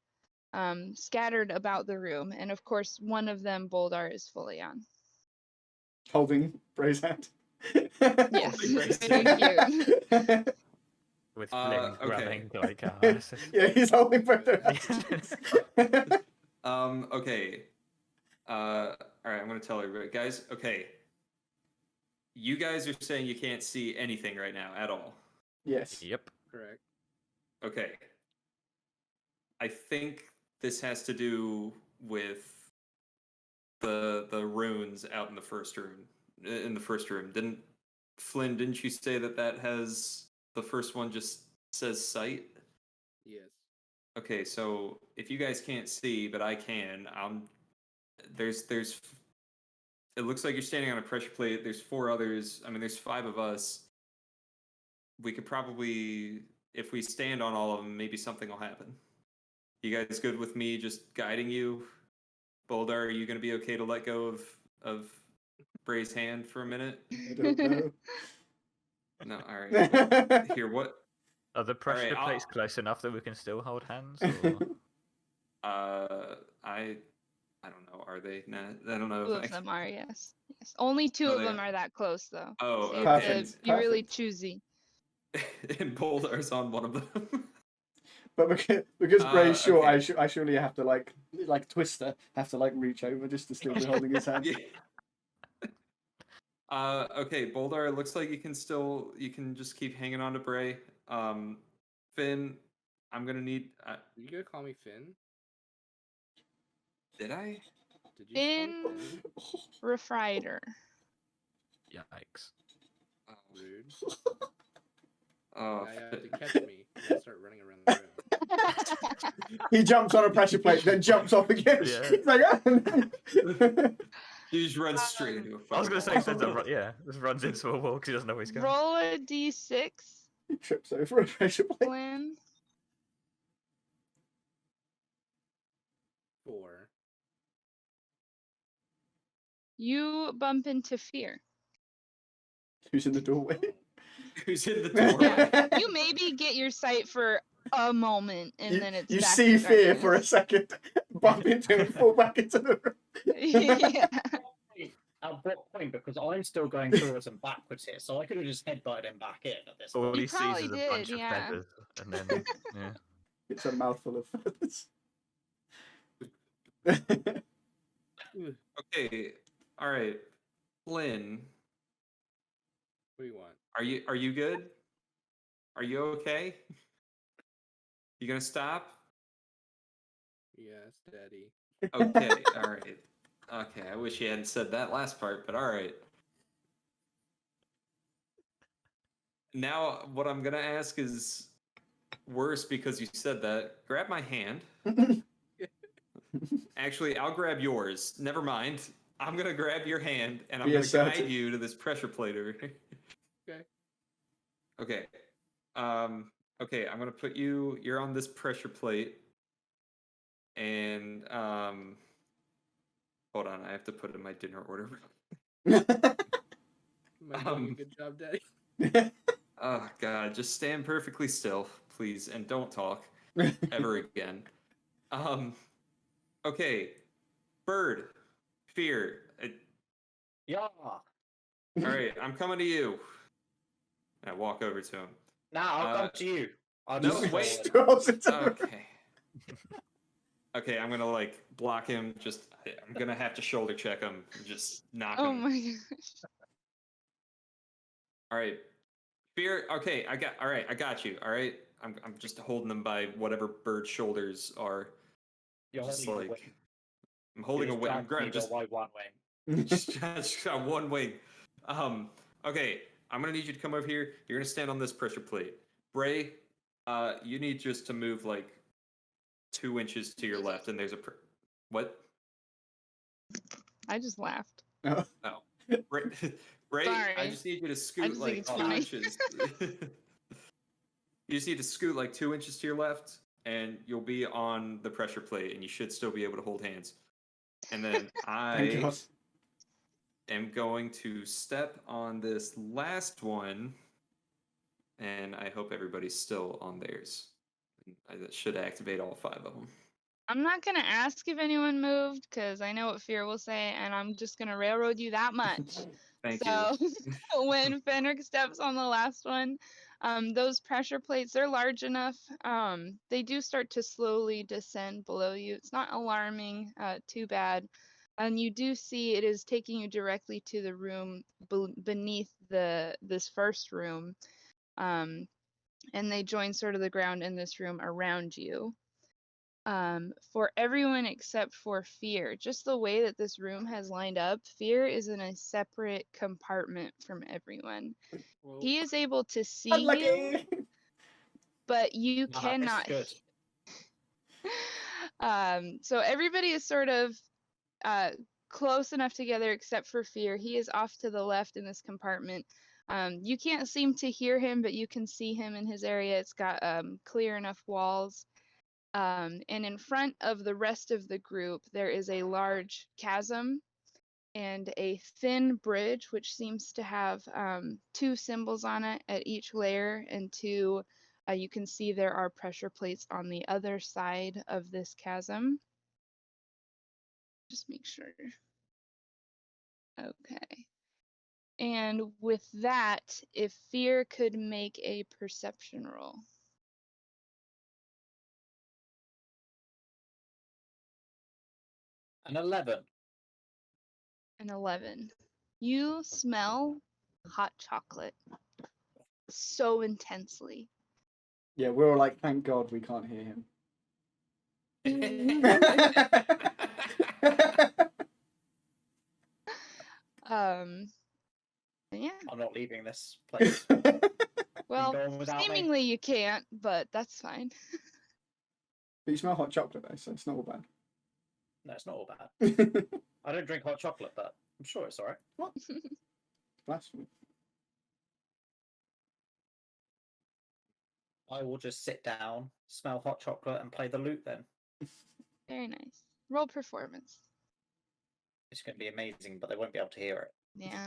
scattered about the room, and of course, one of them, Boldar, is fully on. Holding Bray's hand. Yes, Bray's very cute. With Flynn okay. grabbing like asses. Yeah, he's holding both their hands. Okay. All right, I'm gonna tell everybody, guys. Okay. You guys are saying you can't see anything right now at all. Yes. Yep. Correct. Okay. I think this has to do with the runes out in the first room. Didn't you say that has the first one just says sight? Yes. Okay, so if you guys can't see, but I can, there's it looks like you're standing on a pressure plate. There's 4 others. I mean, there's 5 of us. We could probably, if we stand on all of them, maybe something will happen. You guys good with me just guiding you? Boldar, are you going to be okay to let go of Bray's hand for a minute? I don't know. No, all right. Here, what? Are the pressure I'll- plates close enough that we can still hold hands? Or... I don't know. Are they? Nah, I don't know. 2 If of them are, yes. Yes. Only 2 Oh, of they them are. are that close, though. Oh, So you okay. have to be really Perfect. choosy. And Boldar's on one of them. But because Bray's short, okay. I surely have to like Twister, have to like reach over just to still be holding his hand. Yeah. Okay, Boldar, it looks like you can just keep hanging on to Bray. Finn, I'm gonna need. You gonna call me Finn? Did I? Did you just call me Finn Finn? Refrider. Yikes. Rude. Oh, Now you have to catch me. You gotta start running around the room. He jumps on a pressure plate, then jumps off again. Yeah. He's like, "Ah." you just run straight into a I was going to say, fireball. just runs into a wall because he doesn't know where he's going. Roll a d6, He trips over a pressure plate. Flynn. 4. You bump into Fear. Who's in the doorway? Who's in the doorway? Yeah. You maybe get your sight for a moment, and then it's you back see to Fear for a darkness. second, bump into him and fall back into the room. Yeah. At what point? Because I'm still going forwards and backwards here, so I could have just headbutted him back in at this All point. he You sees probably is a did, bunch of yeah. feathers, and then yeah. It's a mouthful of feathers. Okay, all right, Flynn, What do you want? are you good? Are you okay? You gonna stop? Yes, Daddy. Okay, all right. Okay, I wish you hadn't said that last part, but all right. Now, what I'm gonna ask is worse because you said that. Grab my hand. Actually, I'll grab yours. Never mind. I'm gonna grab your hand and I'm Be gonna guide assertive. you to this pressure plater. Okay. Okay. Okay, I'm gonna put you. You're on this pressure plate, and hold on. I have to put in my dinner order. Am I doing a good job, Daddy? Oh God, just stand perfectly still, please, and don't talk ever again. Okay, Bird, Fear. Yeah. All right, I'm coming to you. I walk over to him. Now I'll come to you. I'll no, just wait. Strolls into the room. Okay. Okay, I'm gonna like block him. I'm gonna have to shoulder check him. And just knock Oh him. my gosh. All right, Fear. Okay, All right, I got you. All right, I'm just holding him by whatever Bird's shoulders are. You're Just holding a like wing. I'm holding a wing. I'm grabbing just one wing. just got one wing. Okay, I'm gonna need you to come over here. You're gonna stand on this pressure plate. Bray, you need just to move like 2 inches to your left, and there's a what? I just laughed. Oh. Oh, Bray, Sorry. I just need you to I scoot just think like it's 2 funny. inches. You just need to scoot like 2 inches to your left, and you'll be on the pressure plate, and you should still be able to hold hands. And then Thank I God. am going to step on this last one, and I hope everybody's still on theirs. That should activate all 5 of them. I'm not gonna ask if anyone moved because I know what Fear will say, and I'm just gonna railroad you that much. Thank So you. when Fenric steps on the last one, those pressure plates, they're large enough. They do start to slowly descend below you. It's not alarming, too bad. And you do see it is taking you directly to the room beneath this first room. And they join sort of the ground in this room around you. For everyone except for Fear, just the way that this room has lined up, Fear is in a separate compartment from everyone. Well, He is able to see you, Unlucky. but you Ah, this is cannot. good. So everybody is sort of close enough together except for Fear. He is off to the left in this compartment. You can't seem to hear him, but you can see him in his area. It's got clear enough walls. And in front of the rest of the group, there is a large chasm and a thin bridge, which seems to have two symbols on it at each layer, and you can see there are pressure plates on the other side of this chasm. Just make sure. Okay. And with that, if Fear could make a perception roll. An 11. An 11. You smell hot chocolate so intensely. Yeah, we're all like, thank God we can't hear him. Yeah. I'm not leaving this place. Well, going without me? seemingly you can't, but that's fine. But you smell hot chocolate though, so it's not all bad. No, it's not all bad. I don't drink hot chocolate, but I'm sure it's alright. What? Blasphemy. I will just sit down, smell hot chocolate, and play the lute then. Very nice. Roll performance. It's going to be amazing, but they won't be able to hear it. Yeah,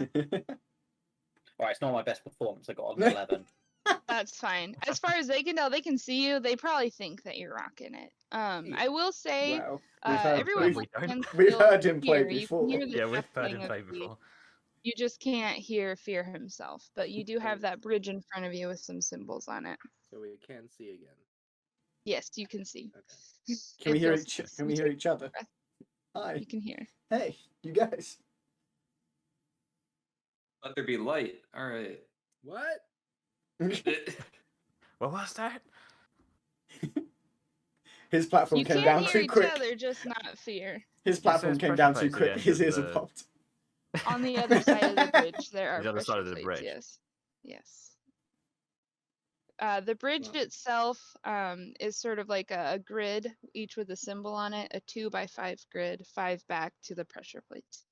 Alright, it's not my best performance. I got an 11. that's fine. As far as they can tell, they can see you. They probably think that you're rocking it. I will say, Well, everyone we don't. can we've still heard him play hear. You before. can hear the Yeah, we've heard shuffling him of play feet. before. You just can't hear Fear himself, but you do have that bridge in front of you with some symbols on it. so we can see again. Yes, you can see. Okay. Can we It hear feels each? nice. Can You we hear take each other? a breath, Hi. You can hear. Hey, you guys. Let there be light. All right. What? What was that? His platform You came can down hear too each quick. other, just not Fear. His platform says came pressure down too plates at the quick. end His of ears have the- popped. On the other side of the bridge, there are The other side pressure of the plates, bridge. yes. Yes. The bridge Wow. itself is sort of like a grid, each with a symbol on it, a 2x5 grid, 5 back to the pressure plates.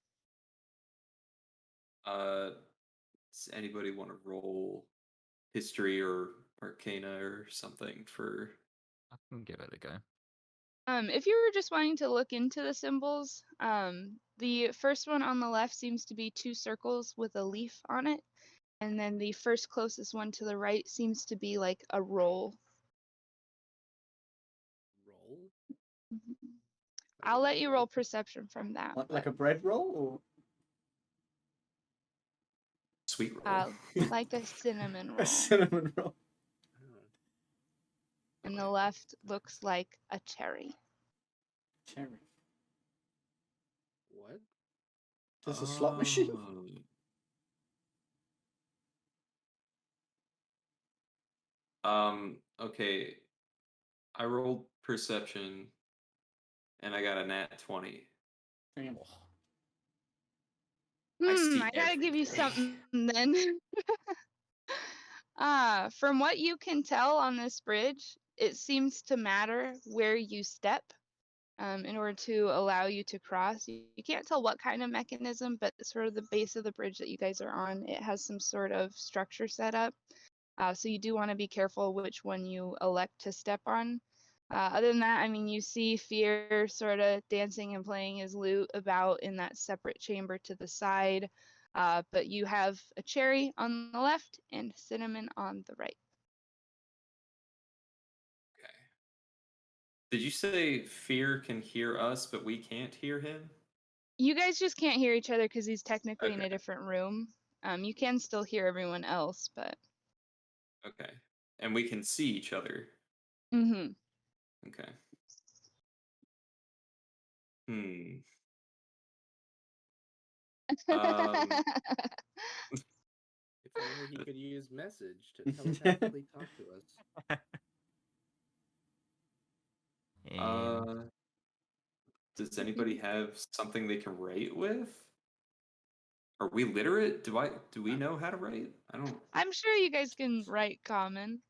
Does anybody want to roll history or arcana or something for? I can give it a go. If you were just wanting to look into the symbols, the first one on the left seems to be 2 circles with a leaf on it. And then the first closest one to the right seems to be like a roll. Roll? I'll let you roll perception from that. Like but, a bread roll, Sweet roll. like a cinnamon or roll. a cinnamon roll? Oh, And the left looks like a cherry. Cherry. what? There's a slot machine. Okay. I rolled perception, and I got a nat 20. Damn. I see I gotta give you everything. something then. From what you can tell on this bridge, it seems to matter where you step in order to allow you to cross. You can't tell what kind of mechanism, but sort of the base of the bridge that you guys are on, it has some sort of structure set up. So you do want to be careful which one you elect to step on. Other than that, I mean, you see Fear sort of dancing and playing his lute about in that separate chamber to the side. But you have a cherry on the left and cinnamon on the right. Did you say Fear can hear us, but we can't hear him? You guys just can't hear each other because he's technically in a Okay. different room. You can still hear everyone else, but. Okay. And we can see each other. Mm-hmm. Okay. Hmm. Um, If only he could use message to telepathically talk to us. Does anybody have something they can write with? Are we literate? Do we know how to write? I don't. I'm sure you guys can write common.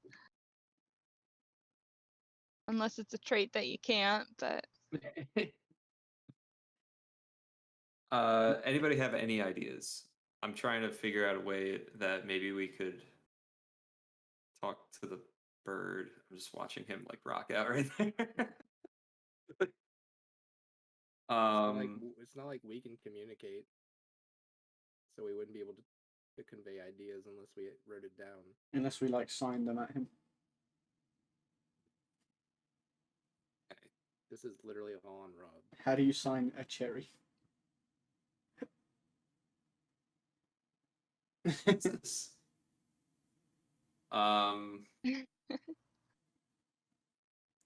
Unless it's a trait that you can't, but. Anybody have any ideas? I'm trying to figure out a way that maybe we could talk to the bird. I'm just watching him like rock out right there. It's not like we can communicate, so we wouldn't be able to convey ideas unless we wrote it down. Unless we like signed them at him. This is literally all on Rob. How do you sign a cherry?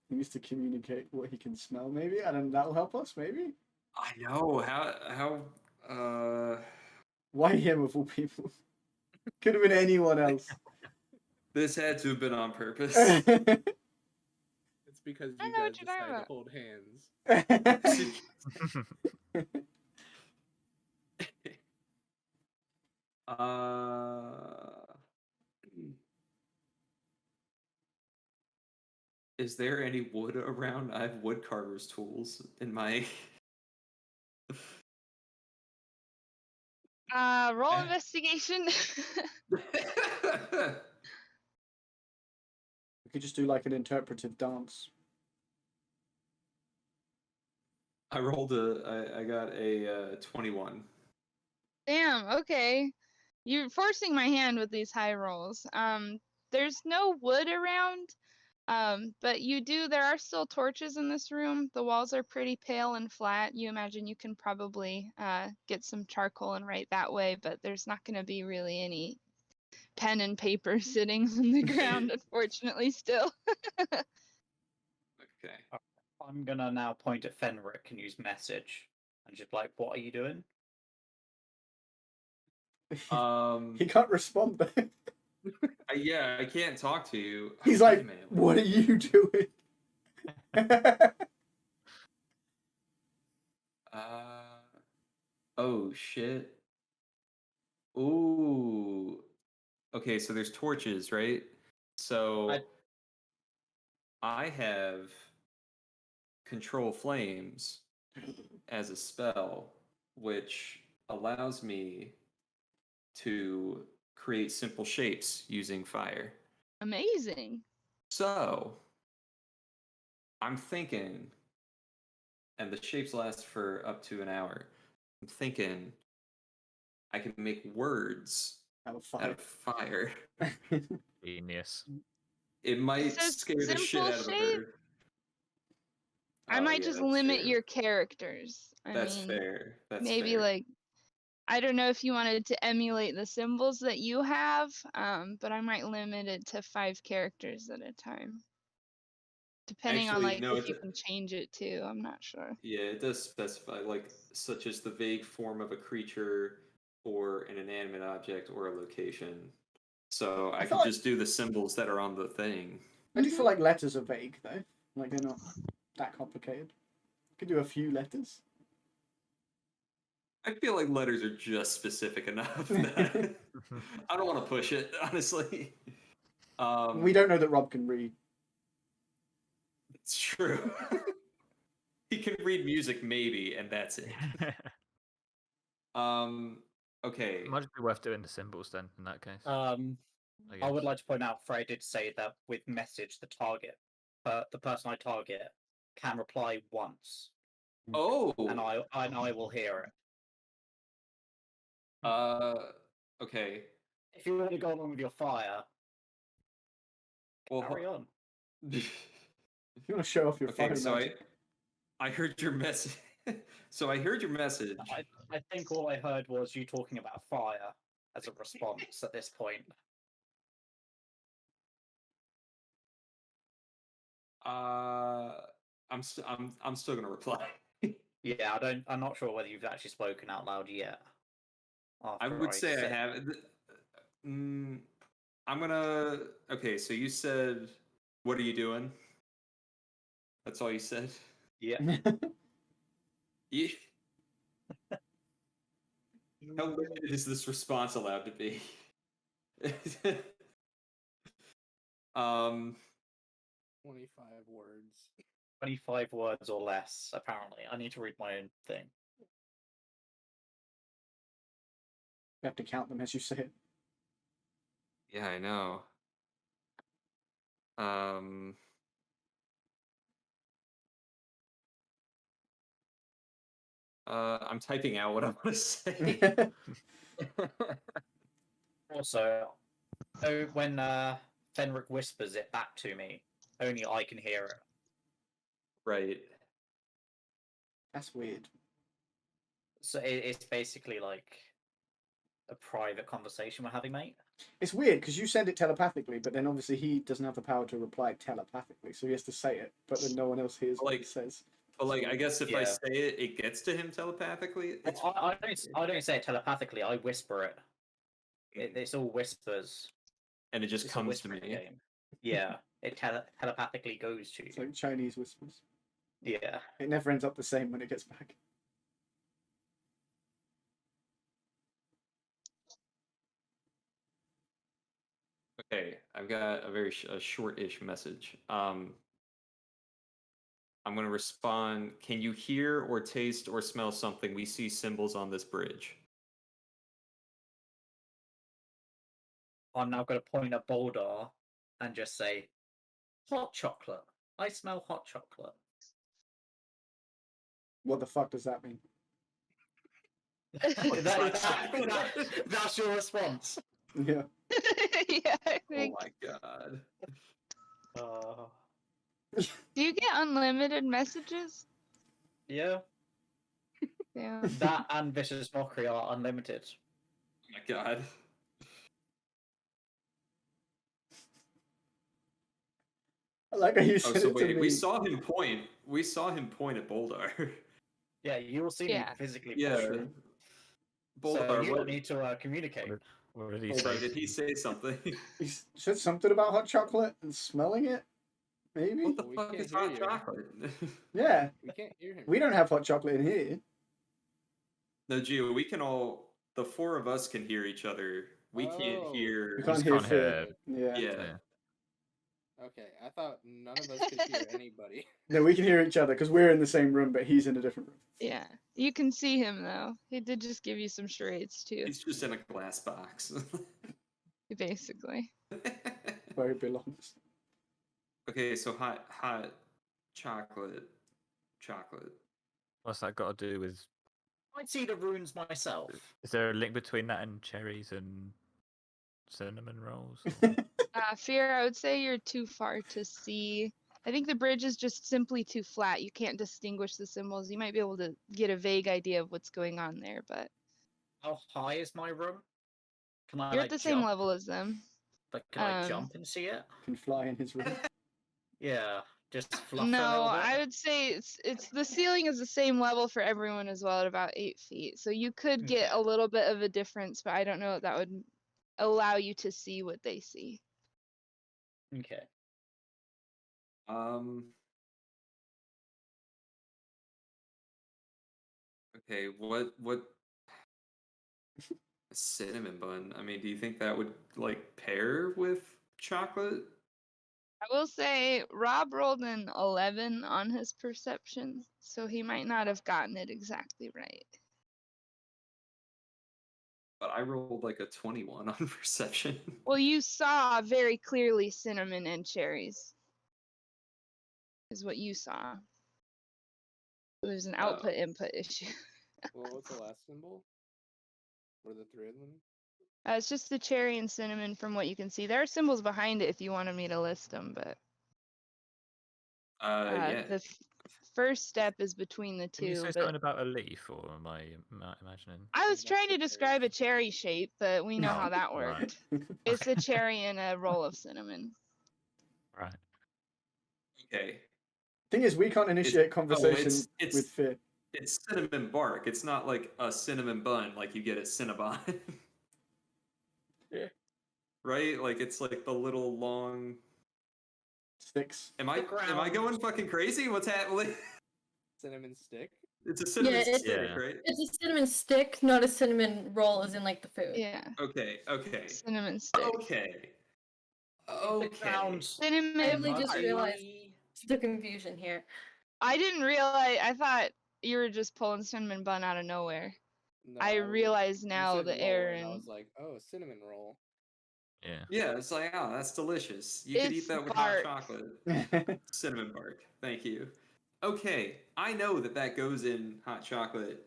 He needs to communicate what he can smell, maybe? I don't know, that'll help us, maybe? I know. How Why him of all people? Could have been anyone else. this had to have been on purpose. It's because I you know guys what you're talking decided to about. hold hands. Is there any wood around? I have wood carver's tools in my. Roll investigation. We could just do like an interpretive dance. I rolled I got a 21. Damn, okay. You're forcing my hand with these high rolls. There's no wood around. But there are still torches in this room. The walls are pretty pale and flat. You imagine you can probably get some charcoal and write that way, but there's not going to be really any pen and paper sitting on the ground, unfortunately, still. Okay. I'm gonna now point at Fenric and use message and just like, what are you doing? He can't respond though. Yeah, I can't talk to you. He's like, what are you doing? Oh shit. Ooh. Okay, so there's torches, right? So I have control flames as a spell, which allows me to create simple shapes using fire. Amazing. So I'm thinking, and the shapes last for up to an hour. I'm thinking I can make words out of fire. Genius. It might says scare the shit simple out of a shape? bird. I Oh, might yeah, just that's limit true. your characters. That's fair. That's maybe fair. like, I don't know if you wanted to emulate the symbols that you have, but I might limit it to 5 characters at a time. Depending on Actually, like no, if you can change it too, I'm not sure. Yeah, it does specify, like, such as the vague form of a creature or an inanimate object or a location. So I feel could like- just do the symbols that are on the thing. I do feel like letters are vague though. Like they're not that complicated. You could do a few letters. I feel like letters are just specific enough that I don't want to push it, honestly. We don't know that Rob can read. It's true. He can read music, maybe, and that's it. Okay. Might just be worth doing the symbols then, in that case. I would like to point out, Freya did say that with message, the person I target can reply once. Oh. And I will hear it. Okay. If you want to go along with your fire, Well, carry on. If you want to show off your Okay, fire so magic. I heard your message. So I heard your message. I think all I heard was you talking about fire as a response at this point. I'm still gonna reply. Yeah, I'm not sure whether you've actually spoken out loud yet. I would say I have. I'm gonna. Okay, so you said, "What are you doing?" That's all you said. Yeah. Yeah. How limited is this response allowed to be? 25 words. 25 words or less, apparently. I need to read my own thing. You have to count them as you say it. Yeah, I know. I'm typing out what I want to say. Also, when Fenric whispers it back to me, only I can hear it. Right. That's weird. So it's basically like a private conversation we're having, mate. It's weird because you send it telepathically, but then obviously he doesn't have the power to reply telepathically, so he has to say it, but then no one else hears what he says. But like, I guess if I Yeah. say it, it gets to him telepathically. It's I don't say it telepathically. I whisper it. It's all whispers. and it just It's a comes to whispering me. game. Yeah, it telepathically goes to It's you. like Chinese whispers. Yeah. It never ends up the same when it gets back. Okay, I've got a very short-ish message. I'm going to respond. Can you hear or taste or smell something? We see symbols on this bridge. I'm now going to point at Boldar and just say, hot chocolate. I smell hot chocolate. What the fuck does that mean? That's your response. Yeah. Yeah, I Oh think. my god. Do you get unlimited messages? Yeah. Yeah. That and Vicious Mockery are unlimited. Oh my god. I like how you Oh, said so it to wait, me. we saw him point. We saw him point at Boldar. Yeah, you will see Yeah. me physically. Yeah. So Boldar, you what, need to communicate. What did he sorry, say? did he say something? He said something about hot chocolate and smelling it, maybe? What the We fuck can't is hear hot you. chocolate? Yeah. We can't hear him. We don't have hot chocolate in here. No, Gio, we can all, the four of us can hear each other. We can't Oh. hear. We I can't just hear can't Fear. hear. Yeah. Yeah. Okay, I thought none of us could hear anybody. No, we can hear each other because we're in the same room, but he's in a different room. Yeah. You can see him though. He did just give you some charades too, He's just in a glass box. basically. Where he belongs. Okay, so hot chocolate. What's that got to do with? I'd see the runes myself. Is there a link between that and cherries and cinnamon rolls? or- Fear, I would say you're too far to see. I think the bridge is just simply too flat. You can't distinguish the symbols. You might be able to get a vague idea of what's going on there, but How high is my room? Can I you're like at the same jump? level as them. Like, can I Um, jump and see it? Can fly in his room. Yeah, just fluff it a No, little bit. I would say it's the ceiling is the same level for everyone as well at about 8 feet. So you could get Okay. a little bit of a difference, but I don't know if that would allow you to see what they see. Okay. Okay, what a cinnamon bun. I mean, do you think that would like pair with chocolate? I will say Rob rolled an 11 on his perception, so he might not have gotten it exactly right. But I rolled like a 21 on perception. Well, you saw very clearly cinnamon and cherries, is what you saw. There's an output input issue. Well, what's the last symbol? What are the three of them? It's just the cherry and cinnamon from what you can see. There are symbols behind it if you wanted me to list them, but Yeah. The first step is between the Didn't you two, say but something about a leaf, or am I imagining? I was That's trying to the cherry. describe a cherry shape, but we know Oh, how that right. worked. It's a cherry and a roll of cinnamon. Right. Okay. Thing is, we can't initiate it's- conversation with fear. It's cinnamon bark. It's not like a cinnamon bun like you get at Cinnabon. Yeah. Right? Like it's like the little long. Sticks. Am I going fucking crazy? What's happening? Cinnamon stick. It's a cinnamon it's- stick, Yeah. right? It's a cinnamon stick, not a cinnamon roll, as in like the food. Yeah, Okay. cinnamon stick. Okay. Cinnamon I only just bark. realized the confusion here. I didn't realize. I thought you were just pulling cinnamon bun out of nowhere. No, I realize you now said the roll, error and I in was like, oh, cinnamon roll. Yeah. Yeah, it's like, oh, that's delicious. You could It's eat that with bark. hot chocolate. Cinnamon bark. Thank you. Okay, I know that goes in hot chocolate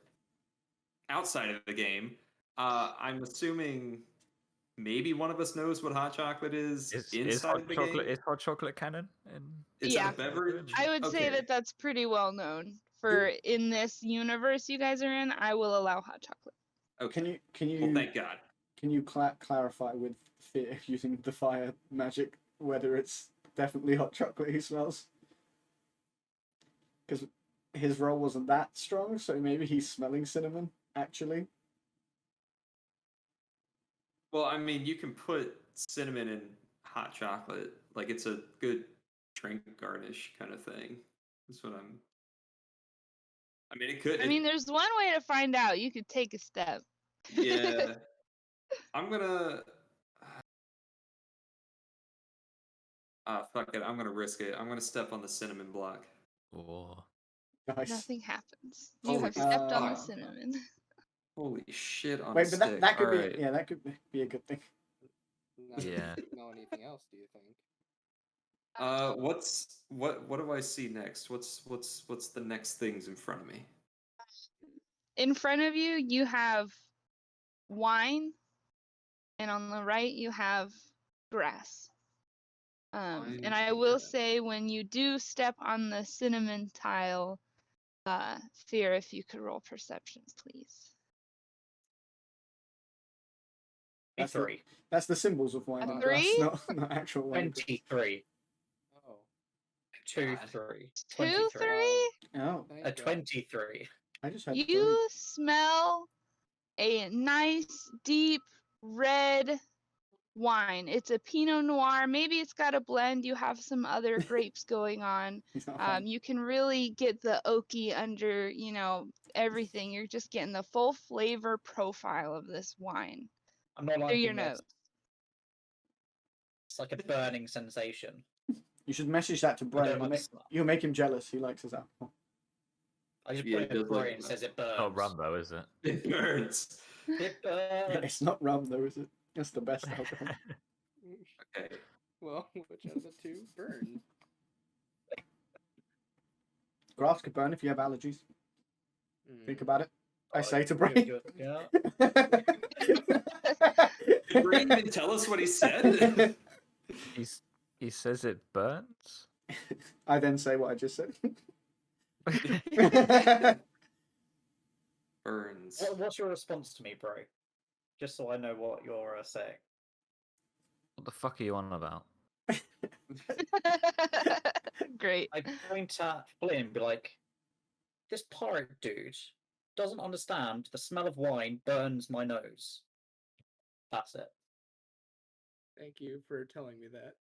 outside of the game. I'm assuming maybe one of us knows what hot chocolate is inside hot the chocolate game. is hot chocolate canon? Is Yeah. that a beverage? I would say Okay. that that's pretty well known. For in this universe you guys are in, I will allow hot chocolate. Okay. Can you Well, thank God. Can you clarify with fear using the fire magic whether it's definitely hot chocolate he smells? Because his roll wasn't that strong, so maybe he's smelling cinnamon actually. Well, I mean, you can put cinnamon in hot chocolate. Like it's a good drink garnish kind of thing. That's what I'm. I mean, it could. I mean, there's one way to find out. You could take a step. Yeah. I'm gonna. Fuck it. I'm gonna risk it. I'm gonna step on the cinnamon block. Oh. Nice. Nothing happens. You Holy have stepped on the fuck. cinnamon. Holy shit on a Wait, but stick. that could Alright. be that could be a good thing. Not Yeah. know anything else? Do you think? What do I see next? What's the next things in front of me? In front of you, you have wine, and on the right, you have grass. Wine And I and will grass. say, when you do step on the cinnamon tile, Fear, if you could roll perception, please. That's the, 23. that's the symbols of wine A and grass, 3? not actual wine. 23. Oh, 2, God. 3. 2, 3? Oh, thank A God. 23. I just had You smell a nice, deep red wine. It's a Pinot Noir. Maybe it's got a blend. You have some other grapes going on. He's not fine. You can really get the oaky under, everything. You're just getting the full flavor profile of this wine. I'm not Through your liking this. nose. It's like a burning sensation. You should message that to I Bray. don't like the smell. You'll make him jealous. He likes his alcohol. I just Yeah, put it it in does like Bray and that. says it burns. Not rum though, is it? It burns. It burns. It's not rum though, is it? That's the best alcohol. Okay. Well, which of the two burn? Grass could burn if you have allergies. Think about it. I Oh, say to you Bray. do it, yeah. Did Bray even tell us what he said? He says it burns. I then say what I just said. Burns. What's your response to me, bro? Just so I know what you're saying. What the fuck are you on about? Great. I point at Flynn and be like, this pirate dude doesn't understand the smell of wine burns my nose. That's it. Thank you for telling me that.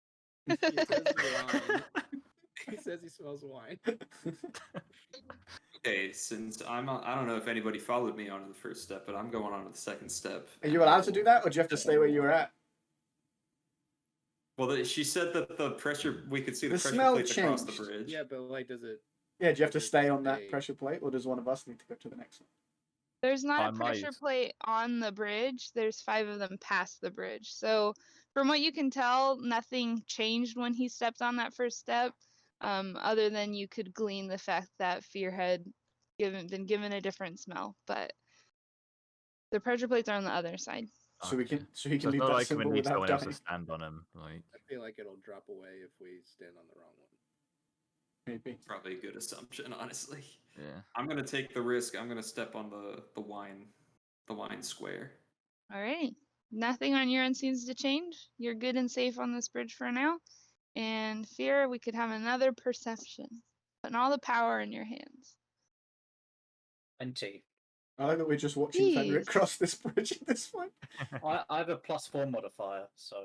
He says wine. He says he smells wine. Okay, since I don't know if anybody followed me onto the first step, but I'm going on to the second step. Are you allowed to do that, or do you have to stay where you were at? Well, she said that the pressure, we could see the The pressure smell plates across the changed. bridge. Yeah, but like, does it? Yeah, do you have to Does it stay on that stay- pressure plate, or does one of us need to go to the next one? There's not I a pressure might. plate on the bridge. There's 5 of them past the bridge. So from what you can tell, nothing changed when he stepped on that first step, other than you could glean the fact that Fear had been given a different smell. But the pressure plates are on the other side. So he can So leave it's not that like we symbol need without someone else to dying. stand on him. Like, I feel like it'll drop away if we stand on the wrong one. Maybe. Probably a good assumption, honestly. Yeah. I'm gonna take the risk. I'm gonna step on the wine square. Alrighty. Nothing on your end seems to change. You're good and safe on this bridge for now. And Fear, we could have another perception. Putting all the power in your hands. 20. I like that we're just watching Fenric Jeez. cross this bridge at this point. I have a +4 modifier, so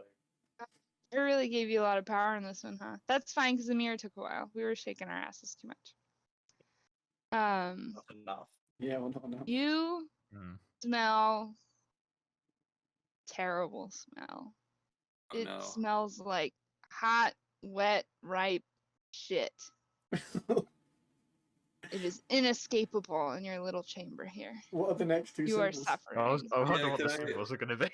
I really gave you a lot of power in this one, huh? That's fine because the mirror took a while. We were shaking our asses too much. not enough. Yeah, well, not enough. You Mm. smell terrible smell. Oh It no. smells like hot, wet, ripe shit. It is inescapable in your little chamber here. What are the next two You are symbols? suffering. I wonder Yeah, what the can I- symbols are going to be.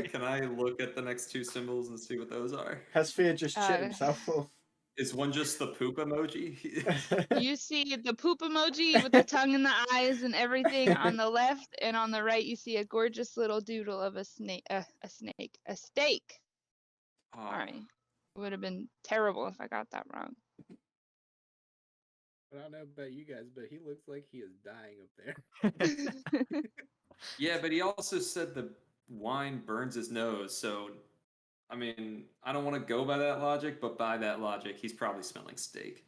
Can I look at the next two symbols and see what those are? Has Fear just shit himself? Or... Is one just the poop emoji? You see the poop emoji with the tongue and the eyes and everything on the left, and on the right you see a gorgeous little doodle of a steak. Oh, Sorry, it would have been terrible if I got that wrong. I don't know about you guys, but he looks like he is dying up there. yeah, but he also said the wine burns his nose, so I mean, I don't want to go by that logic, but by that logic, he's probably smelling steak.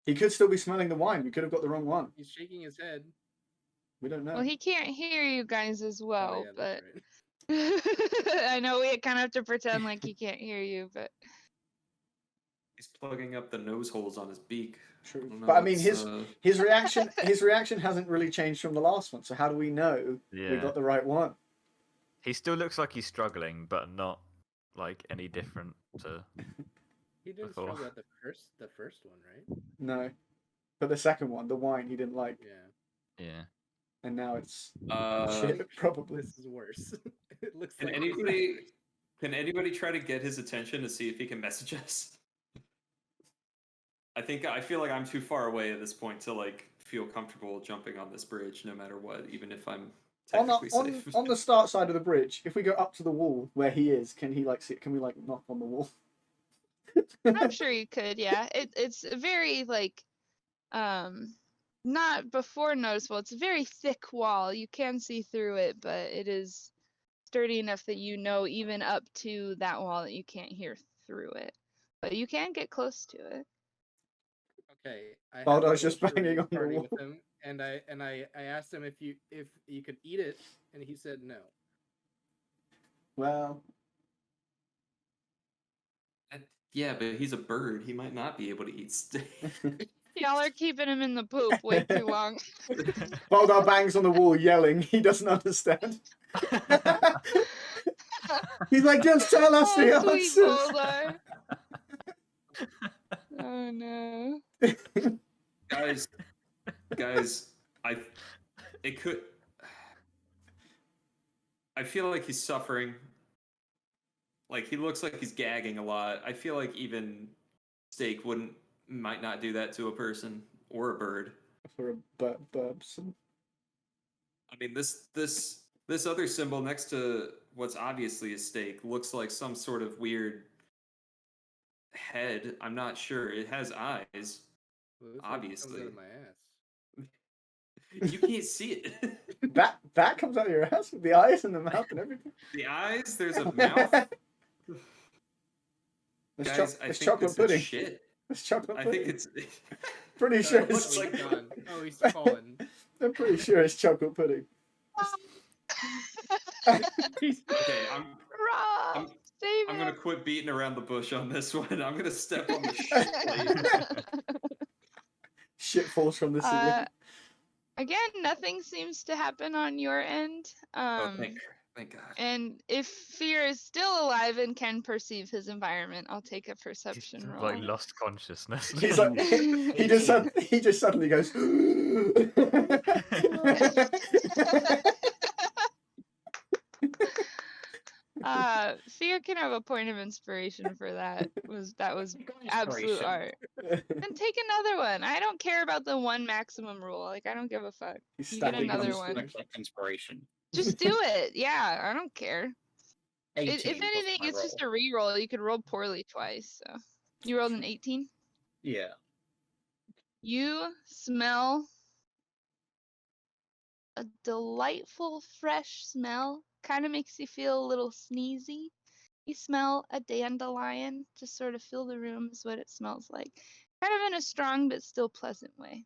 He could still be smelling the wine. We could have got the wrong one. He's shaking his head. We don't know. Well, he can't hear you guys as well, yeah, but that's right. I know we kind of have to pretend like he can't hear you, but He's plugging up the nose holes on his beak. True. don't know, But I mean, it's, his reaction hasn't really changed from the last one. So how do we know we Yeah. got the right one? He still looks like he's struggling, but not like any different to. He didn't Before. struggle at the first one, right? No, but the second one, the wine, he didn't like, Yeah. Yeah. and now it's uh, shit. Probably. This is worse. It looks can like anybody try to get his attention to see if he can message us? I feel like I'm too far away at this point to like feel comfortable jumping on this bridge, no matter what, even if I'm technically safe. On the start side of the bridge, if we go up to the wall where he is, can he like see? Can we like knock on the wall? I'm sure you could. Yeah, it's a very like, not before noticeable. It's a very thick wall. You can see through it, but it is sturdy enough that you know even up to that wall that you can't hear through it. But you can get close to it. okay. I Baldar's had a just little banging on the party wall. with him, and I asked him if you could eat it, and he said no. Well, Yeah, but he's a bird. He might not be able to eat steak. Y'all are keeping him in the poop way too long. Boldar bangs on the wall, yelling. He doesn't understand. He's like, just tell us the Oh, sweet answers. Boldar. Oh no. guys, I feel like he's suffering. Like he looks like he's gagging a lot. I feel like even steak might not do that to a person or a bird. For a burbson. I mean, this other symbol next to what's obviously a steak looks like some sort of weird head. I'm not sure. It has eyes. Well, it looks like it Obviously. comes out of my ass. You can't see it. That comes out of your ass with the eyes and the mouth and everything. The eyes. There's a mouth. Guys, I It's think chocolate this pudding. is shit. It's chocolate I pudding. think it's. Pretty sure Oh, it's. looks like- God. Oh, he's fallen. I'm pretty sure it's chocolate pudding. Okay, Rob, I'm- save I'm him. gonna quit beating around the bush on this one. I'm gonna step on the shit plate. Shit falls from the ceiling. Again, nothing seems to happen on your end. Oh, thank God. And if Fear is still alive and can perceive his environment, I'll take a perception He's, roll. like lost consciousness. He's like, he just suddenly goes. Fear can have a point of inspiration for that. That was absolute Inspiration. art. Then take another one. I don't care about the one maximum rule. Like I don't give a fuck. He's You get stacking another on one. his- Like inspiration. Just do it. Yeah, I don't care. 18 If was anything, my it's just roll. a re-roll. You could roll poorly twice. So you rolled an 18. Yeah. You smell a delightful fresh smell. Kind of makes you feel a little sneezy. You smell a dandelion. Just sort of fill the room is what it smells like. Kind of in a strong but still pleasant way.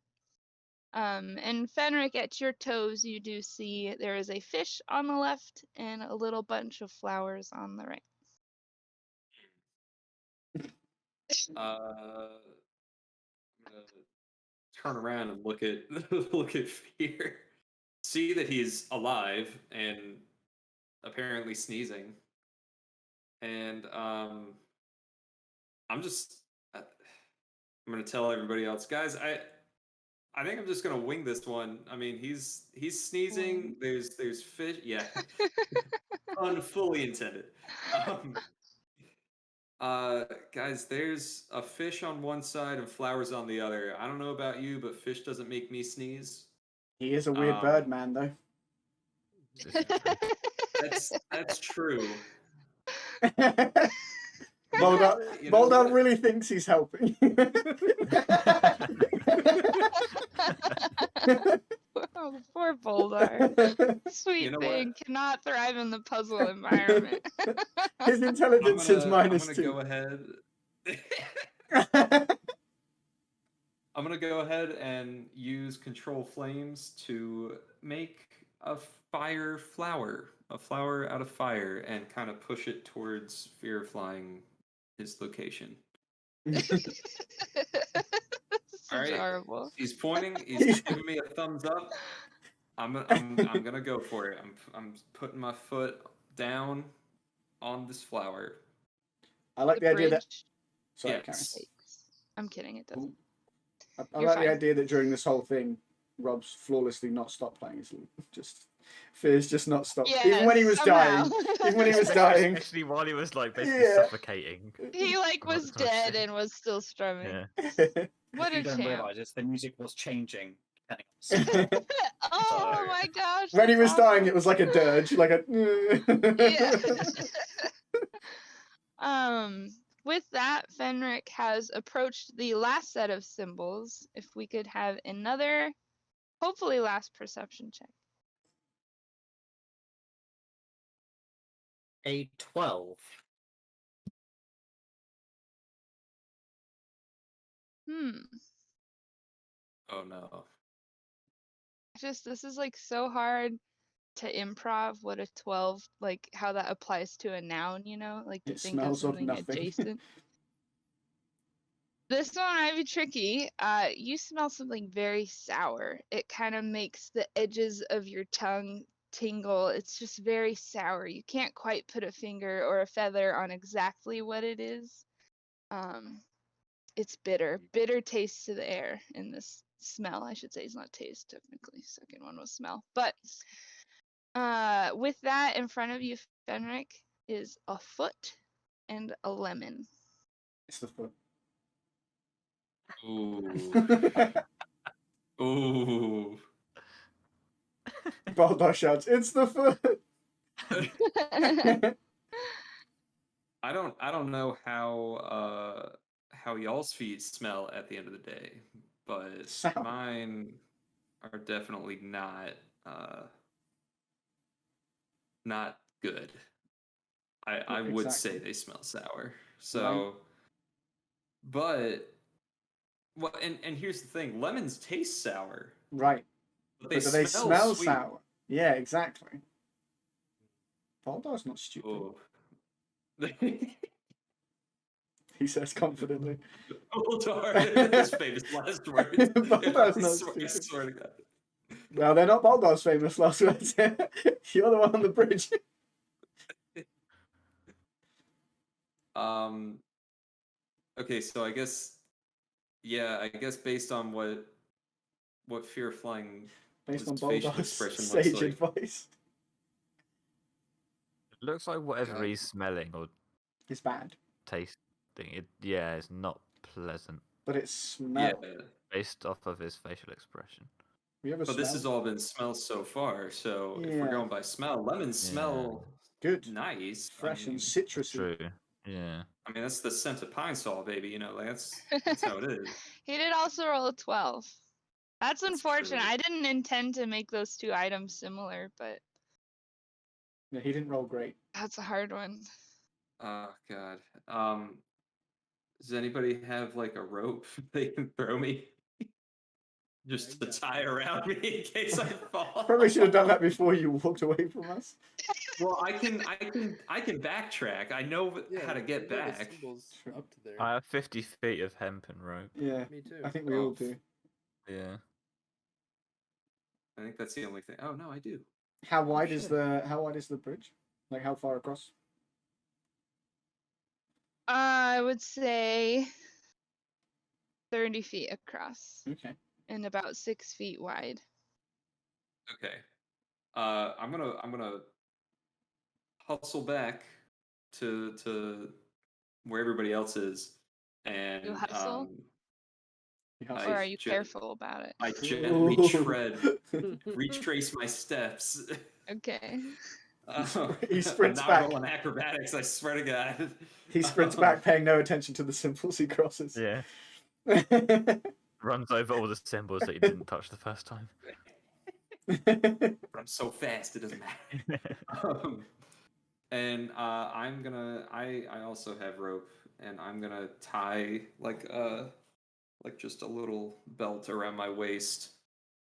And Fenric, at your toes, you do see there is a fish on the left and a little bunch of flowers on the right. I'm gonna turn around and look at look at Fear. See that he's alive and apparently sneezing. And I'm gonna tell everybody else, guys. I think I'm just gonna wing this one. I mean, he's sneezing. There's fish. Yeah, pun fully intended. Guys, there's a fish on one side and flowers on the other. I don't know about you, but fish doesn't make me sneeze. He is a weird bird man, though. That's true. Boldar really thinks he's helping. Oh, poor Boldar. Sweet You know thing what? cannot thrive in the puzzle environment. His intelligence is I'm minus gonna 2. go ahead. I'm gonna go ahead and use control flames to make a flower out of fire, and kind of push it towards Fear flying his location. This All is right. horrible. He's pointing. He's giving me a thumbs up. I'm gonna go for it. I'm putting my foot down on this flower. I like the idea that. bridge Sorry, Yes. Karen. I'm kidding, it doesn't. I You're like the fine. idea that during this whole thing, Rob's flawlessly not stopped playing his lute. Fear's just not stopped. Even when he was dying. Even when he was dying. Especially while he was like basically Yeah. suffocating. He like What was the fuck's dead it? and was still strumming. Yeah. What you a don't champ. realise is the music was changing. Depending on Oh So- my gosh. When he that's was dying, awesome. it was like a dirge, like a. Yeah. With that, Fenric has approached the last set of symbols. If we could have another, hopefully last perception check. A 12. Oh no. This is like so hard to improv what a 12, like how that applies to a noun, you know, like to It think of smells of something nothing. adjacent. This one might be tricky. You smell something very sour. It kind of makes the edges of your tongue tingle. It's just very sour. You can't quite put a finger or a feather on exactly what it is. It's bitter. Bitter taste to the air in this smell. I should say it's not taste technically. Second one was smell. But with that in front of you, Fenric, is a foot and a lemon. It's the foot. Ooh. Ooh. Boldar shouts, "It's the foot!" I don't know how y'all's feet smell at the end of the day, but Sour. mine are definitely not good. I would say Exactly. they smell sour. So but well, and here's the thing, lemons taste sour. Right. But But do they smell sweet. sour? Yeah, exactly. Boldar's not stupid. Oh. He says confidently. Boldar, his famous last words. Boldar's I not swear stupid. to God. Well, they're not Boldar's famous last words. You're the one on the bridge. Okay, so I guess based on what Fear Flying Based on his facial Boldar's expression sage looks like. advice. It looks like whatever Yeah. he's smelling or It's bad. tasting, it's not pleasant But it smells. Yeah. based off of his facial expression. You ever But this has smell? all been smells so far, so if we're Yeah. going by smell, lemons smell Good. nice. Fresh I mean, and citrusy. True. Yeah. I mean, that's the scent of pine saw, baby. You know, like that's how it is. He did also roll a 12. That's unfortunate. true. I didn't intend to make those two items similar, but Yeah, he didn't roll great. that's a hard one. Oh God. Does anybody have like a rope they can throw me? Just to got tie around me in case I fall. Probably should have done that before you walked away from us. Well, I can backtrack. I know how to get you know the back. symbols up to there. I have 50 feet of hempen rope. Yeah, Me too. I think we all do. Yeah. I think that's the only thing. Oh no, I do. How wide is shit. the bridge? Like how far across? I would say 30 feet across Okay. and about 6 feet wide. Okay. I'm gonna hustle back to where everybody else is, and You hustle? You I Or are you ju- careful about it? I gently Ooh. retrace my steps. Okay. He sprints I'm back. not rolling acrobatics. I swear to God. He sprints back, paying no attention to the symbols he crosses. Yeah. Runs over all the symbols that he didn't touch the first time. But I'm so fast, it doesn't matter. And I'm gonna. I also have rope, and I'm gonna tie like just a little belt around my waist.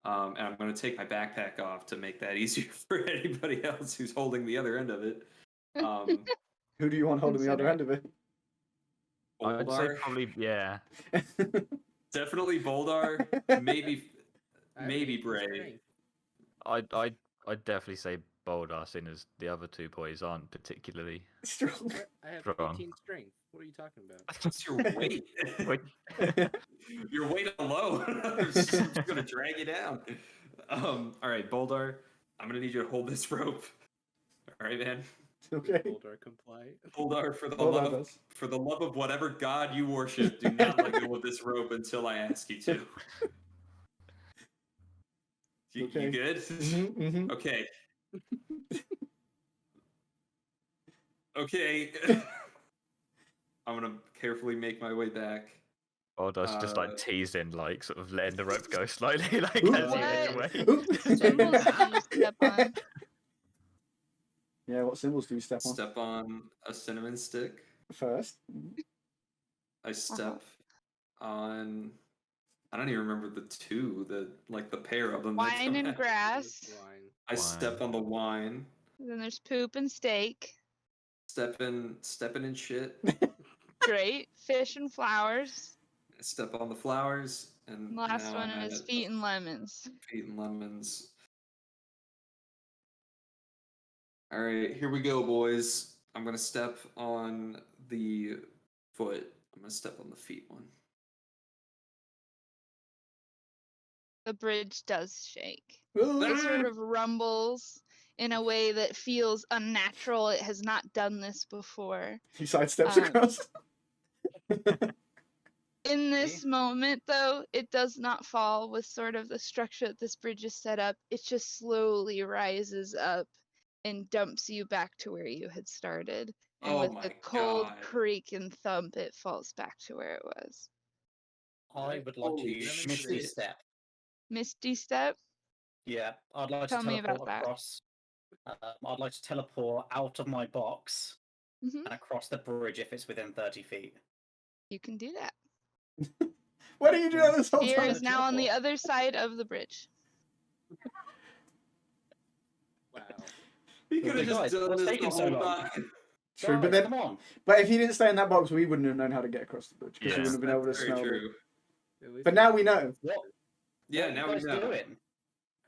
And I'm gonna take my backpack off to make that easier for anybody else who's holding the other end of it. Who do you want holding the other end of it? I'd say Boldar, probably, yeah. definitely Boldar. Maybe I have maybe 18 Bray. strength. I'd definitely say Boldar, seeing as the other two boys aren't particularly Strong. What? I have strong. 18 strength. What are you talking about? What's your weight? Wait. Your weight alone. I'm just gonna drag you down. All right, Boldar. I'm gonna need you to hold this rope. All right, man. Okay. Boldar comply. Boldar, for Boldar does. for the love of whatever god you worship, do not let go of this rope until I ask you to. You Okay. good? Mm-hmm. Okay. Okay. I'm gonna carefully make my way back. Boldar's just like teasing, like sort of letting the rope go slightly, like Ooh. as he heads away. Symbols do you step on? Yeah, what symbols do you step on? Step on a cinnamon stick. First. I step on. I don't even remember the two, the pair of them. that Wine come and out. grass. Wine. I step on the wine. Then there's poop and steak. Stepping in shit. Great. Fish and flowers. Step on the flowers, and And the last now one I'm is at feet and lemons. feet and lemons. All right, here we go, boys. I'm gonna step on the foot. I'm gonna step on the feet one. The bridge does shake. Ooh. It sort of rumbles in a way that feels unnatural. It has not done this before. He sidesteps Um, across. In this moment, though, it does not fall with sort of the structure that this bridge is set up. It just slowly rises up and dumps you back to where you had started. And Oh with my a cold God. creak and thump, it falls back to where it was. I would like Holy to use shit. Misty Step. Misty Step? Yeah, I'd like Tell to me about teleport that. across. I'd like to teleport out of my box Hmm. and across the bridge if it's within 30 feet. You can do that. What are you doing this whole Fear time? is now on the other side of the bridge. Wow. He could have Guys, just done what's this the taking so whole long? time. True, Guys, but then, come on. but if he didn't stay in that box, we wouldn't have known how to get across the bridge because we Yeah. wouldn't have been able to That's very smell it. true. At least But now we know. What? Yeah, what now are we you guys know. doing?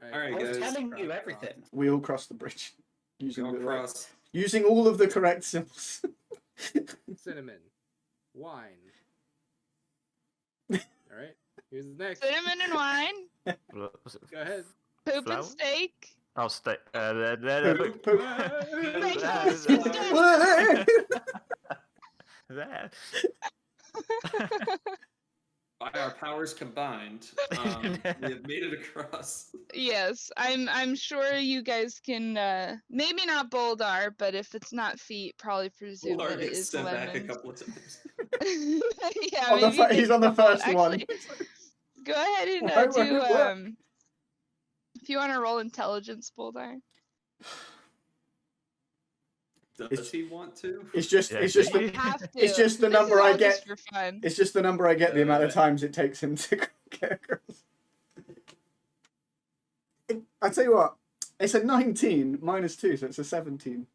Alright, I was guys. telling you everything. We all crossed the bridge using Go the right, across. using all of the correct symbols. Cinnamon. Wine. Alright. Here's the next. Cinnamon and wine, What was it? Go ahead. poop Flour? and steak. I'll stay. There, Poop, poop. there. By our powers combined, we have made it across. Yes, I'm sure you guys can. Maybe not Boldar, but if it's not feet, probably presume Boldar that it gets is sent back a lemons. couple of times. Yeah, On the maybe you he's take a on the couple of- first one. actually, go ahead and Why won't do it work? if you want to roll intelligence, Boldar. Does he want to? It's just Yeah, it's do just the, you? Have to. it's just the This is number I all just get. for fun. It's just the number I get. The amount of Right. times it takes him to get across. I tell you what, it's a 19 minus 2, so it's a 17.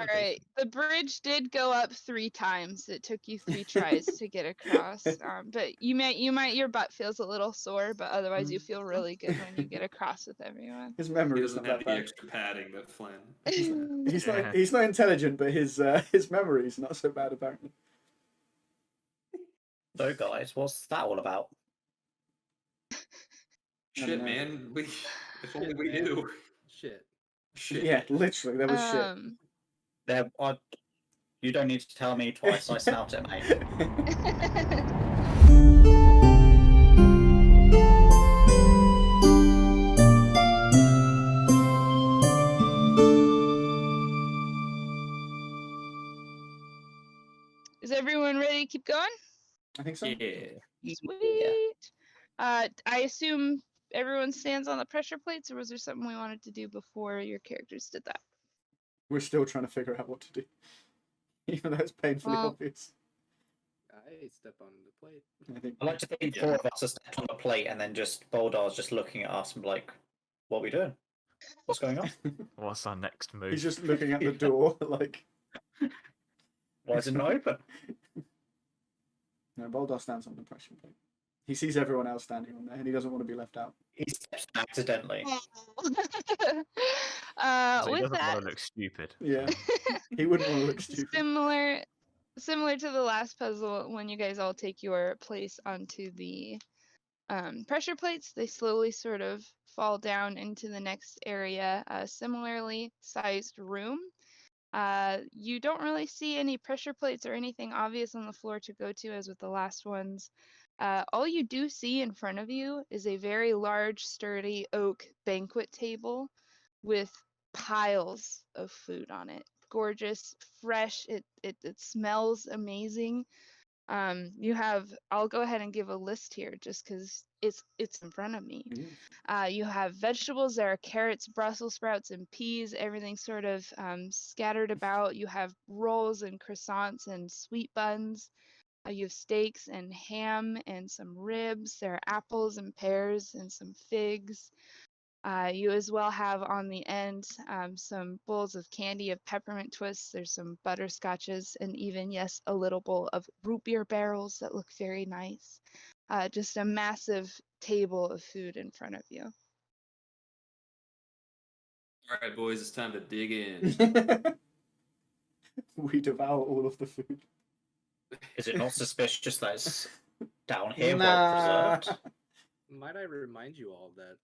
All right, the bridge did go up 3 times. It took you 3 tries to get across. But your butt feels a little sore, but otherwise you feel really good when you get across with everyone. His He memory is doesn't not have that the bad. extra padding that Flynn. Yeah. He's not intelligent, but his memory is not so bad apparently. So, guys, what's that all about? Shit, know. man. If only we man. knew. Shit. Shit. Yeah, literally, there was shit. There, you don't need to tell me twice. I smelt it, mate. Is everyone ready to keep going? I think so. Yeah. Sweet. I assume everyone stands on the pressure plates, or was there something we wanted to do before your characters did that? We're still trying to figure out what to do, even though it's painfully Well- obvious. I step on the plate. I think I like to think 4 of us are stepped on the plate, and then just Boldar's just looking at us and be like, "What are we doing? What's going on? What's our next move? he's just looking at the door like. Why is it not open?" No, Boldar stands on the pressure plate. He sees everyone else standing on there, and he doesn't want to be left out. He steps accidentally. So he With doesn't that, want to look stupid. Yeah. so- He wouldn't want to look stupid. similar to the last puzzle, when you guys all take your place onto the pressure plates, they slowly sort of fall down into the next area, a similarly sized room. You don't really see any pressure plates or anything obvious on the floor to go to, as with the last ones. All you do see in front of you is a very large, sturdy oak banquet table with piles of food on it. Gorgeous, fresh. It smells amazing. I'll go ahead and give a list here just because it's in front of me. You have vegetables. There are carrots, Brussels sprouts, and peas. Everything sort of scattered about. You have rolls and croissants and sweet buns. You have steaks and ham and some ribs. There are apples and pears and some figs. You as well have on the end some bowls of candy of peppermint twists. There's some butterscotches and even, yes, a little bowl of root beer barrels that look very nice. Just a massive table of food in front of you. All right, boys, it's time to dig in. We devour all of the food. Is it not suspicious that it's down here Nah. well preserved? Might I remind you all that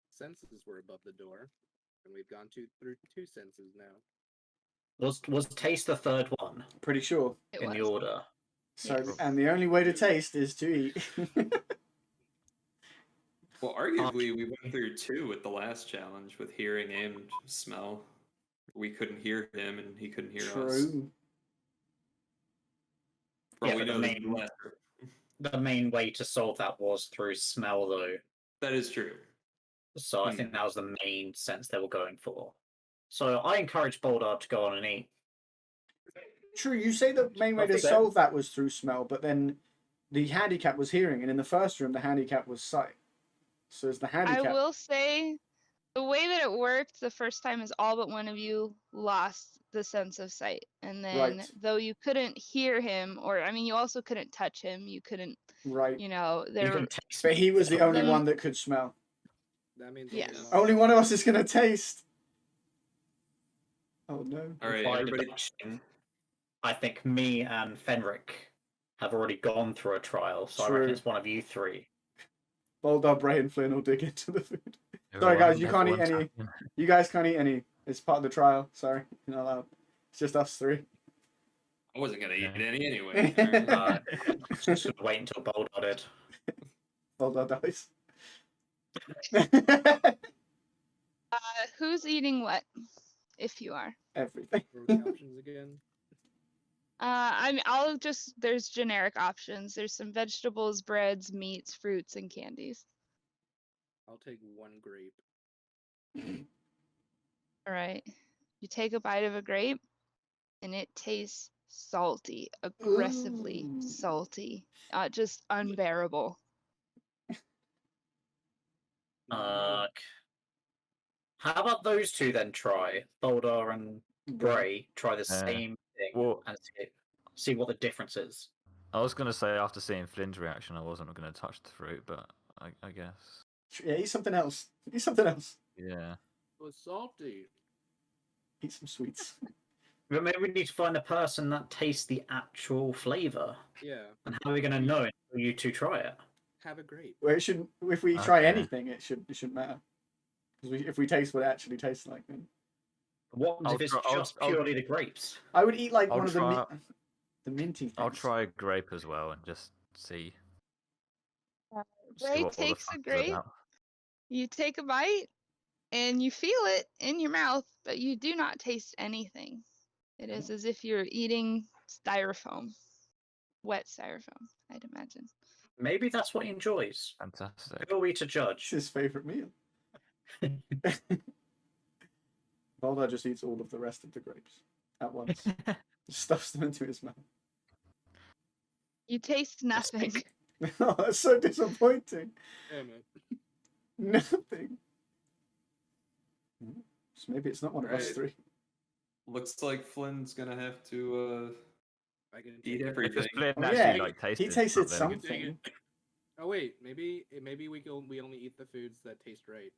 senses were above the door, and we've gone through 2 senses now. Was taste the third one Pretty sure. It in was. the order? So, Yes. and the only way to taste is to eat. Well, arguably, we went through 2 with the last challenge with hearing and smell. We couldn't hear him, and he couldn't hear us. True. Well, Yeah, we but the know main- the lesser. The main way to solve that was through smell, though. That is true. So I think that was the main sense they were going for. So I encourage Boldar to go on and eat. True, you say the main way to Nothing. solve that was through smell, but then the handicap was hearing, and in the first room, the handicap was sight. So is the handicap. I will say the way that it worked the first time is all but one of you lost the sense of sight. And then, Right. though you couldn't hear him, or I mean, you also couldn't touch him, you couldn't, Right. you know, You there. can taste But he was the only Then- one that could smell. That means Yes. Only one of us is going to taste. Oh no. All right, by everybody. deduction, I think me and Fenric have already gone through a trial, so I reckon True. it's one of you 3. Boldar, Bray, and Flynn will dig into the food. Sorry, guys, you can't eat Everyone's any. happy. You guys can't eat any. It's part of the trial. Sorry, you're not allowed. It's just us 3. I wasn't gonna eat Yeah. any anyway. Alright. Just gonna wait until Boldar did. Boldar dies. Who's eating what? If you are. Everything. What were the options again? There's generic options. There's some vegetables, breads, meats, fruits, and candies. I'll take 1 grape. All right. You take a bite of a grape, and it tastes salty, aggressively Ooh. salty, just unbearable. Not me. How about those two then try? Boldar and Bray try the Yeah. same thing Well- and see what the difference is. I was gonna say after seeing Flynn's reaction, I wasn't gonna touch the fruit, but I guess. Yeah, eat something else. Eat something else. Yeah. It was salty. Eat some sweets. But maybe we need to find a person that tastes the actual flavour. Yeah. And how are we going to know until you two try it? Have a grape. Well, it shouldn't. If we try Okay. anything, it shouldn't matter. Because if we taste what it actually tastes like, then What I'll if it's try- I'll- just I'll- purely the grapes? I would eat like I'll one of try- the minty things. I'll try a grape as well and just see. Bray what all the takes a fuss is grape. about. You take a bite, and you feel it in your mouth, but you do not taste anything. It is as if you're eating styrofoam, wet styrofoam, I'd imagine. Maybe that's what he enjoys. Fantastic. Who are we to It's judge? his favourite meal. Boldar just eats all of the rest of the grapes at once. Stuffs them into his mouth. You taste nothing. Oh, that's so disappointing. Damn it. Nothing. So maybe it's not one of us Right. three. Looks like Flynn's gonna have to I can eat take it. everything. Because Flynn Oh, actually yeah, like tasted. He tasted something. something. Oh wait, maybe we only eat the foods that taste right.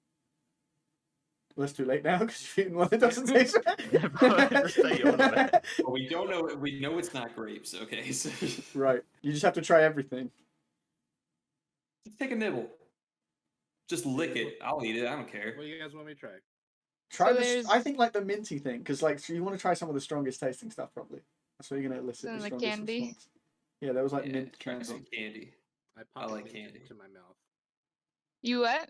Well, it's too late now because you've eaten one that doesn't taste Yeah, but just eat all of it. Well, we don't know. We know it's not grapes. Okay, so Right. You just have to try everything. just take a nibble. Just lick it. I'll eat it. I don't care. What do you guys want me to try? Try So the. there's- I think like the minty thing because like so you want to try some of the strongest tasting stuff probably. That's what you're gonna elicit Some the of the strongest candy? response. Yeah, there was like Yeah, mint try candy. some candy. I pop like a mint candy. into my mouth. You what?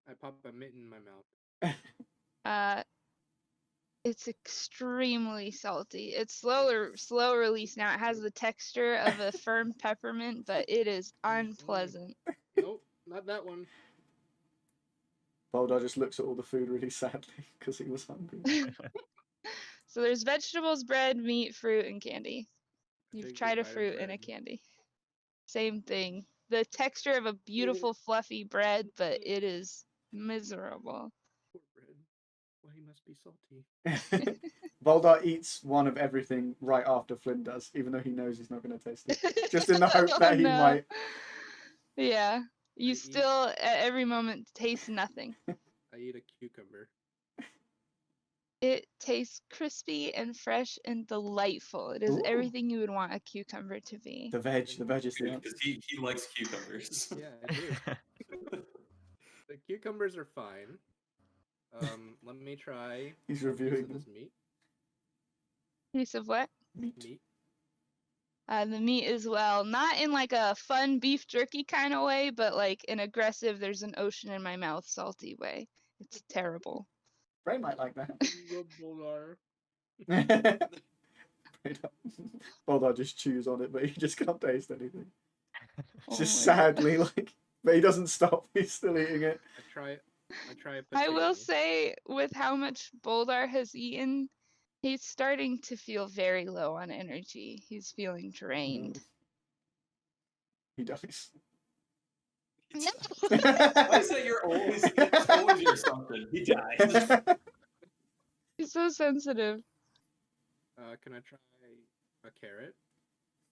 I pop a mint in my mouth. It's extremely salty. It's slow release now. It has the texture of a firm peppermint, but it is unpleasant. Nope, not that one. Boldar just looks at all the food really sadly because he was hungry. So there's vegetables, bread, meat, fruit, and candy. You've Take a tried a bite of fruit and a bread. candy. Same thing. The texture of a beautiful fluffy bread, but it is miserable. Poor bread. Why he must be salty. Boldar eats one of everything right after Flynn does, even though he knows he's not going to taste it. Just in the hope that he might. Yeah. You eat- still, at every moment, taste nothing. I eat a cucumber. It tastes crispy and fresh and delightful. It is Ooh. everything you would want a cucumber to be. The veg is the answer. Because he likes cucumbers. Yeah, I do. The cucumbers are fine. Let me try. He's a piece of reviewing this them. meat. Piece of what? Meat. The meat as well. Not in like a fun beef jerky kind of way, but like an aggressive, there's an ocean in my mouth salty way. It's terrible. Bray might like that. Good Boldar. Boldar just chews on it, but he just can't taste anything. Oh Just my God. sadly, like, but he doesn't stop. He's still eating it. I try a I will potato. say, with how much Boldar has eaten, he's starting to feel very low on energy. He's feeling drained. He does. No. Why is that you're always told you something? He dies. He's so sensitive. Can I try a carrot?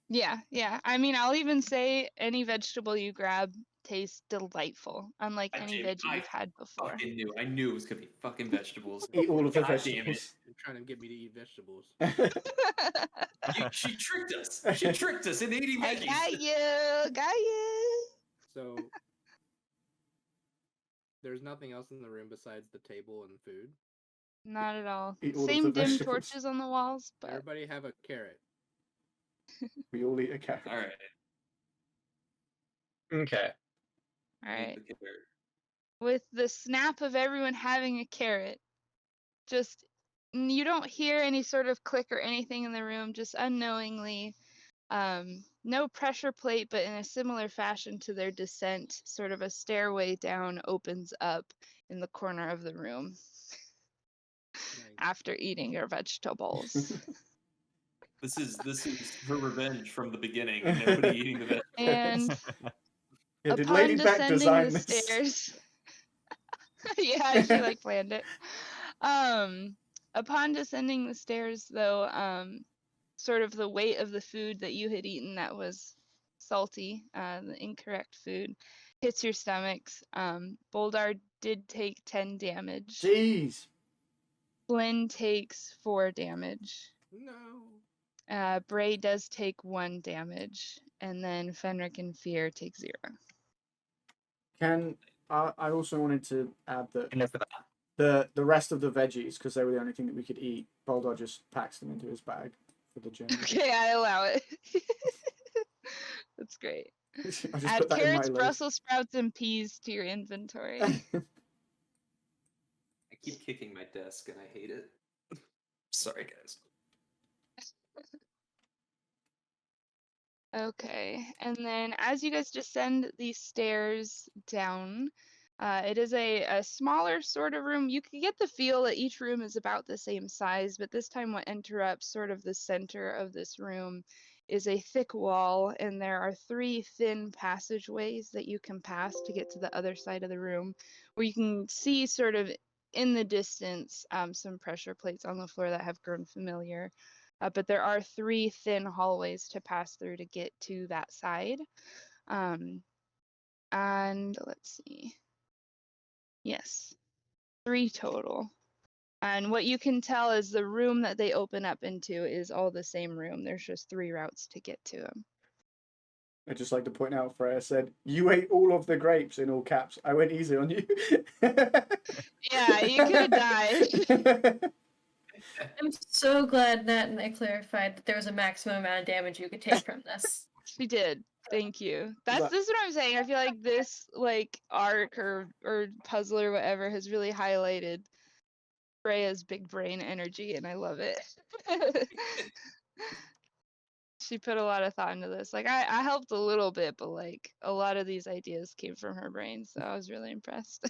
Yeah. I mean, I'll even say any vegetable you grab tastes delightful, unlike I any did- veggie you've had before. Fucking knew. I knew it was gonna be fucking vegetables. Eat all of the God damn it. vegetables. You're trying to get me to eat vegetables. She tricked us. She tricked us into eating I veggies. got you. So there's nothing else in the room besides the table and food. Not at all. Eat all of Same the dim vegetables. torches on the walls, but Everybody have a carrot. We all eat a carrot. All right. Okay. All right. Eat the carrot. With the snap of everyone having a carrot, just you don't hear any sort of click or anything in the room, just unknowingly, no pressure plate, but in a similar fashion to their descent, sort of a stairway down opens up in the corner of the room after eating your vegetables. This is her revenge from the beginning. Nobody eating the vegetables. And Yeah, did upon Lady Beck descending design the this? stairs, yeah, she like planned it. Upon descending the stairs, though, sort of the weight of the food that you had eaten that was salty, the incorrect food, hits your stomachs. Boldar did take 10 damage. Jeez. Flynn takes 4 damage. No. Bray does take 1 damage, and then Fenric and Fear take 0. Can I also wanted to add that Can live with that. the rest of the veggies, because they were the only thing that we could eat, Boldar just packs them into his bag for the journey. Okay, I allow it. That's great. I just Add put that in my carrots, loaf. Brussels sprouts, and peas to your inventory. I keep kicking my desk and I hate it. Sorry, guys. Okay, and then as you guys descend these stairs down, it is a smaller sort of room. You can get the feel that each room is about the same size, but this time what interrupts sort of the center of this room is a thick wall, and there are 3 thin passageways that you can pass to get to the other side of the room, where you can see sort of in the distance some pressure plates on the floor that have grown familiar. But there are 3 thin hallways to pass through to get to that side. And let's see. Yes, 3 total. And what you can tell is the room that they open up into is all the same room. There's just 3 routes to get to them. I'd just like to point out, Freya said, "You ate all of the grapes," in all caps. I went easy on you. Yeah, you could have died. I'm so glad Nat and I clarified that there was a maximum amount of damage you could take from this. She did. Thank you. But- This is what I'm saying. I feel like this like arc or puzzle or whatever has really highlighted Freya's big brain energy, and I love it. She put a lot of thought into this. Like I helped a little bit, but like a lot of these ideas came from her brain, so I was really impressed.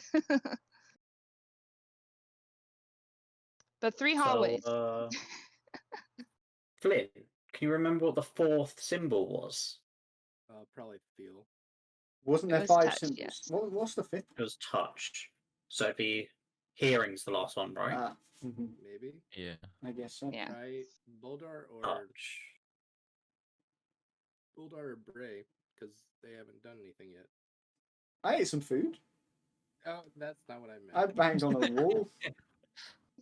But 3 hallways. So, Flynn, can you remember what the 4th symbol was? Probably feel. Wasn't It there was 5 touch, symbols? yes. What's the 5th? It was touch. So it'd be hearing's the last one, right? Ah, mhm, Maybe. Yeah. I guess so. Yeah. Try Boldar or Touch. Bray, because they haven't done anything yet. I ate some food. Oh, that's not what I meant. I banged on a wall.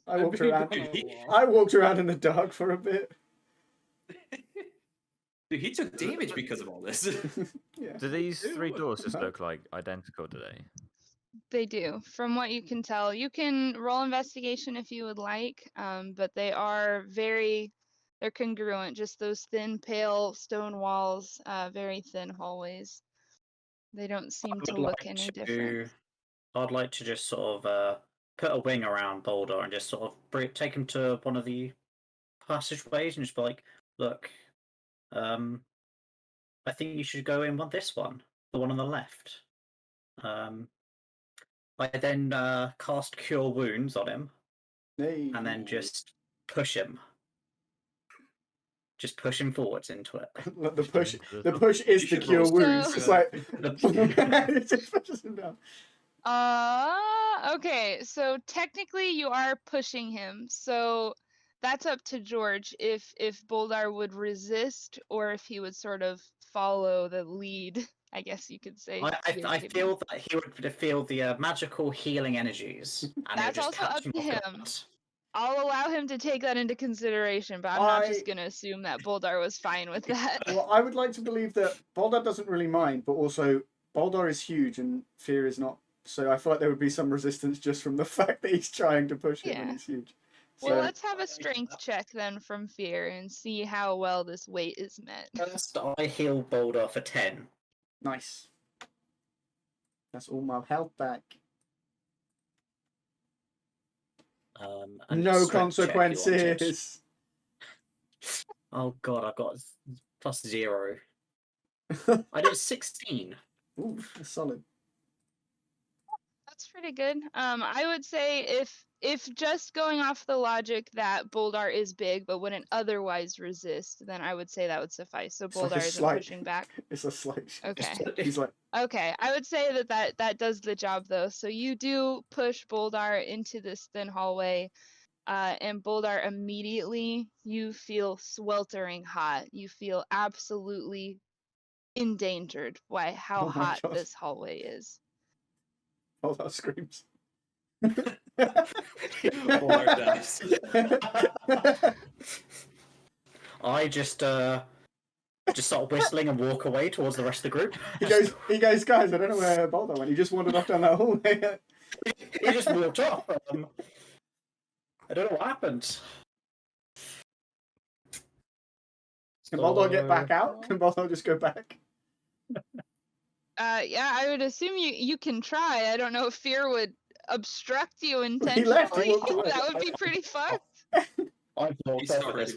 I walked banged around. on a wall. I walked around in the dark for a bit. Dude, he took damage because of all this. Yeah. Do these 3 doors just No. look like identical today? They do, from what you can tell. You can roll investigation if you would like, but they are they're congruent. Just those thin, pale stone walls, very thin hallways. They don't seem to look any different. I'd like to just sort of put a wing around Boulder and just sort of take him to one of the passageways and just be like, look, I think you should go in this one, the one on the left. I then cast Cure Wounds on him, Hey. and then just push him. Just push him forwards into it. Look, the push into the the push is You the should cure roll wounds. so- It's like The- it just pushes him down. Okay, so technically you are pushing him. So that's up to George if Boldar would resist or if he would sort of follow the lead, I guess you could say. I feel that he would feel the magical healing energies. And That's just also catch up him to off him. guard. I'll allow him to take that into consideration, but I'm not just gonna assume that Boldar was fine with that. Well, I would like to believe that Boldar doesn't really mind, but also Boldar is huge and Fear is not. So I feel like there would be some resistance just from the fact that he's trying to push him and Yeah. he's huge. Well, So- let's have a strength check then from Fear and see how well this weight is met. First, I heal Boulder for 10. Nice. That's all my health back. And No strength check you wanted. consequences. Oh god, I've got plus 0. I did 16. Ooh, that's solid. That's pretty good. I would say if just going off the logic that Boldar is big but wouldn't otherwise resist, then I would say that would suffice. So It's like a Boldar isn't slight- pushing back. It's a slight. Okay. He's like, Okay, I would say that does the job though. So you do push Boldar into this thin hallway, and Boldar immediately you feel sweltering hot. You feel absolutely endangered by how Oh my hot God. this hallway is. Boldar screams. Boldar dies. I just start whistling and walk away towards the rest of the group. He goes, guys, I don't know where Boldar went. He just wandered off down that hallway. He just walked off. I don't know what happened. Can Boldar get back out? Can Boldar just go back? Yeah, I would assume you can try. I don't know if Fear would obstruct you He intentionally. left, he walked away. That would be pretty fucked. I've walked He's off already, this.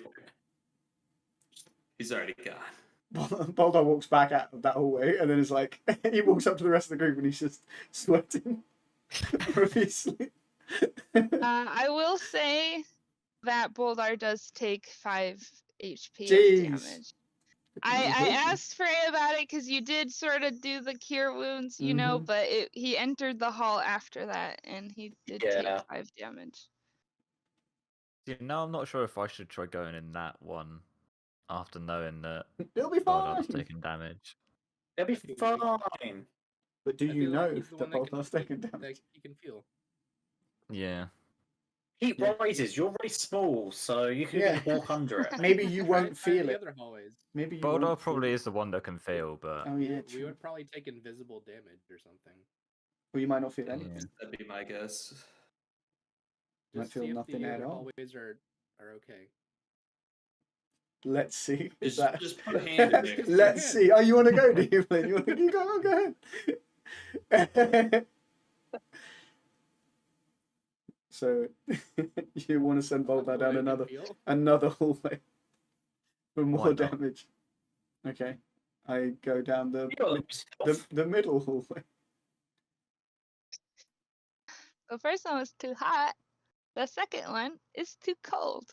he's already gone. Boldar walks back out of that hallway and then is like, he walks up to the rest of the group and he's just sweating profusely. I will say that Boldar does take 5 HP Jeez. of damage. I asked Freya about it because you did sort of do the cure wounds, you know, but he entered the hall after that and he did take 5 damage. Yeah, now I'm not sure if I should try going in that one after knowing that It'll be Boldar's fine. taking damage. It'll be fine. But do I you feel like know he's the that one that Boldar's can- taking that damage? you can feel. Yeah. Heat Yeah. rises. You're really small, so you can Yeah. just walk under it. Maybe you Try won't the feel it. other hallways. Maybe you Boldar won't probably feel is the one that can feel, but Oh yeah, We true. would probably take invisible damage or something. Well, you might not feel Yeah. anything. That'd be my guess. Might Just feel see if nothing the at other all. hallways are okay. Let's see. Is Just, that... just put a hand in there. Let's see. Oh, you want to go, do you, Flynn? You go? Oh, go ahead. So, you want to send Boldar down What I can another feel. hallway for more Why not? damage? Okay, I go down the middle hallway. The first one was too hot. The second one is too cold.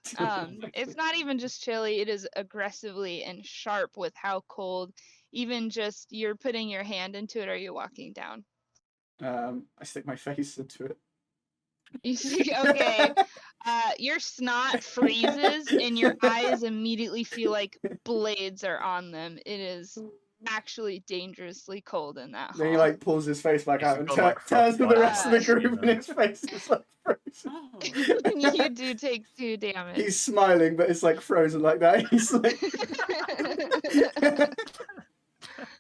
It's not even just chilly, it is aggressively and sharp with how cold. Even just you're putting your hand into it or you're walking down. I stick my face into it. You see, okay. Your snot freezes and your eyes immediately feel like blades are on them. It is actually dangerously cold in that Then he hall. like pulls his face back He's out and got, like, turns to the frostbite rest of the on his group, face, and his face is like frozen. Oh. You do take 2 damage. He's smiling, but it's like frozen like that. He's like,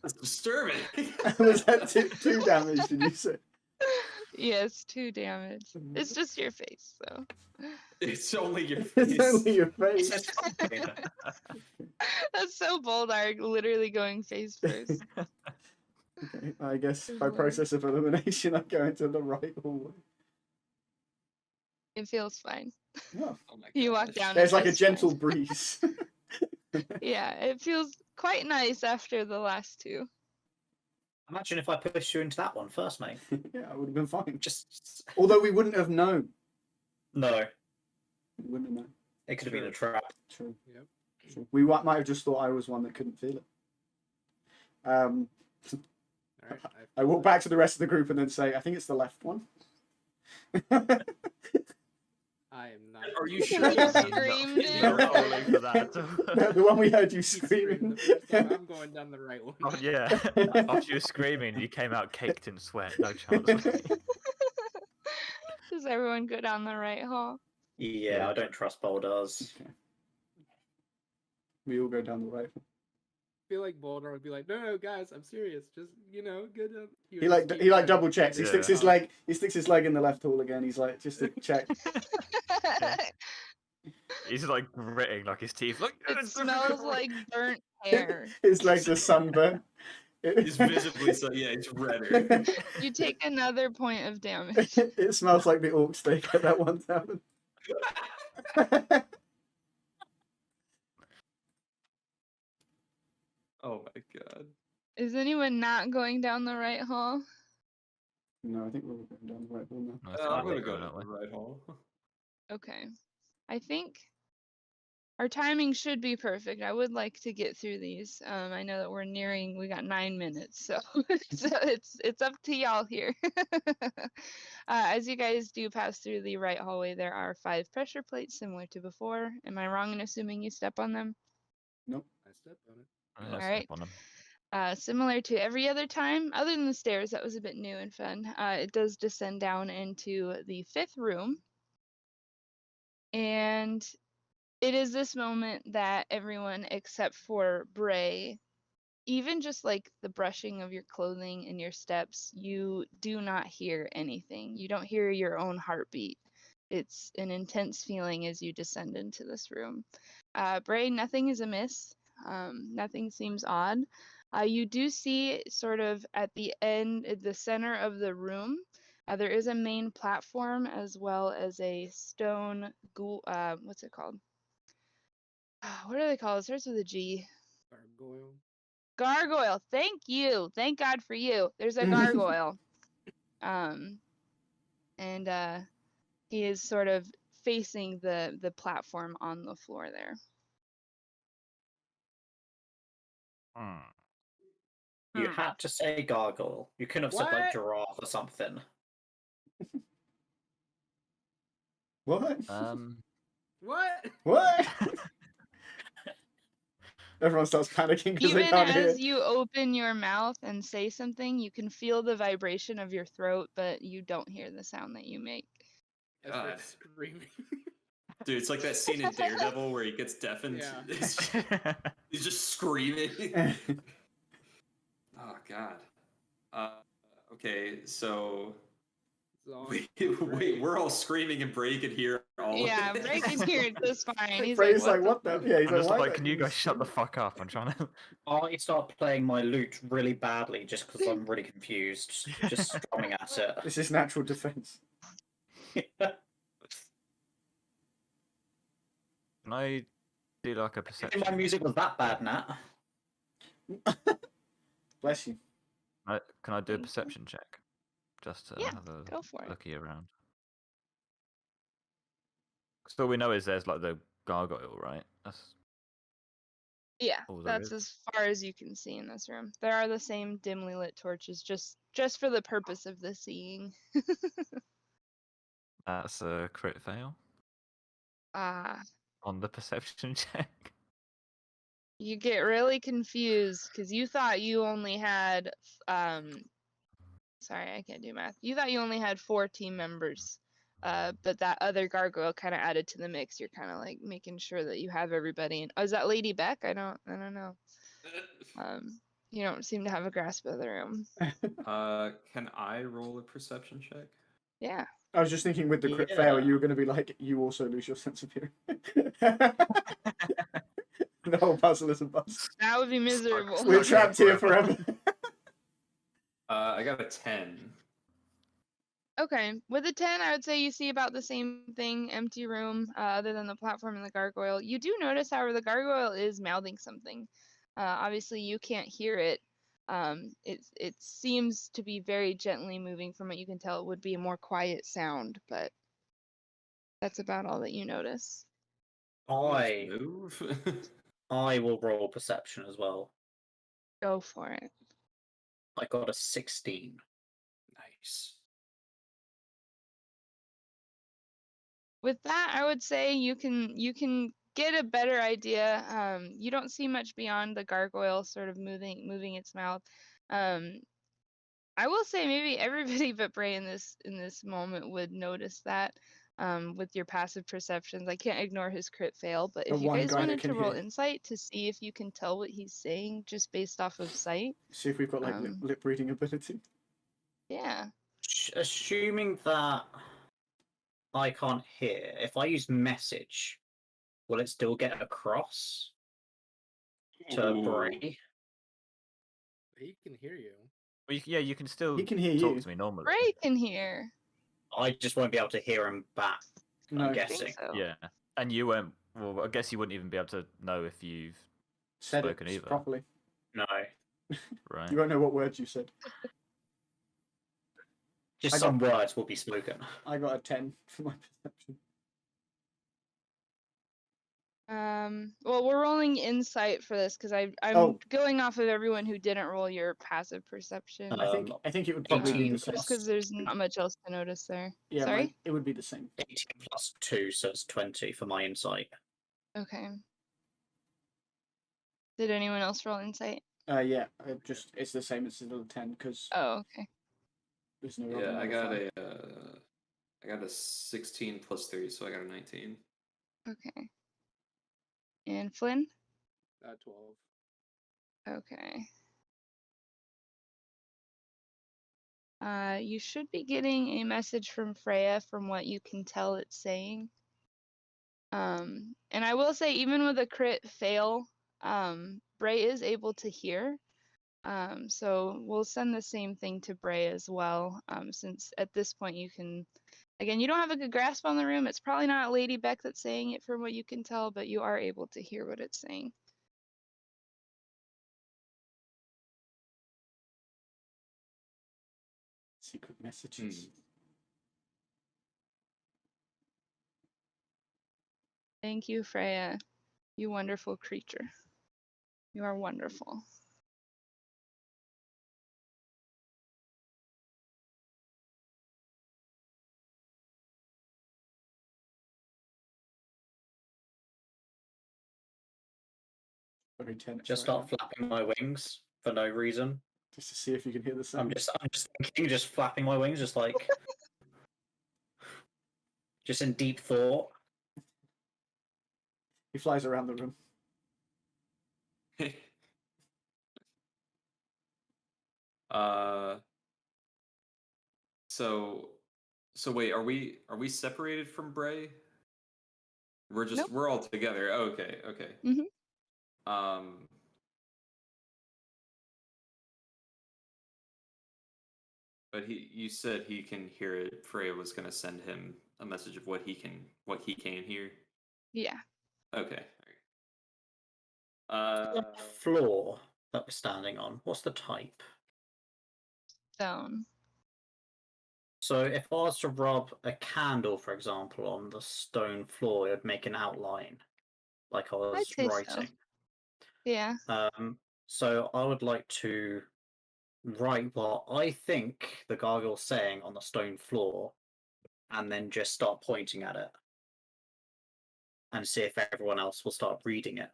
That's disturbing. was that two damage? Did you say? Yes, 2 damage. It's just your face, so. It's only your face. It's only your face. That's so Boldar, literally going face first. Okay, I guess by process of elimination, I go into the right hallway. It feels fine. Oh, Oh my You walk gosh. down. there's and like a it's fine. gentle breeze. Yeah, it feels quite nice after the last 2. Imagine if I pushed you into that one first, mate. Yeah, I would have been fine. Just Although we wouldn't have known. no. We wouldn't have known. It could have been a trap. True. Yep. True. We might have just thought I was one that couldn't feel it. All right. I walk back to the rest of the group and then say, I think it's the left one. I am not. Are you You sure? screamed He's not it. rolling for that. The one we heard you He screamed screaming. the first time, I'm going down the right one. Oh, yeah. After you were screaming, you came out caked in sweat. No chance. Does everyone go down the right hall? Yeah, I don't trust Bouldars. Okay. We all go down the right one. feel like Boldar would be like, no, guys, I'm serious. Just good. He like double checks. He sticks his leg. He sticks his leg in the left hole again. He's like just to check. He's like gritting like his teeth. Look, It smells like burnt hair. His legs are sunburnt. He's visibly so he's redder. You take another point of damage. It smells like the orc steak at that 1,000. Oh my god. Is anyone not going down the right hall? No, I think we're going down the right hall now. I think I'm we're gonna go going to that way. the right hole. Okay. I think our timing should be perfect. I would like to get through these. I know that we got 9 minutes, so, so it's up to y'all here. As you guys do pass through the right hallway, there are 5 pressure plates similar to before. Am I wrong in assuming you step on them? Nope. I stepped on it. Yeah, All step right. on 'em. Similar to every other time, other than the stairs, that was a bit new and fun. It does descend down into the 5th room. And it is this moment that everyone except for Bray, even just like the brushing of your clothing and your steps, you do not hear anything. You don't hear your own heartbeat. It's an intense feeling as you descend into this room. Bray, nothing is amiss. Nothing seems odd. You do see sort of at the end, at the center of the room, there is a main platform as well as a stone what's it called? What do they call it? It starts with a G. Gargoyle. Gargoyle. Thank you. Thank God for you. There's a gargoyle. And he is sort of facing the platform on the floor there. You had to say gargoyle. You couldn't have said like What? giraffe or something. What? What? What? Everyone starts panicking because they Even can't hear. as you open your mouth and say something, you can feel the vibration of your throat, but you don't hear the sound that you make. I start screaming. Dude, it's like that scene in Daredevil where he gets deafened. Yeah. He's just screaming. Oh god. Okay, so wait, we're all screaming and Bray can hear all Yeah, of it. Bray can hear it just fine. He's Bray's like, like, what the? Yeah, he's I'm just "Why like, the-" can you guys shut the fuck up? I'm trying to. I start playing my lute really badly just because I'm really confused. Just strumming at it. This is natural defense. Can I do like a If perception? my music was that bad, Nat. Bless you. Can I do a Thank you. perception check? Just to Yeah, have a go for it. looky around. So all we know is there's like the gargoyle, right? That's Yeah, all there that's is. as far as you can see in this room. There are the same dimly lit torches, just for the purpose of the seeing. That's a crit fail Ah, on the perception check. you get really confused because you thought you only had sorry, I can't do math. You thought you only had 4 team members. But that other gargoyle kind of added to the mix. You're kind of like making sure that you have everybody. And is that Lady Beck? I don't know. You don't seem to have a grasp of the room. Can I roll a perception check? Yeah. I was just thinking with the crit fail, you were going to be like, you also lose your sense of hearing. The whole puzzle is a bust. That would be miserable. We're trapped here forever. I got a 10. Okay, with a 10, I would say you see about the same thing, empty room, other than the platform and the gargoyle. You do notice, however, the gargoyle is mouthing something. Obviously, you can't hear it. It seems to be very gently moving. From what you can tell, it would be a more quiet sound, but that's about all that you notice. I Move. will roll perception as well. Go for it. I got a 16. Nice. With that, I would say you can get a better idea. You don't see much beyond the gargoyle sort of moving its mouth. I will say maybe everybody but Bray in this moment would notice that. with your passive perceptions. I can't ignore his crit fail, but The if you one guys guy that wanted can to roll hear. insight to see if you can tell what he's saying just based off of sight, See if we've got like Um, lip reading ability. yeah. Assuming that I can't hear, if I use message, will it still get across to Ooh. Bray? He can hear you. Well, yeah, you can still He can hear talk you. to me normally. Bray can hear. I just won't be able to hear him back. No. I'm I guessing. think so. Yeah, and you won't. Well, I guess you wouldn't even be able to know if you've Said spoken it either, properly. No, right? You won't know what words you said. just I some words will be spoken. I got a 10 for my perception. Well, we're rolling insight for this because I'm Oh. going off of everyone who didn't roll your passive perception. I think it would probably be 18 the same. Just because there's not much else to notice there. Yeah, Sorry? it would be the same. 18 plus 2, so it's 20 for my insight. Okay. Did anyone else roll insight? Yeah, it's the same as the 10 because Oh, okay. there's no. Yeah, other I got modifier. I got a 16 plus 3, so I got a 19. Okay. And Flynn? 12. Okay. You should be getting a message from Freya from what you can tell it's saying. And I will say, even with a crit fail, Bray is able to hear. So we'll send the same thing to Bray as well, since at this point you can, again, you don't have a good grasp on the room. It's probably not Lady Beck that's saying it from what you can tell, but you are able to hear what it's saying. Secret messages. Thank you, Freya. You wonderful creature. You are wonderful. Very tense. Just right start flapping my wings for no reason. now. Just to see if you can hear the I'm sound. just thinking, just flapping my wings, just like, just in deep thought. He flies around the room. So wait, are we separated from Bray? Nope. We're all together. Okay. Mhm. But you said he can hear it. Freya was gonna send him a message of what he can hear. Yeah. Okay. The floor that we're standing on, what's the type? Stone. So if I was to rub a candle, for example, on the stone floor, it would make an outline, like I I'd was say so. writing. Yeah. So I would like to write what I think the gargoyle's saying on the stone floor, and then just start pointing at it, and see if everyone else will start reading it.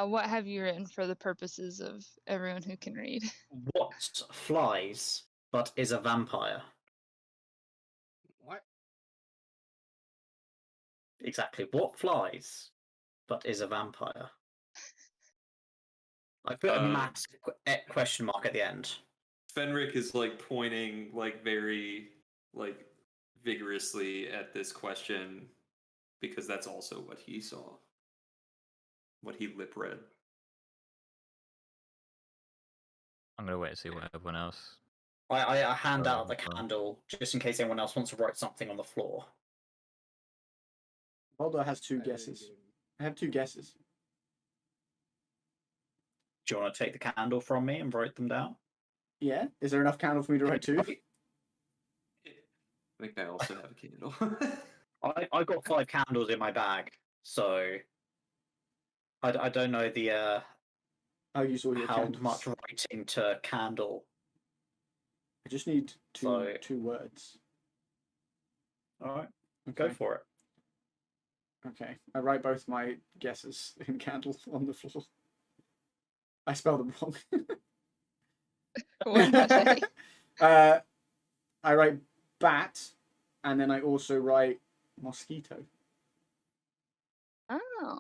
What have you written for the purposes of everyone who can read? What flies but is a vampire? What? Exactly. What flies but is a vampire? I put a massive question mark at the end. Fenric is like pointing like very like vigorously at this question because that's also what he saw. What he lip read. I'm gonna wait and see what everyone else. I hand Oh, out the okay. candle just in case anyone else wants to write something on the floor. Boldar has 2 I didn't guesses. get him. I have 2 guesses. Do you want to take the candle from me and write them down? Yeah? Is there enough candle for me to write 2? I think I also have a candle. I got 5 candles in my bag, so I don't know the I'll use all your how candles. much writing to candle. I just need So- 2 words. All right, Okay. go for it. Okay. I write both my guesses in candle on the floor. I spelled them wrong. What did I say? I write bat and then I also write mosquito. Oh,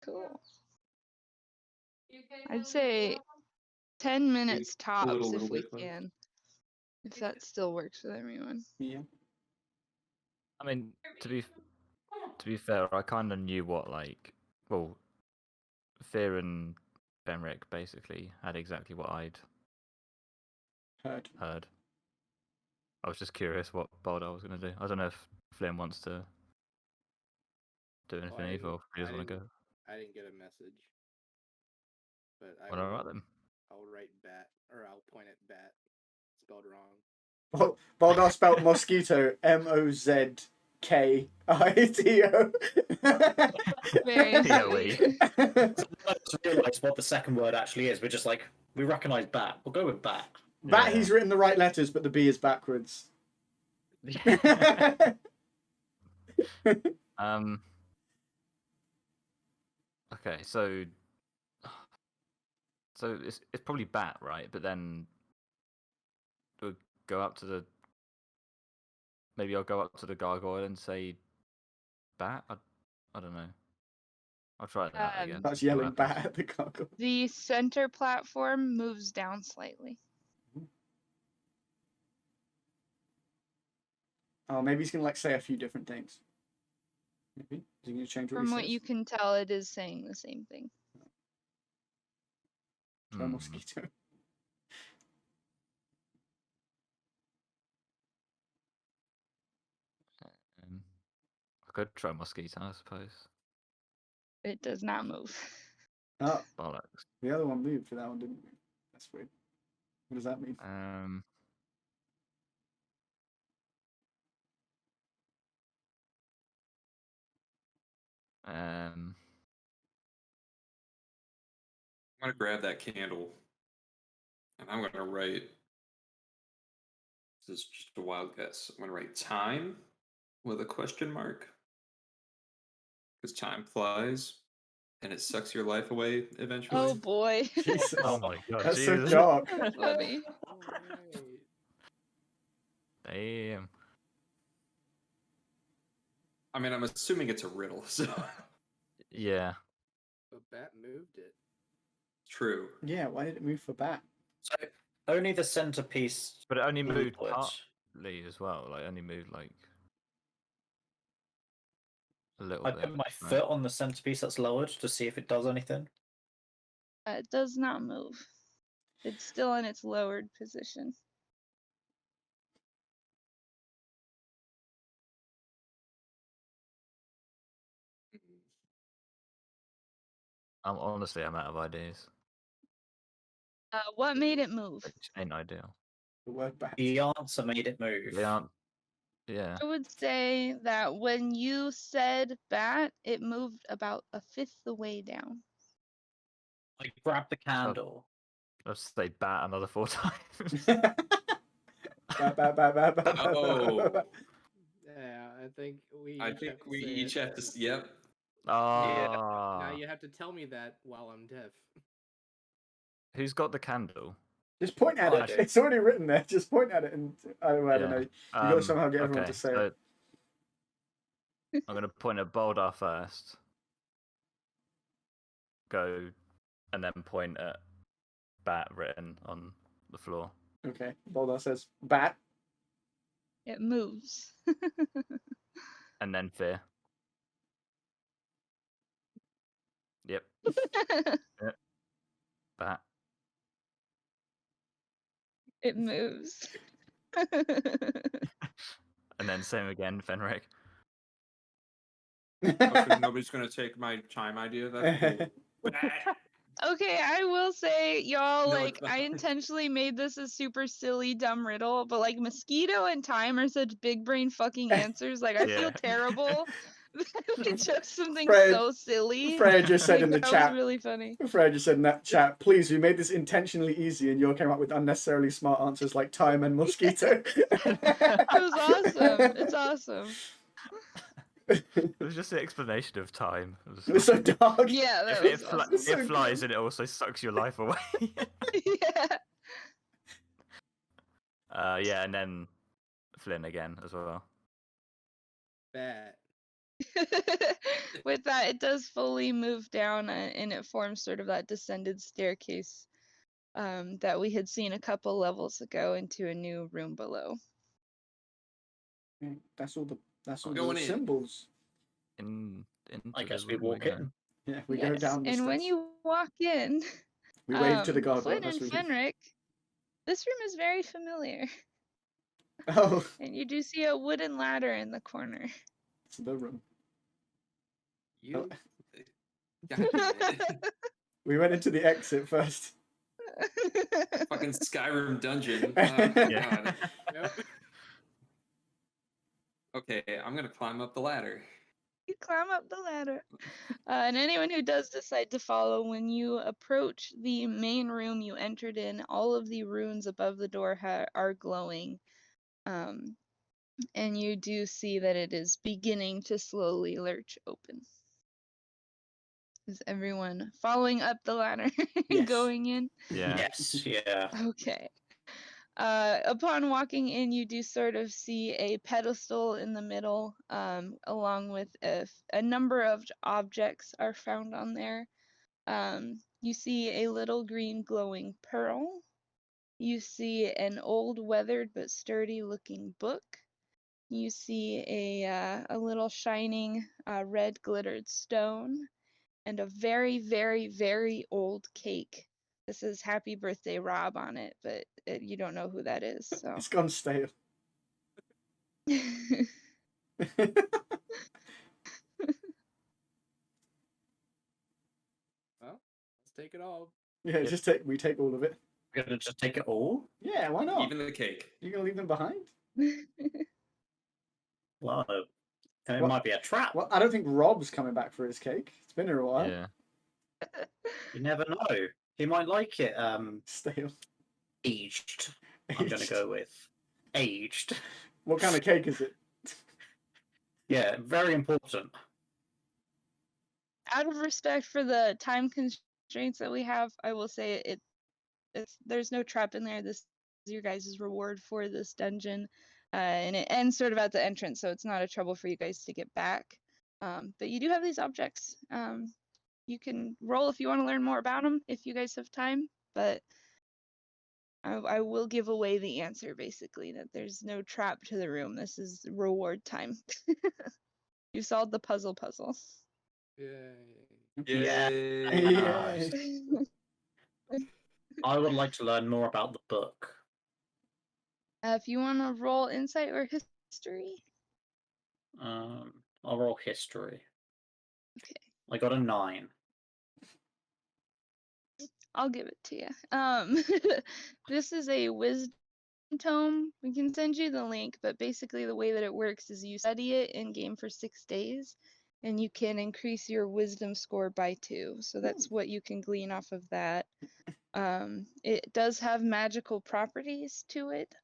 cool. I'd say 10 minutes tops little if we bit close. can. If that still works with everyone. Yeah. I mean, to be fair, I kind of knew what Fear and Fenric basically had exactly what I'd heard. I was just curious what Boldar was going to do. I don't know if Flynn wants to do anything either, or if he doesn't want to go. I didn't get a message. But I Well, alright then. I'll write bat, or I'll point at bat. Spelled wrong. Boldar spelled mosquito MOZKITO. Very POE. sweet. I just realised what the second word actually is. We're just like, we recognise bat. We'll go with bat. Bat, Yeah. he's written the right letters, but the B is backwards. Okay, so it's probably bat, right? But then we'll go up to the. Maybe I'll go up to the gargoyle and say bat. I don't know. I'll try that again. That's see what yelling happens. bat at the gargoyle. The center platform moves down slightly. Oh, maybe he's gonna like say a few different things. Maybe is he gonna change what From he what says? you can tell, it is saying the same thing. Try Hmm. mosquito. I could try mosquito, I suppose. It does not move. Oh, Bollocks. the other one moved, but that one didn't move. That's weird. What does that mean? I'm gonna grab that candle, and I'm gonna write. This is just a wild guess. I'm gonna write time with a question mark, because time flies, and it sucks your life away eventually. Oh boy. Jesus. Oh my god, That's so Jesus. dark. That's funny. Alright. Damn. I mean, I'm assuming it's a riddle, so Yeah. But bat moved it. true. Yeah, why did it move for bat? So only the centerpiece. But it only moved forward. partly as well. Like, only moved like a little I bit. put my right? foot on the centerpiece that's lowered to see if it does anything. It does not move. It's still in its lowered position. Honestly, I'm out of ideas. What made it move? Which ain't ideal. The word bat. The answer made it move. They aren't. Yeah. I would say that when you said bat, it moved about a fifth the way down. I grabbed the candle. I'll say bat another 4 times. Bat, bat, bat, bat, bat, bat, Oh. bat. Yeah, I think we. I each think have to we say each it. have to. Yep. Ah. Now you have to tell me that while I'm deaf. Who's got the candle? Just point at Oh, it. I do. It's already written there. Just point at it and I don't Yeah. know. You gotta somehow get everyone to say it. I'm gonna point at Boldar first. Go, and then point at bat written on the floor. Okay. Boldar says bat. It moves. And then fear. Yep. Bat. It moves. And then same again, Fenric. Okay, nobody's gonna take my time idea. That's cool. Okay, I will say, y'all, No, like, it's I not. intentionally made this a super silly, dumb riddle, but, like, mosquito and time are such big brain fucking answers. Like, I Yeah. feel terrible that we chose something Fred- so silly. Freya just said Like, in the that chat. was really funny. Freya just said in that chat, please, we made this intentionally easy and you all came up with unnecessarily smart answers like time and mosquito. It was awesome. It's awesome. It was just the explanation of time. It was It was so dark. Yeah, that It, was fl- awesome. So it flies good. and it also sucks your life away. Yeah. Yeah, and then Flynn again as well. Bet. With that, it does fully move down and it forms sort of that descended staircase that we had seen a couple levels ago into a new room below. Okay, that's all I'm the going in. symbols. Into I guess the we room walk go. in. Yeah, we go down the and steps. when you walk in, We wave to the guard. Flynn as and we leave. Fenric, this room is very familiar. Oh, And you do see a wooden ladder in the corner. it's the room. You. God damn it. We went into the exit first. Fucking Skyrim dungeon. Yeah. God. Yep. Okay, I'm gonna climb up the ladder. You climb up the ladder. And anyone who does decide to follow, when you approach the main room you entered in, all of the runes above the door are glowing. And you do see that it is beginning to slowly lurch open. Is everyone following up the ladder Yes. going in? Yeah. Yes, yeah. Okay. Upon walking in, you do sort of see a pedestal in the middle, along with a number of objects are found on there. You see a little green glowing pearl. You see an old weathered but sturdy looking book. You see a little shining red glittered stone and a very, very, very old cake. This says "Happy Birthday, Rob" on it, but you don't know who that is. So It's gone stale. Well, let's take it all. Yeah, Yep. we take all of it. We're gonna just take it all. Yeah, why not? Even the cake. You're gonna leave them behind? Well, it What? might be a trap. Well, I don't think Rob's coming back for his cake. It's been here a while. Yeah. You never know. He might like it. Stale. Aged. I'm gonna Aged. go with aged. What kind of cake is it? Yeah, very important. Out of respect for the time constraints that we have, I will say there's no trap in there. This is your guys' reward for this dungeon, and it ends sort of at the entrance, so it's not a trouble for you guys to get back. But you do have these objects. You can roll if you want to learn more about them if you guys have time, but I will give away the answer basically that there's no trap to the room. This is reward time. You solved the puzzle. Yay. Yeah. Yay. I would like to learn more about the book. If you want to roll insight or history. I'll roll history. Okay. I got a 9. I'll give it to you. This is a wisdom tome. We can send you the link, but basically the way that it works is you study it in game for 6 days, and you can increase your wisdom score by 2. So that's what you can glean off of that. It does have magical properties to it.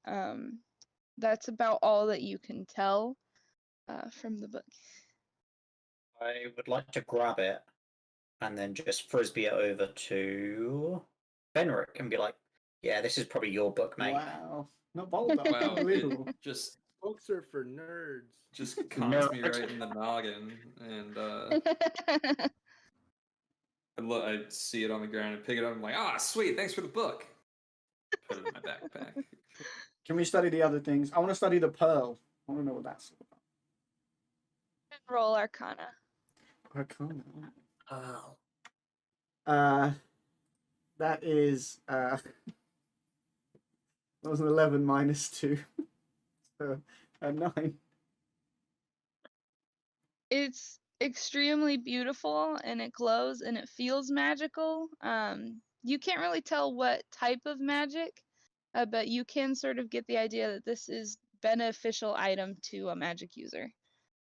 That's about all that you can tell from the book. I would like to grab it and then just frisbee it over to Fenric and be like, "Yeah, this is probably your book, mate." Wow. Not Boldar. Wow. Unbelievable. It just Books are for nerds. cons me right in the noggin, and I see it on the ground and pick it up. I'm like, ah, sweet, thanks for the book. Put it in my backpack. Can we study the other things? I want to study the pearl. I want to know what that's all Roll Arcana. about. Arcana. Oh. That is that was an 11 minus 2. So a 9. It's extremely beautiful and it glows and it feels magical. You can't really tell what type of magic, but you can sort of get the idea that this is beneficial item to a magic user.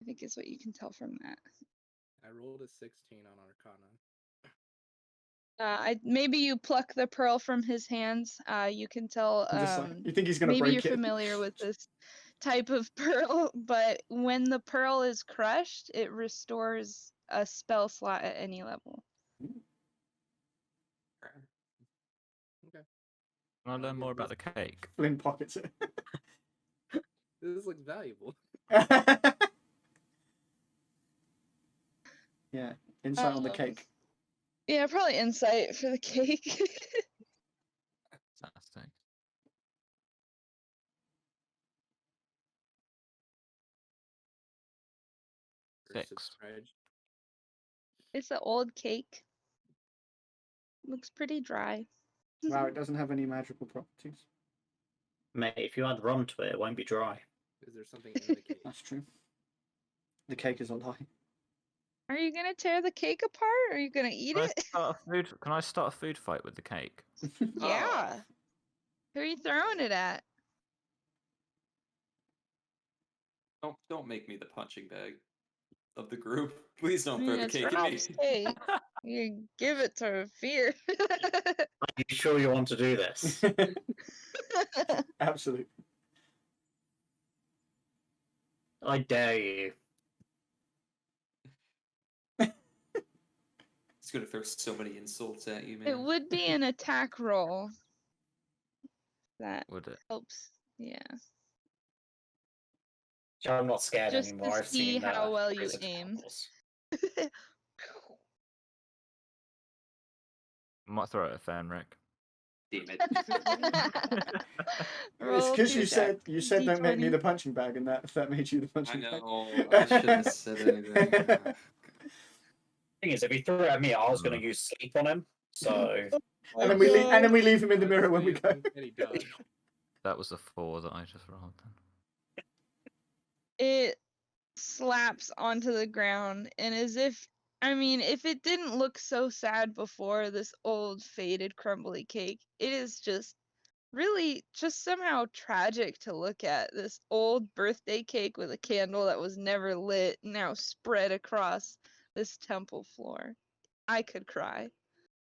I think is what you can tell from that. I rolled a 16 on Arcana. Maybe you pluck the pearl from his hands. You can tell. Just like, you think he's gonna Maybe break you're it? familiar with this type of pearl, but when the pearl is crushed, it restores a spell slot at any level. Okay. I learn more about the cake? Flynn pockets it. This looks valuable. Yeah, insight on the Um, cake. Yeah, probably insight for the cake. Fantastic. Or 6. subscribe. It's an old cake. Looks pretty dry. Wow, it doesn't have any magical properties. Mate, if you add rum to it, it won't be dry. Is there something in the cake? That's true. The cake is a lie. Are you gonna tear the cake apart? Or are you gonna eat Can I it? Can I start a food fight with the cake? Yeah. Who are you throwing it at? Don't make me the punching bag of the group. Please I don't mean, throw the it's cake at me. Ralph's cake. You give it to Fear. Are you sure you want to do this? Absolutely. I dare you. He's gonna throw so many insults at you, man. It would be an attack roll. That Would it? helps. Yeah. I'm not scared Just anymore. to I've see seen how well you Prison aim. Travels. I might throw it at Fenric. Damn it. It's Roll because you 2 said don't make me D20. the punching bag, and that made you the I punching bag. know. I shouldn't have said anything. Thing is, if he threw it at me, I was going to use sleep on him. So And then we leave him in the mirror when we go. And he dodged. That was a 4 that I just rolled. It slaps onto the ground, and as if, I mean, if it didn't look so sad before, this old faded crumbly cake, it is just really just somehow tragic to look at. This old birthday cake with a candle that was never lit, now spread across this temple floor. I could cry.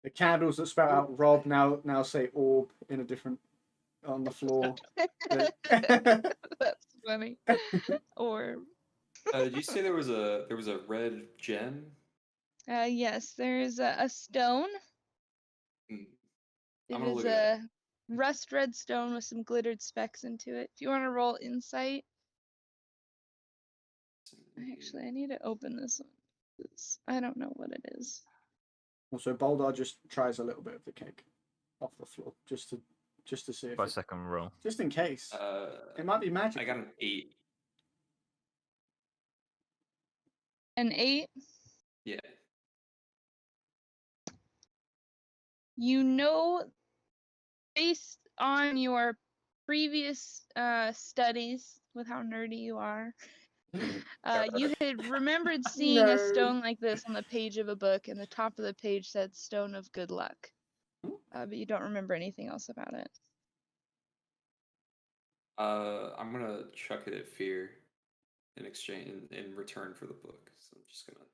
The candles that spout out Rob now say orb in a different on the floor. That's funny. Or Did you say there was a red gem? yes, there's a stone. Hmm. It I'm gonna is look at a rust red stone with some glittered specks into it. If you want to roll insight, actually, I need to open this one. 'Cause I don't know what it is. Also, Boldar just tries a little bit of the cake off the floor just to see if By it, second roll. just in case it might be magic. I got an 8. An 8. Yeah. You know, based on your previous studies with how nerdy you are, you had remembered seeing a Nerd. stone like this on the page of a book, and the top of the page said "Stone of Good Luck," but you don't remember anything else about it. I'm gonna chuck it at Fear in exchange in return for the book. So I'm just gonna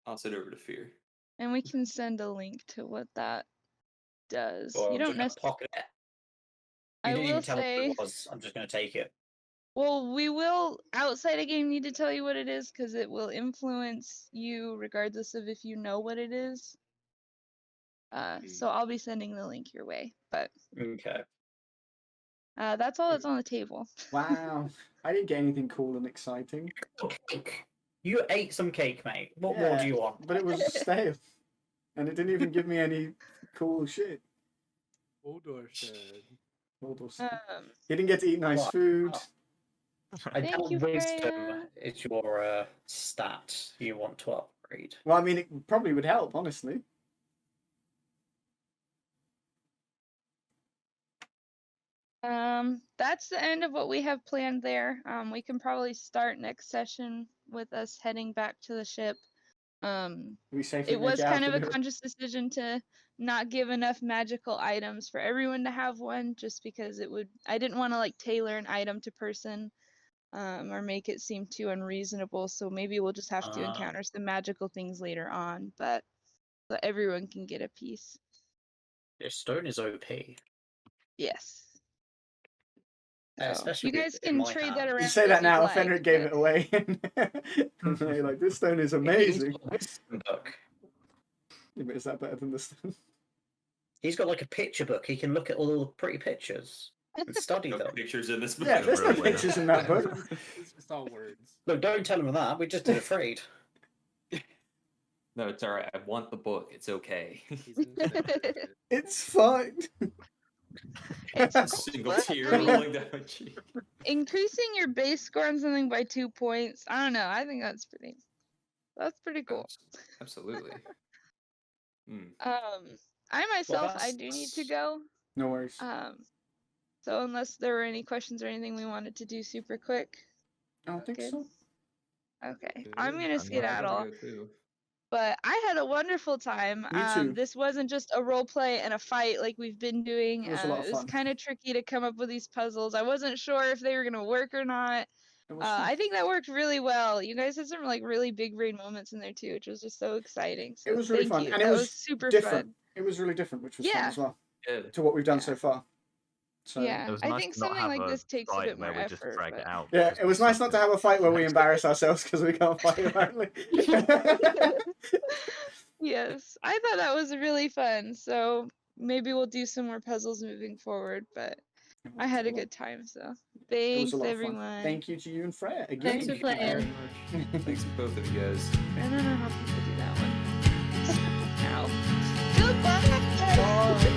toss it over to Fear. And we can send a link to what that does. or You I'm don't just going to necessarily. pocket it. I You didn't will even tell me say. what it was. I'm just going to take it. Well, we will outside a game need to tell you what it is because it will influence you regardless of if you know what it is. So I'll be sending the link your way, but Okay. that's all that's on the table. Wow, I didn't get anything cool and exciting. Cake. You ate some cake, mate. What more Yeah, do you want? But it was stale, and it didn't even give me any cool shit. Boldar said. He didn't get to eat nice What? food. I Thank doubt you, wisdom Freya. is your stat you want to upgrade. Well, I mean, it probably would help, honestly. That's the end of what we have planned there. We can probably start next session with us heading back to the ship. We safely It make was it out kind the of a mirror. conscious decision to not give enough magical items for everyone to have one, just because I didn't want to like tailor an item to person, or make it seem too unreasonable. So maybe we'll just have to encounter some magical things later on, but so everyone can get a piece. Your stone is OP. Yes. So, Especially you guys in can my trade that hand. around. You say if that you'd now, like, Fenric gave but- it away. And they're like, this stone is amazing. Wisdom book. Yeah, but is that better than the stone? He's got like a picture book. He can look at all the pretty pictures and study No them. pictures in this book. Yeah, there's no Really? pictures in that book. It's just all words. Look, don't tell him that. We just did a freed. No, it's all right. I want the book. It's okay. He's interested. It's fine. It's A cool. single But, tear I mean, rolling down my cheek. increasing your base score on something by 2 points. I don't know. I think that's pretty cool. Absolutely. I myself, I that's- do need to go. No worries. So unless there were any questions or anything we wanted to do super quick. I don't think good. so. Okay, Good. I'm gonna I'm skedaddle. Go too. But I had a wonderful time. Me too. This wasn't just a role play and a fight like we've been doing. It was a lot of It was fun. kind of tricky to come up with these puzzles. I wasn't sure if they were gonna work or not. It was fun. I think that worked really well. You guys had some like really big brain moments in there too, which was just so exciting. So It was really thank fun, you. and it That was super different. fun. It was really different, which was fun Yeah. as well Good. to what we've done Yeah. so far. So Yeah. It was I nice think to not something have like a this takes a fight bit where more we just effort. drag but- it out. yeah, because it we was nice suck not to at have a fight where we next embarrass ourselves because we can't fight apparently. Yes, I thought that was really fun. So maybe we'll do some more puzzles moving forward. But I had a good time. So It was thanks a lot of everyone. fun. Thank you to you and Freya again. Thanks for Thank you very playing. much. Thanks to both of you guys. I don't know how people do that one. Ow. Goodbye. Bye.